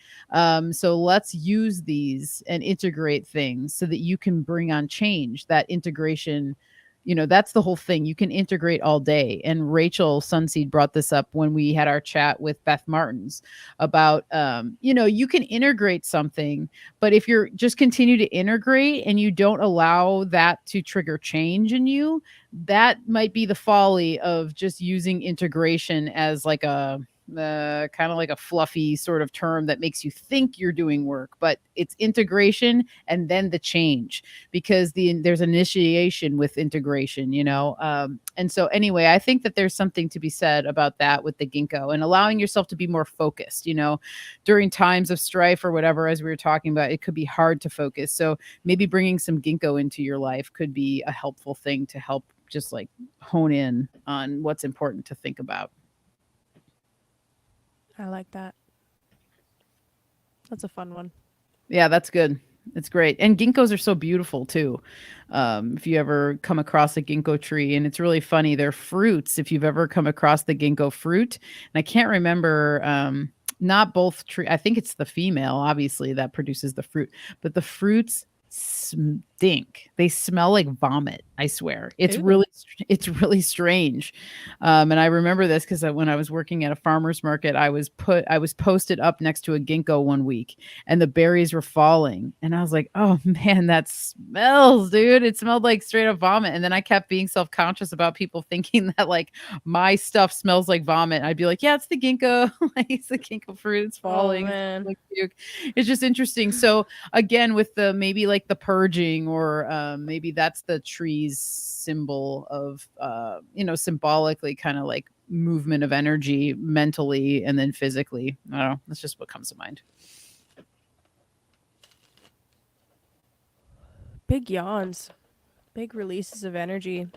So let's use these and integrate things so that you can bring on change. That integration, that's the whole thing. You can integrate all day. And Rachel Sunseed brought this up when we had our chat with Beth Martins about, you can integrate something, but if you're just continue to integrate and you don't allow that to trigger change in you, that might be the folly of just using integration as like a kind of like a fluffy sort of term that makes you think you're doing work, but it's integration and then the change, because there's initiation with integration, and so anyway, I think that there's something to be said about that with the ginkgo and allowing yourself to be more focused. During times of strife or whatever, as we were talking about, it could be hard to focus. So maybe bringing some ginkgo into your life could be a helpful thing to help just like hone in on what's important to think about. I like that. That's a fun one. Yeah, that's good. It's great. And ginkgos are so beautiful too. If you ever come across a ginkgo tree, and it's really funny, they're fruits. If you've ever come across the ginkgo fruit, and I can't remember, not both tree. I think it's the female, obviously, that produces the fruit, but the fruits stink. They smell like vomit. I swear. It's Ew. really strange. And I remember this because when I was working at a farmer's market, I was posted up next to a ginkgo one week, and the berries were falling, and I was like, oh man, that smells, dude. It smelled like straight up vomit. And then I kept being self-conscious about people thinking that like my stuff smells like vomit. I'd be like, yeah, it's the ginkgo. Like, it's the ginkgo fruit. It's falling. Oh man. Like puke. It's just interesting. So again, with the maybe like the purging, or maybe that's the tree's symbol of symbolically kind of like movement of energy mentally and then physically. I don't know, that's just what comes to mind. Big yawns. Big releases of energy.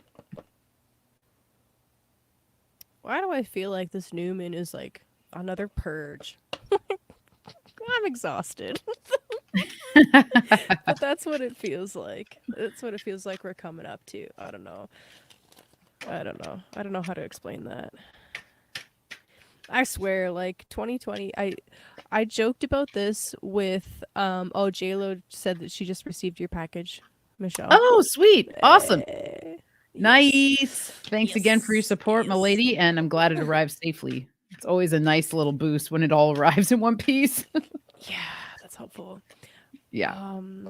Why do I feel like this new moon is like another purge? I'm exhausted. But that's what it feels like. That's what it feels like we're coming up to. I don't know. I don't know how to explain that. I swear, like 2020, I joked about this with JLo said that she just received your package, Michelle. Oh, sweet. Awesome. Yes. Nice. Thanks again for your Yes. support, my lady, and I'm glad it arrived safely. It's always a nice little boost when it all arrives in one piece. Yeah, that's helpful. Yeah.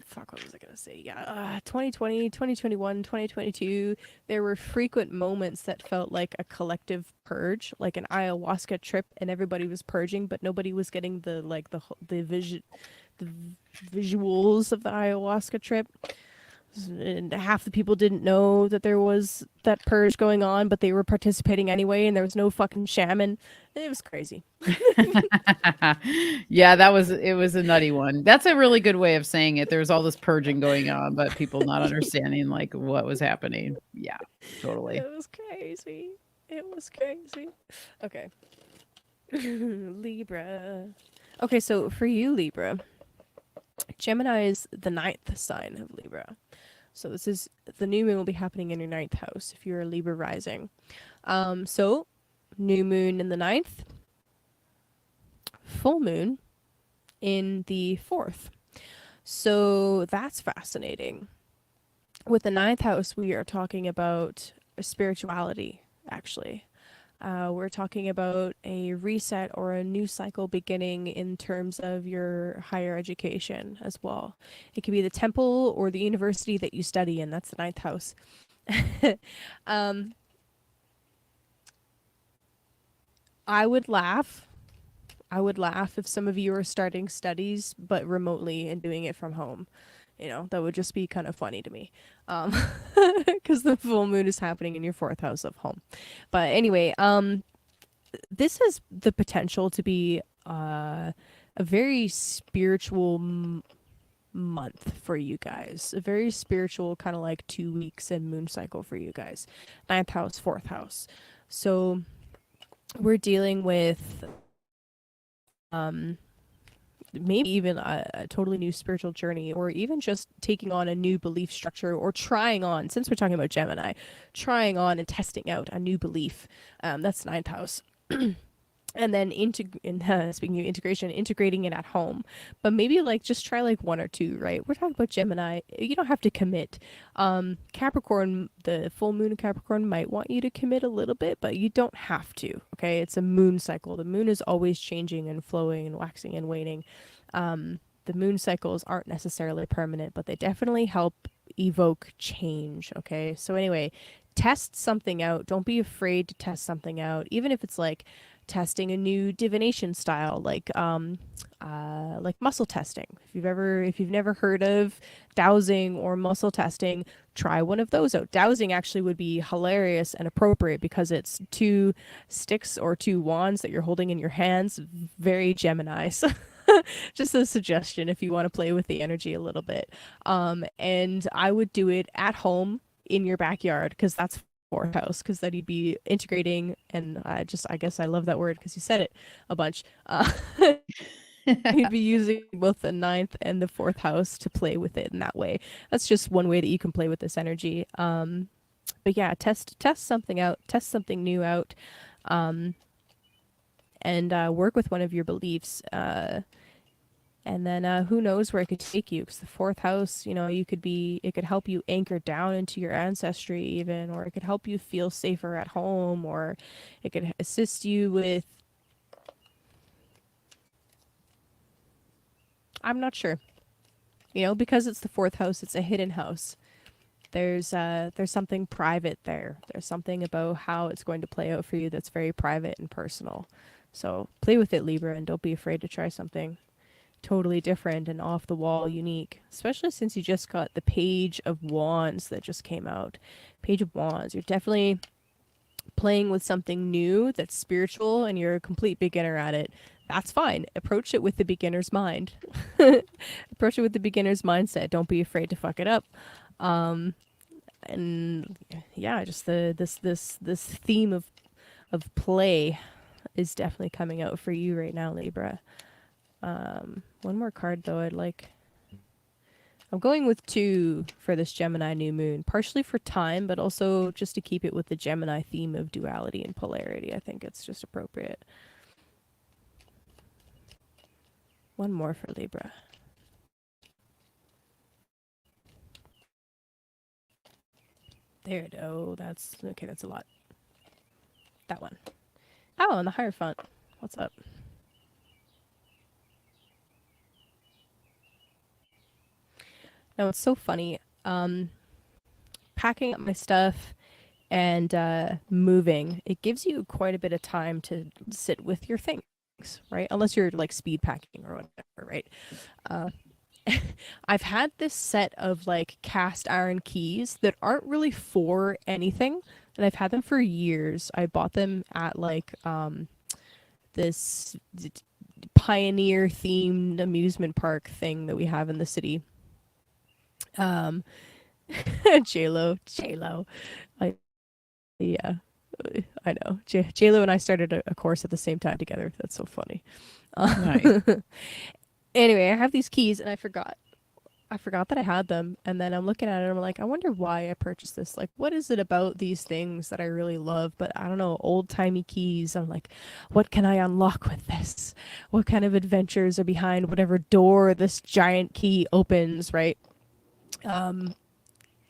Fuck, what was I gonna say? Yeah, 2020, 2021, 2022, there were frequent moments that felt like a collective purge, like an ayahuasca trip, and everybody was purging, but nobody was getting the vision, the visuals of the ayahuasca trip. And half the people didn't know that there was that purge going on, but they were participating anyway, and there was no fucking shaman. It was crazy. Yeah, it was a nutty one. That's a really good way of saying it. There's all this purging going on, but people not understanding like what was happening. Yeah, totally. It was crazy. It was crazy. Okay. Libra. Okay, so for you, Libra, Gemini is the 9th sign of Libra. So this is the new moon will be happening in your 9th house if you're a Libra rising. So new moon in the 9th, full moon in the 4th. So that's fascinating. With the 9th house, we are talking about spirituality, actually. We're talking about a reset or a new cycle beginning in terms of your higher education as well. It could be the temple or the university that you study in. That's the 9th house. I would laugh. I would laugh if some of you are starting studies but remotely and doing it from home. You know, that would just be kind of funny to me. Because the full moon is happening in your 4th house of home. But anyway, this has the potential to be a very spiritual month for you guys. A very spiritual kind of like 2 weeks and moon cycle for you guys. 9th house, 4th house. So we're dealing with maybe even a totally new spiritual journey, or even just taking on a new belief structure, or trying on, since we're talking about Gemini, trying on and testing out a new belief. That's 9th house. And then speaking of integration, integrating it at home. But maybe like just try like 1 or 2, right? We're talking about Gemini. You don't have to commit. Capricorn, the full moon in Capricorn might want you to commit a little bit, but you don't have to. Okay, it's a moon cycle. The moon is always changing and flowing and waxing and waning. The moon cycles aren't necessarily permanent, but they definitely help evoke change. Okay, so anyway, test something out. Don't be afraid to test something out, even if it's like testing a new divination style, like muscle testing. If you've never heard of dowsing or muscle testing, try one of those out. Dowsing actually would be hilarious and appropriate because it's 2 sticks or 2 wands that you're holding in your hands. Very Gemini. So just a suggestion if you want to play with the energy a little bit. And I would do it at home in your backyard, because that's 4th house, because then you'd be integrating, and I guess I love that word because you said it a bunch. You'd be using both the 9th and the 4th house to play with it in that way. That's just one way that you can play with this energy. But yeah, test something out, test something new out, and work with one of your beliefs. And then who knows where it could take you, because the 4th house, you know, it could help you anchor down into your ancestry even, or it could help you feel safer at home, or it could assist you with, I'm not sure. You know, because it's the 4th house, it's a hidden house. There's something private there. There's something about how it's going to play out for you that's very private and personal. So play with it, Libra, and don't be afraid to try something totally different and off the wall, unique, especially since you just got the Page of Wands that just came out. Page of Wands, you're definitely playing with something new that's spiritual, and you're a complete beginner at it. That's fine. Approach it with the beginner's mind. Approach it with the beginner's mindset. Don't be afraid to fuck it up. And yeah, just this theme of play is definitely coming out for you right now, Libra. One more card though. I'm going with 2 for this Gemini new moon, partially for time, but also just to keep it with the Gemini theme of duality and polarity. I think it's just appropriate. One more for Libra. There it go. That's okay. That's a lot. That one. Oh, on the Hierophant. What's up? Now, it's so funny. Packing up my stuff and moving, it gives you quite a bit of time to sit with your things, right? Unless you're like speed packing or whatever. right? Uh, I've had this set of like cast iron keys that aren't really for anything, and I've had them for years. I bought them at like this pioneer themed amusement park thing that we have in the city. Um, J-Lo. Yeah, I know. J-Lo and I started a course at the same time together. That's so funny. Nice. Anyway, I have these keys and I forgot. I forgot that I had them. And then I'm looking at it and I'm like, I wonder why I purchased this. Like, what is it about these things that I really love? But I don't know, old timey keys. I'm like, what can I unlock with this? What kind of adventures are behind whatever door this giant key opens, right? Um,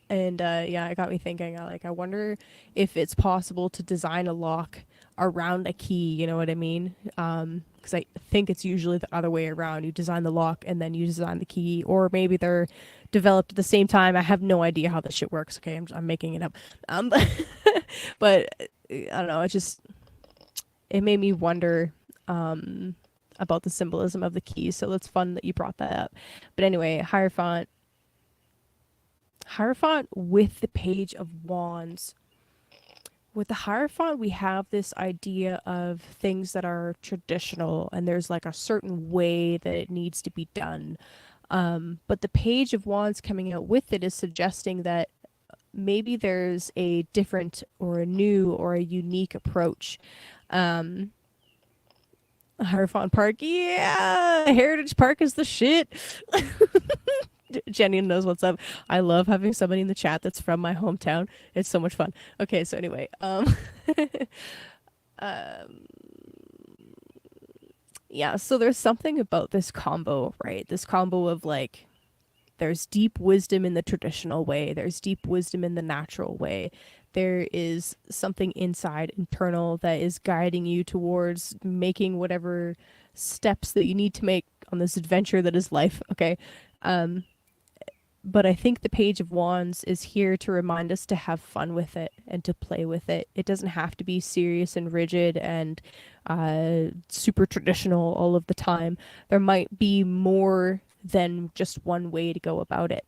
and yeah, it got me thinking. I wonder if it's possible to design a lock around a key. You know what I mean? Because I think it's usually the other way around. You design the lock and then you design the key, or maybe they're developed at the same time. I have no idea how this shit works. Okay, I'm making it up. But I don't know. It made me wonder about the symbolism of the keys. So it's fun that you brought that up. But anyway, Hierophant with the Page of Wands. With the Hierophant, we have this idea of things that are traditional, and there's like a certain way that it needs to be done. But the Page of Wands coming out with it is suggesting that maybe there's a different or a new or a unique approach. Hierophant Park, yeah, Heritage Park is the shit. Jenny knows what's up. I love having somebody in the chat that's from my hometown. It's so much fun. Okay, so anyway, um, yeah, so there's something about this combo, right? This combo of like, there's deep wisdom in the traditional way, there's deep wisdom in the natural way. There is something inside, internal, that is guiding you towards making whatever steps that you need to make on this adventure that is life, okay? But I think the Page of Wands is here to remind us to have fun with it and to play with it. It doesn't have to be serious and rigid and super traditional all of the time. There might be more than just one way to go about it.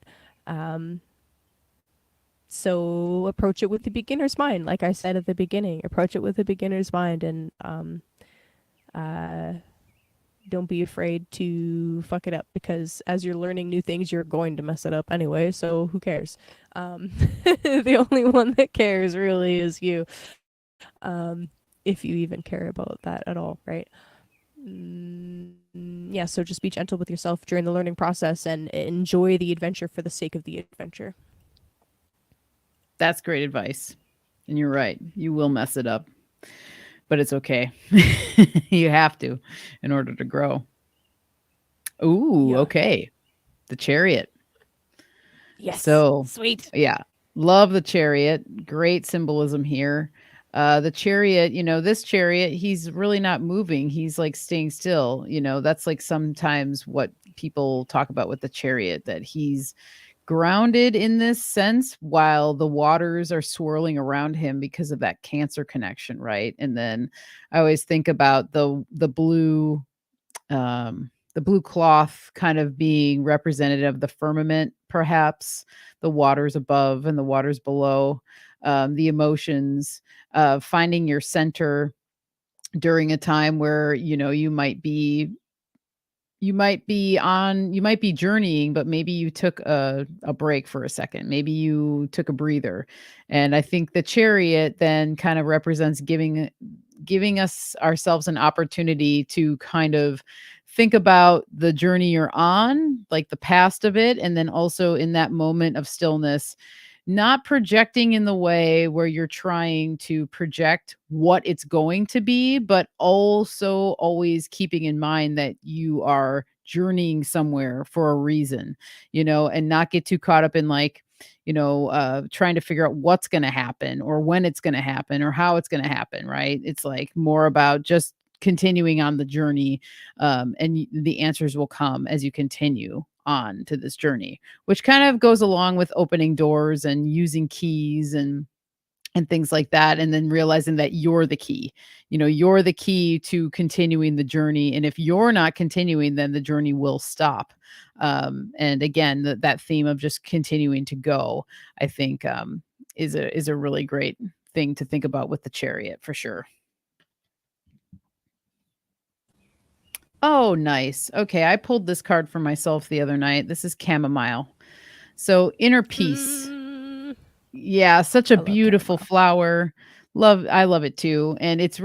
So approach it with the beginner's mind. Like I said at the beginning, approach it with the beginner's mind, and don't be afraid to fuck it up, because as you're learning new things, you're going to mess it up anyway. So who cares? The only one that cares really is you. If you even care about that at all, right? Yeah, so just be gentle with yourself during the learning process and enjoy the adventure for the sake of the adventure. That's great advice. And you're right. You will mess it up, but it's okay. You have to in order to grow. Ooh, Yeah. okay. The Chariot. Yes. So, sweet. yeah, love the Chariot. Great symbolism here. The Chariot, this Chariot, he's really not moving. He's like staying still. That's like sometimes what people talk about with the Chariot, that he's grounded in this sense while the waters are swirling around him because of that Cancer connection, right? And then I always think about the blue cloth kind of being representative of the firmament, perhaps the waters above and the waters below, the emotions, finding your center during a time where you might be journeying, but maybe you took a break for a second. Maybe you took a breather. And I think the Chariot then kind of represents giving us ourselves an opportunity to kind of think about the journey you're on, like the past of it, and then also in that moment of stillness, not projecting in the way where you're trying to project what it's going to be, but also always keeping in mind that you are journeying somewhere for a reason, and not get too caught up in like, trying to figure out what's going to happen or when it's going to happen or how it's going to happen, right? It's like more about just continuing on the journey, and the answers will come as you continue on to this journey, which kind of goes along with opening doors and using keys and and things like that, and then realizing that you're the key. You're the key to continuing the journey, and if you're not continuing, then the journey will stop. And again, that theme of just continuing to go, I think, is a really great thing to think about with the Chariot for sure. Oh, nice. Okay, I pulled this card for myself the other night. This is chamomile. So inner peace. Mm, Yeah, such a I love beautiful chamomile. flower. I love it too. And it's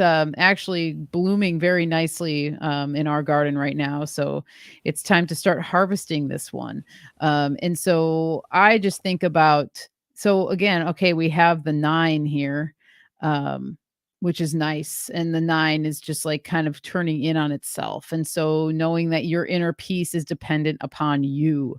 actually blooming very nicely in our garden right now. So it's time to start harvesting this one. And so I just think about, so again, okay, we have the 9 here. Um which is nice, and the 9 is just like kind of turning in on itself. And so knowing that your inner peace is dependent upon you,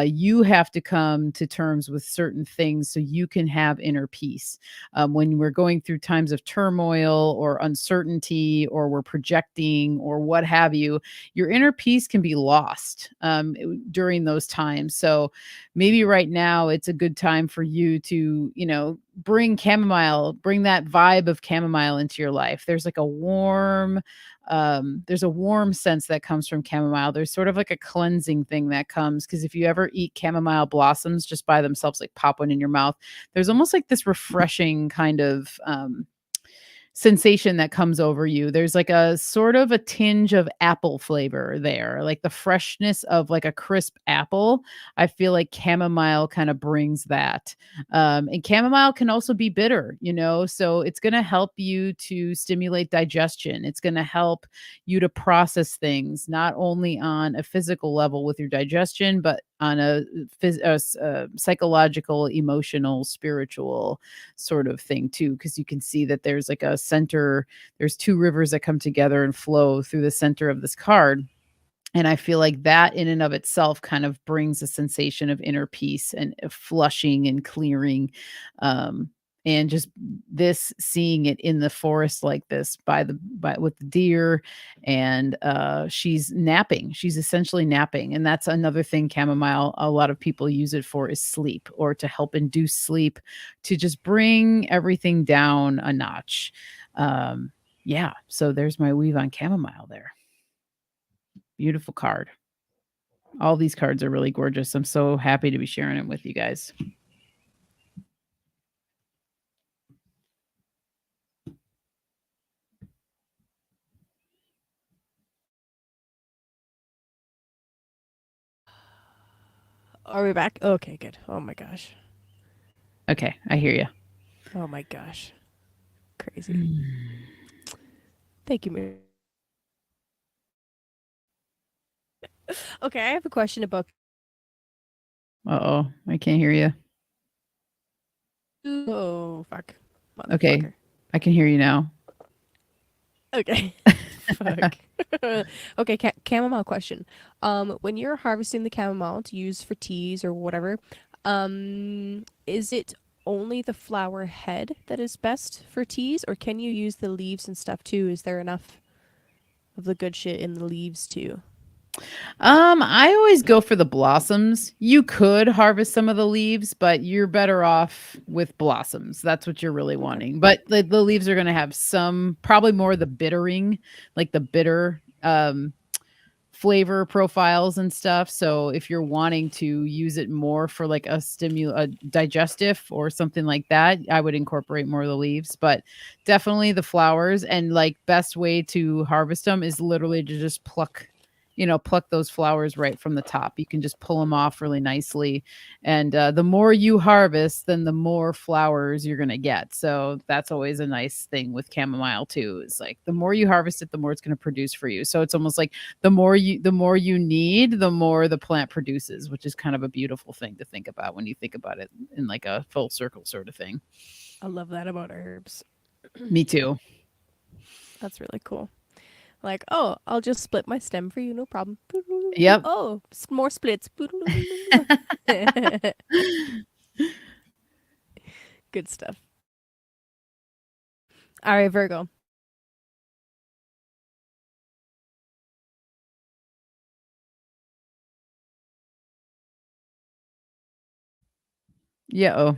you have to come to terms with certain things so you can have inner peace. When we're going through times of turmoil or uncertainty, or we're projecting or what have you, your inner peace can be lost during those times. So maybe right now it's a good time for you to, bring that vibe of chamomile into your life. There's a warm sense that comes from chamomile. There's sort of like a cleansing thing that comes, because if you ever eat chamomile blossoms just by themselves, like pop one in your mouth, there's almost like this refreshing kind of sensation that comes over you. There's like a sort of a tinge of apple flavor there, like the freshness of like a crisp apple. I feel like chamomile kind of brings that. And chamomile can also be bitter, so it's going to help you to stimulate digestion. It's going to help you to process things, not only on a physical level with your digestion, but on a psychological, emotional, spiritual sort of thing too, because you can see that there's like a center. There's 2 rivers that come together and flow through the center of this card. And I feel like that in and of itself kind of brings a sensation of inner peace and flushing and clearing. And just this, seeing it in the forest like this by with the deer, and she's napping. She's essentially napping. And that's another thing chamomile, a lot of people use it for, is sleep, or to help induce sleep, to just bring everything down a notch. Yeah. So there's my weave on chamomile there. Beautiful card. All these cards are really gorgeous. I'm so happy to be sharing it with you guys. Are we back? Okay, good. Oh my gosh. Okay, I hear you. Oh my gosh. Crazy. Thank you, Mary. Okay, I have a question about. Uh-oh, I can't hear you. Oh, fuck. Okay, Motherfucker. I can hear you now. Okay. Fuck. Okay, chamomile question. When you're harvesting the chamomile to use for teas or whatever, is it only the flower head that is best for teas, or can you use the leaves and stuff too? Is there enough of the good shit in the leaves too? I always go for the blossoms. You could harvest some of the leaves, but you're better off with blossoms. That's what you're really Okay. wanting. But the leaves are going to have some, probably more of the bittering, like the bitter flavor profiles and stuff. So if you're wanting to use it more for like a digestive or something like that, I would incorporate more of the leaves, but definitely the flowers. And like, best way to harvest them is literally to just pluck those flowers right from the top. You can just pull them off really nicely. And the more you harvest, then the more flowers you're going to get. So that's always a nice thing with chamomile too, is like the more you harvest it, the more it's going to produce for you. So it's almost like the more you need, the more the plant produces, which is kind of a beautiful thing to think about when you think about it in like a full circle sort of thing. I love that about herbs. Me too. That's really cool. Like, oh, I'll just split my stem for you, no problem. Yep. Oh, more splits. Good stuff. All right, Virgo. Yeah. Oh,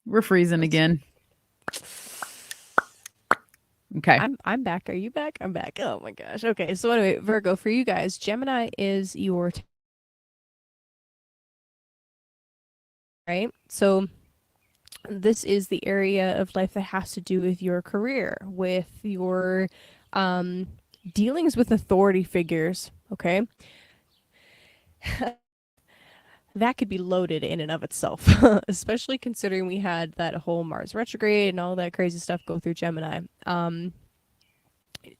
we're freezing That's again. Okay. I'm back. Are you back? I'm back. Oh my gosh. Okay. So anyway, Virgo, for you guys, Gemini is your right? So this is the area of life that has to do with your career, with your um dealings with authority figures, okay? That could be loaded in and of itself, especially considering we had that whole Mars retrograde and all that crazy stuff go through Gemini.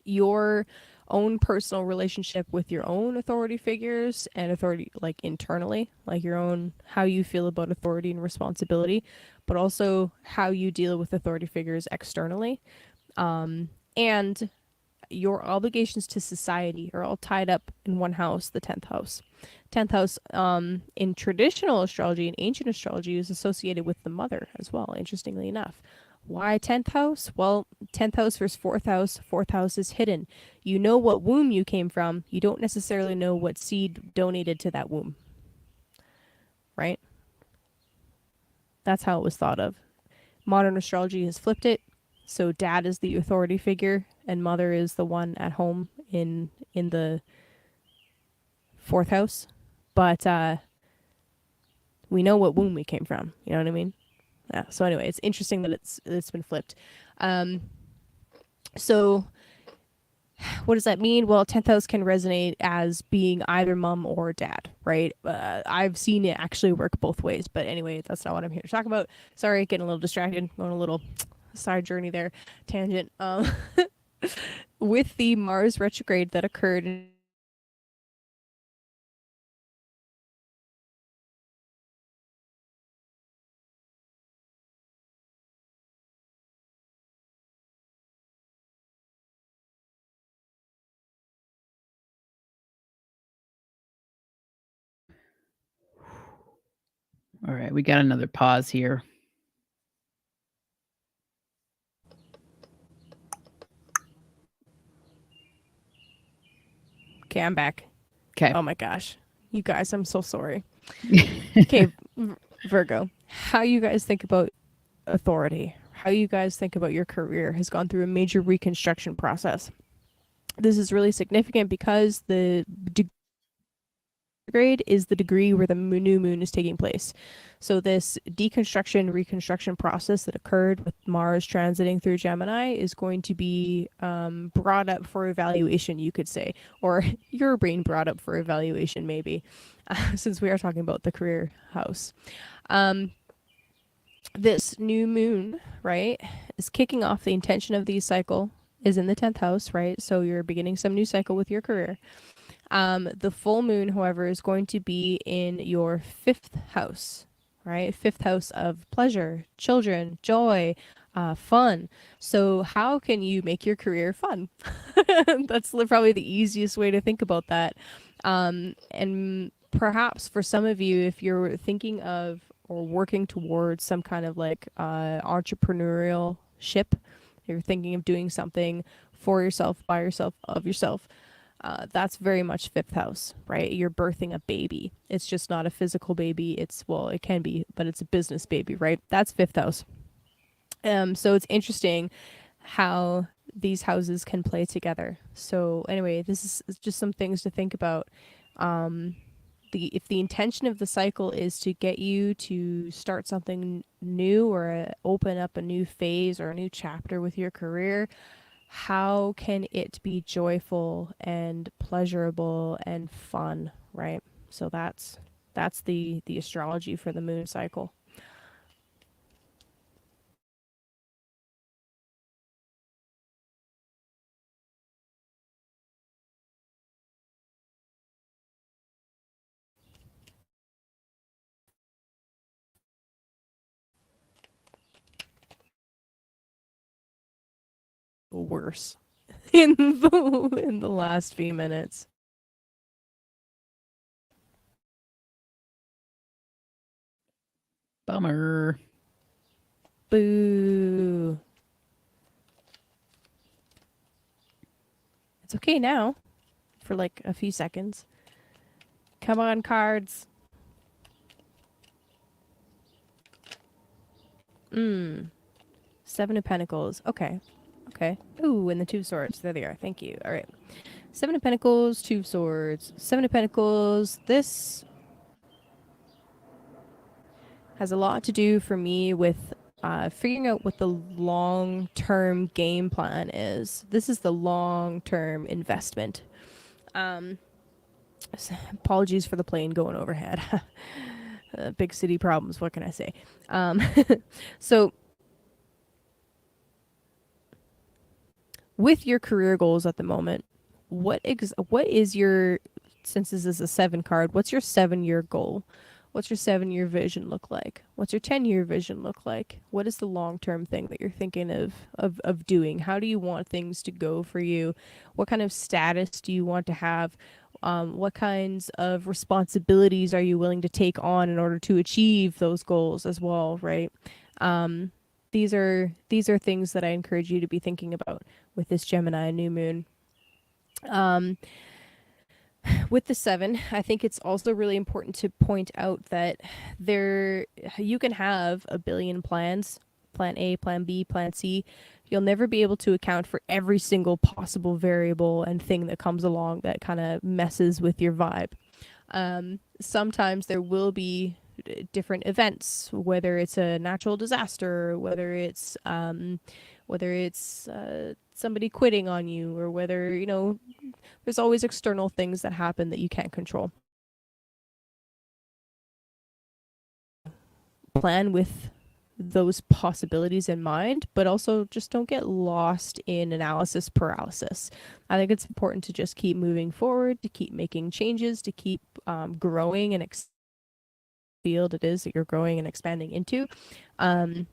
Your own personal relationship with your own authority figures and authority like internally, like your own how you feel about authority and responsibility, but also how you deal with authority figures externally. And your obligations to society are all tied up in one house, the 10th house. 10th house in traditional astrology and ancient astrology is associated with the mother as well, interestingly enough. Why 10th house? Well, 10th house versus 4th house. 4th house is hidden. You know what womb you came from. You don't necessarily know what seed donated to that womb, right? That's how it was thought of. Modern astrology has flipped it. So dad is the authority figure and mother is the one at home in the 4th house. But we know what womb we came from. You know what I mean? Yeah. So anyway, it's interesting that it's been flipped. So what does that mean? Well, 10th house can resonate as being either mom or dad, right? I've seen it actually work both ways. But anyway, that's not what I'm here to talk about. Sorry, getting a little distracted, going a little side journey there, tangent. With the Mars retrograde that occurred. All right. We got another pause here. Okay, I'm back. Okay. Oh my gosh. You guys, I'm so sorry. Okay, Virgo, how you guys think about authority, how you guys think about your career has gone through a major reconstruction process. This is really significant because the grade is the degree where the new moon is taking place. So this deconstruction reconstruction process that occurred with Mars transiting through Gemini is going to be brought up for evaluation, you could say, or your brain brought up for evaluation maybe, since we are talking about the career house. This new moon, right, is kicking off the intention of the cycle is in the 10th house, right? So you're beginning some new cycle with your career. The full moon, however, is going to be in your 5th house, right? 5th house of pleasure, children, joy, fun. So how can you make your career fun? That's probably the easiest way to think about that. And perhaps for some of you, if you're thinking of or working towards some kind of like entrepreneurial ship, you're thinking of doing something for yourself, by yourself, of yourself, that's very much 5th house, right? You're birthing a baby. It's just not a physical baby. It's, well, it can be, but it's a business baby, right? That's 5th house. So it's interesting how these houses can play together. So anyway, this is just some things to think about. If the intention of the cycle is to get you to start something new or open up a new phase or a new chapter with your career, how can it be joyful and pleasurable and fun, right? So that's the astrology for the moon cycle. Worse in the last few minutes. Bummer. Boo. It's okay now for like a few seconds. Come on, cards. Seven of Pentacles. Okay. Okay. Ooh, and the Two of Swords. There they are. Thank you. All right. Seven of Pentacles, Two of Swords. Seven of Pentacles. This has a lot to do for me with figuring out what the long-term game plan is. This is the long-term investment. Apologies for the plane going overhead. Big city problems. What can I say? So with your career goals at the moment, what is your, since this is a 7 card, what's your 7-year goal? What's your 7-year vision look like? What's your 10-year vision look like? What is the long-term thing that you're thinking of doing? How do you want things to go for you? What kind of status do you want to have? What kinds of responsibilities are you willing to take on in order to achieve those goals as well, right? These are things that I encourage you to be thinking about with this Gemini new moon. With the 7, I think it's also really important to point out that you can have a billion plans, plan A, plan B, plan C. You'll never be able to account for every single possible variable and thing that comes along that kind of messes with your vibe. Sometimes there will be different events, whether it's a natural disaster, whether it's somebody quitting on you, or whether, there's always external things that happen that you can't control. Plan with those possibilities in mind, but also just don't get lost in analysis paralysis. I think it's important to just keep moving forward, to keep making changes, to keep growing and field it is that you're growing and expanding into. And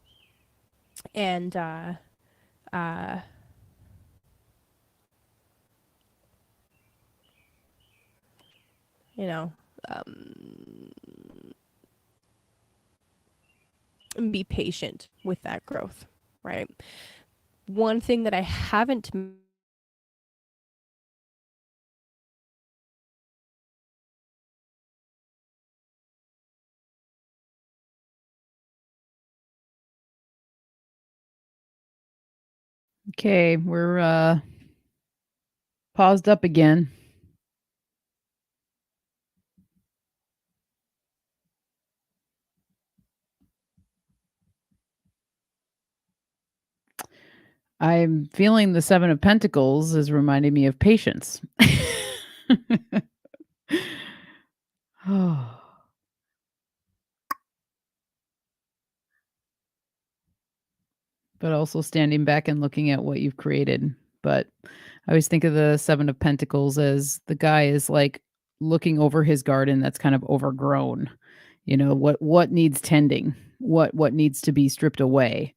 you know, be patient with that growth, right? One thing that I haven't Okay, we're paused up again. I'm feeling the 7 of Pentacles is reminding me of patience. Oh. But also standing back and looking at what you've created. But I always think of the 7 of Pentacles as the guy is like looking over his garden that's kind of overgrown. What needs tending? What needs to be stripped away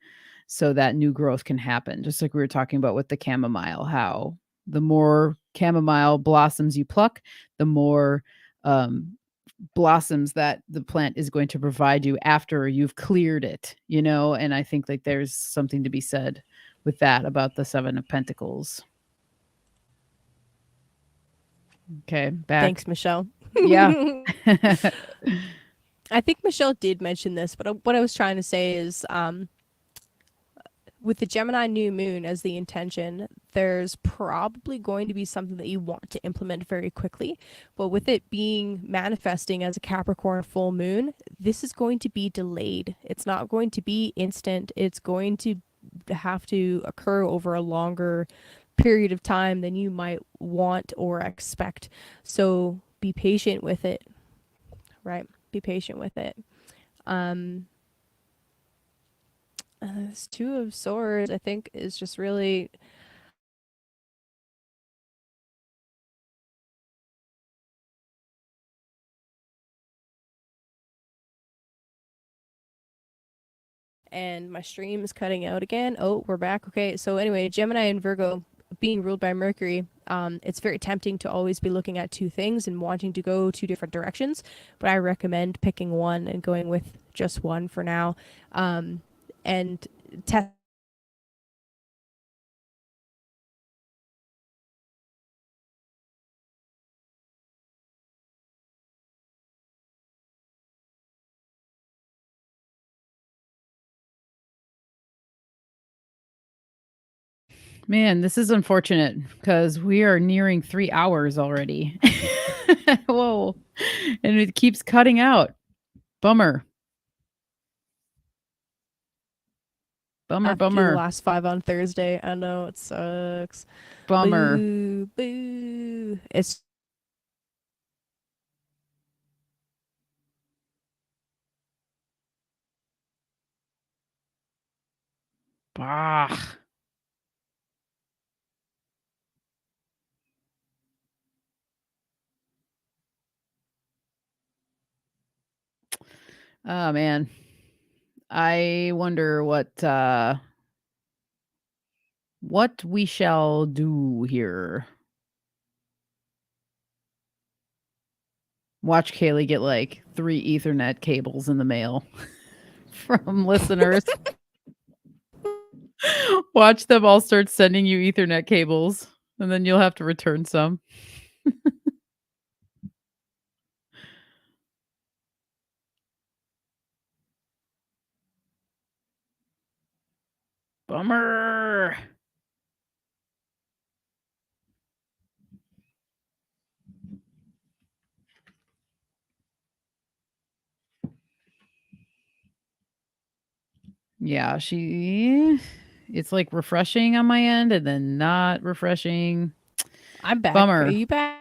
so that new growth can happen? Just like we were talking about with the chamomile, how the more chamomile blossoms you pluck, the more blossoms that the plant is going to provide you after you've cleared it, and I think like there's something to be said with that about the 7 of Pentacles. Okay, back. Thanks, Michelle. Yeah. I think Michelle did mention this, but what I was trying to say is, with the Gemini new moon as the intention, there's probably going to be something that you want to implement very quickly. But with it being manifesting as a Capricorn full moon, this is going to be delayed. It's not going to be instant. It's going to have to occur over a longer period of time than you might want or expect. So be patient with it, right? Be patient with it. This Two of Swords, I think, is just really and my stream is cutting out again. Oh, we're back. Okay, so anyway, Gemini and Virgo being ruled by Mercury, it's very tempting to always be looking at two things and wanting to go two different directions, but I recommend picking one and going with just one for now, and test Man, this is unfortunate because we are nearing 3 hours already. Whoa. And it keeps cutting out. Bummer. Bummer, Have to do the bummer, last 5 on Thursday. I know it sucks. bummer. Boo, boo. It's Bah. Oh man. I wonder what we shall do here. Watch Kaylee get like 3 Ethernet cables in the mail from listeners. Watch them all start sending you Ethernet cables, and then you'll have to return some. Bummer. Yeah, it's like refreshing on my end and then not refreshing. I'm back. Bummer. Are you back?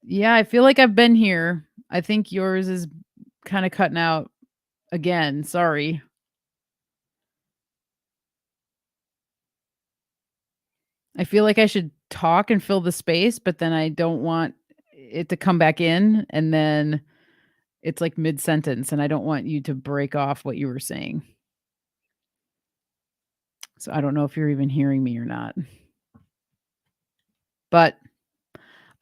Yeah, I feel like I've been here. I think yours is kind of cutting out again. Sorry. I feel like I should talk and fill the space, but then I don't want it to come back in and then it's like mid-sentence and I don't want you to break off what you were saying. So I don't know if you're even hearing me or not. But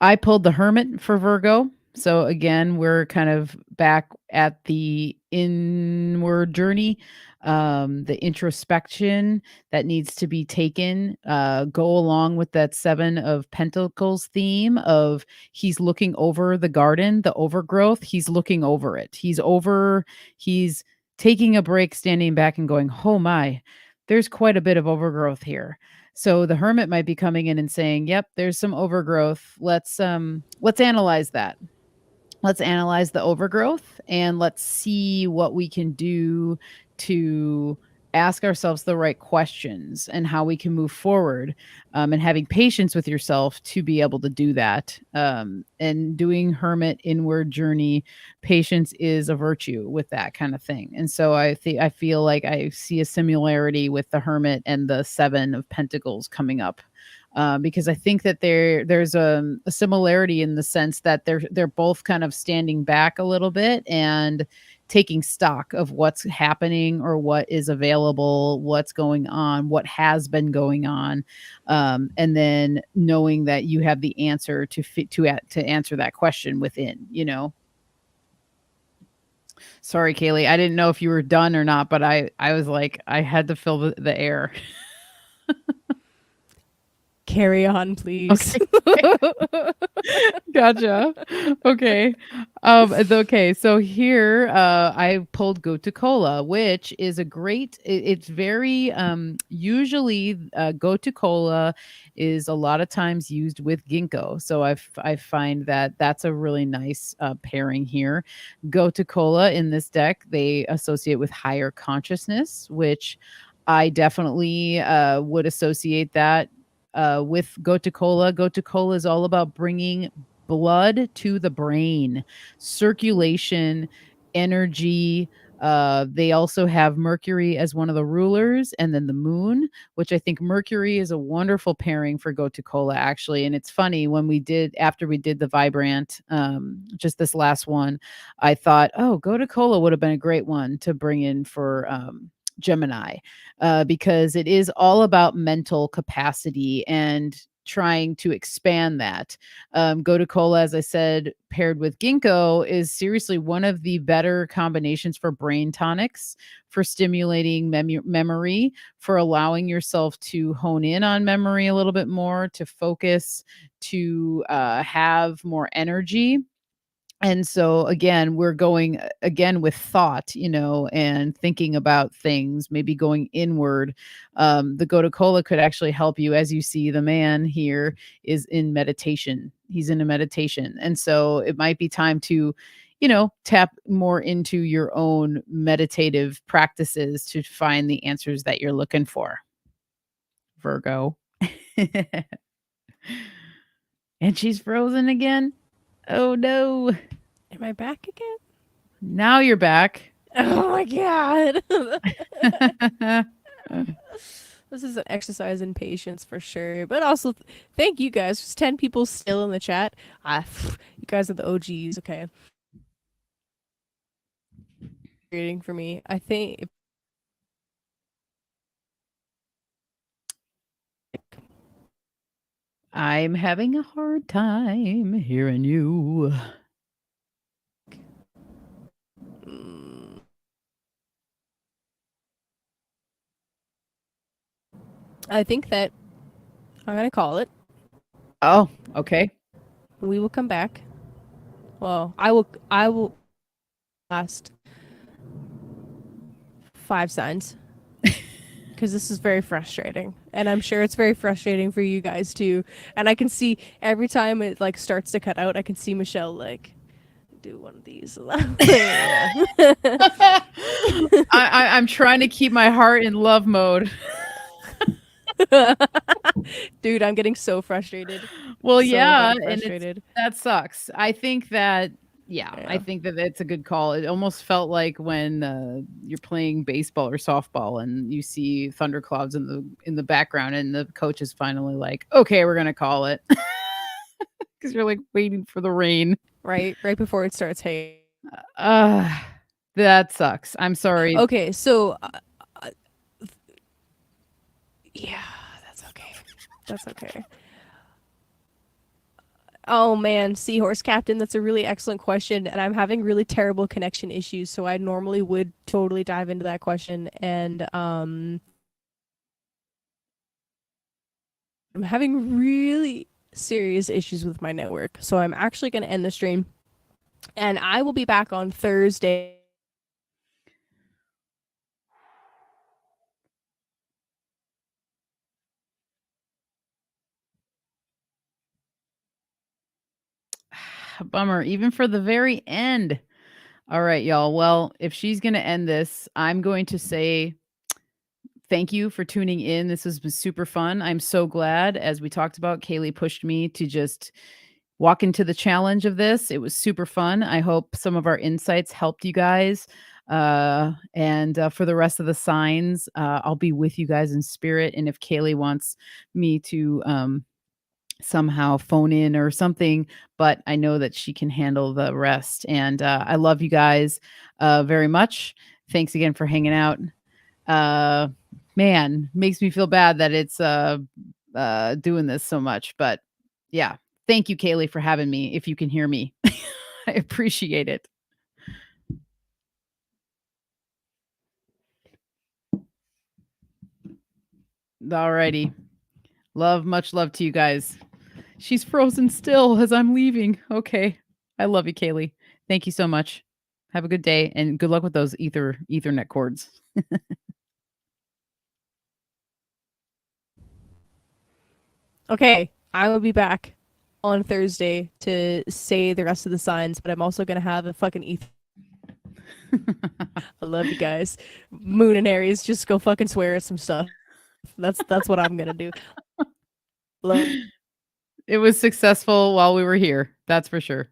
I pulled the Hermit for Virgo. So again, we're kind of back at the inward journey, the introspection that needs to be taken. Go along with that Seven of Pentacles theme of he's looking over the garden, the overgrowth. He's looking over it. He's taking a break, standing back and going, oh my, there's quite a bit of overgrowth here. So the hermit might be coming in and saying, "Yep, there's some overgrowth. Let's analyze that. Let's analyze the overgrowth and let's see what we can do to ask ourselves the right questions and how we can move forward, and having patience with yourself to be able to do that. And doing hermit inward journey, patience is a virtue with that kind of thing. And so I feel like I see a similarity with the hermit and the Seven of Pentacles coming up, because I think that there's a similarity in the sense that they're both kind of standing back a little bit and taking stock of what's happening or what is available, what's going on, what has been going on, and then knowing that you have the answer to answer that question within. Sorry, Kaylee, I didn't know if you were done or not, but I was like I had to fill the air. Carry on, please. Okay. Gotcha. Okay. Okay. So here, I pulled Gotu-Kola, which is a great. It's very usually Gotu-Kola is a lot of times used with ginkgo. So I find that that's a really nice pairing here. Gotu-Kola in this deck they associate with higher consciousness, which I definitely would associate that with Gotu-Kola. Gotu-Kola is all about bringing blood to the brain, circulation, energy. They also have Mercury as one of the rulers, and then the moon, which I think Mercury is a wonderful pairing for Gotu-Kola, actually. And it's funny after we did the Vibrant, just this last one, I thought, oh, Gotu-Kola would have been a great one to bring in for Gemini, because it is all about mental capacity and trying to expand that. Gotu-Kola, as I said, paired with ginkgo is seriously one of the better combinations for brain tonics, for stimulating memory, for allowing yourself to hone in on memory a little bit more, to focus, to have more energy. And so again, we're going again with thought, and thinking about things, maybe going inward. The Goda Cola could actually help you. As you see, the man here is in meditation. He's in a meditation. And so it might be time to, tap more into your own meditative practices to find the answers that you're looking for. Virgo. And she's frozen again. Oh no. Am I back again? Now you're back. Oh my god. This is an exercise in patience for sure. But also, thank you guys. There's 10 people still in the chat. You guys are the OGs, okay? Reading for me. I think. I'm having a hard time hearing you. I think that I'm going to call it. Oh, okay. We will come back. Well, I will last 5 signs. Because this is very frustrating. And I'm sure it's very frustrating for you guys too. And I can see every time it like starts to cut out, I can see Michelle like do one of these. I'm trying to keep my heart in love mode. Dude, I'm getting so frustrated. Well, so yeah, frustrated. And that sucks. I think that I think that it's a good call. It almost felt like when you're playing baseball or softball and you see thunderclouds in the background, and the coach is finally like, "Okay, we're gonna call it," because you're like waiting for the rain. Right before it starts haying. That sucks. I'm sorry. Okay, so yeah, that's okay. Oh man, Seahorse Captain, that's a really excellent question, and I'm having really terrible connection issues, so I normally would totally dive into that question, and I'm having really serious issues with my network, so I'm actually going to end the stream, and I will be back on Thursday. Bummer, even for the very end. All right, y'all. Well, if she's going to end this, I'm going to say thank you for tuning in. This has been super fun. I'm so glad, as we talked about, Kaylee pushed me to just walk into the challenge of this. It was super fun. I hope some of our insights helped you guys. And for the rest of the signs, I'll be with you guys in spirit. And if Kaylee wants me to somehow phone in or something, but I know that she can handle the rest. And I love you guys very much. Thanks again for hanging out. Man, makes me feel bad that it's doing this so much, but yeah, thank you, Kaylee, for having me. If you can hear me, I appreciate it. Alrighty. Much love to you guys. She's frozen still as I'm leaving. Okay. I love you, Kaylee. Thank you so much. Have a good day and good luck with those Ethernet cords. Okay, I will be back on Thursday to say the rest of the signs, but I'm also going to have a fucking I love you guys. Moon and Aries, just go fucking swear at some stuff. That's what I'm going to do. Love. It was successful while we were here. That's for sure.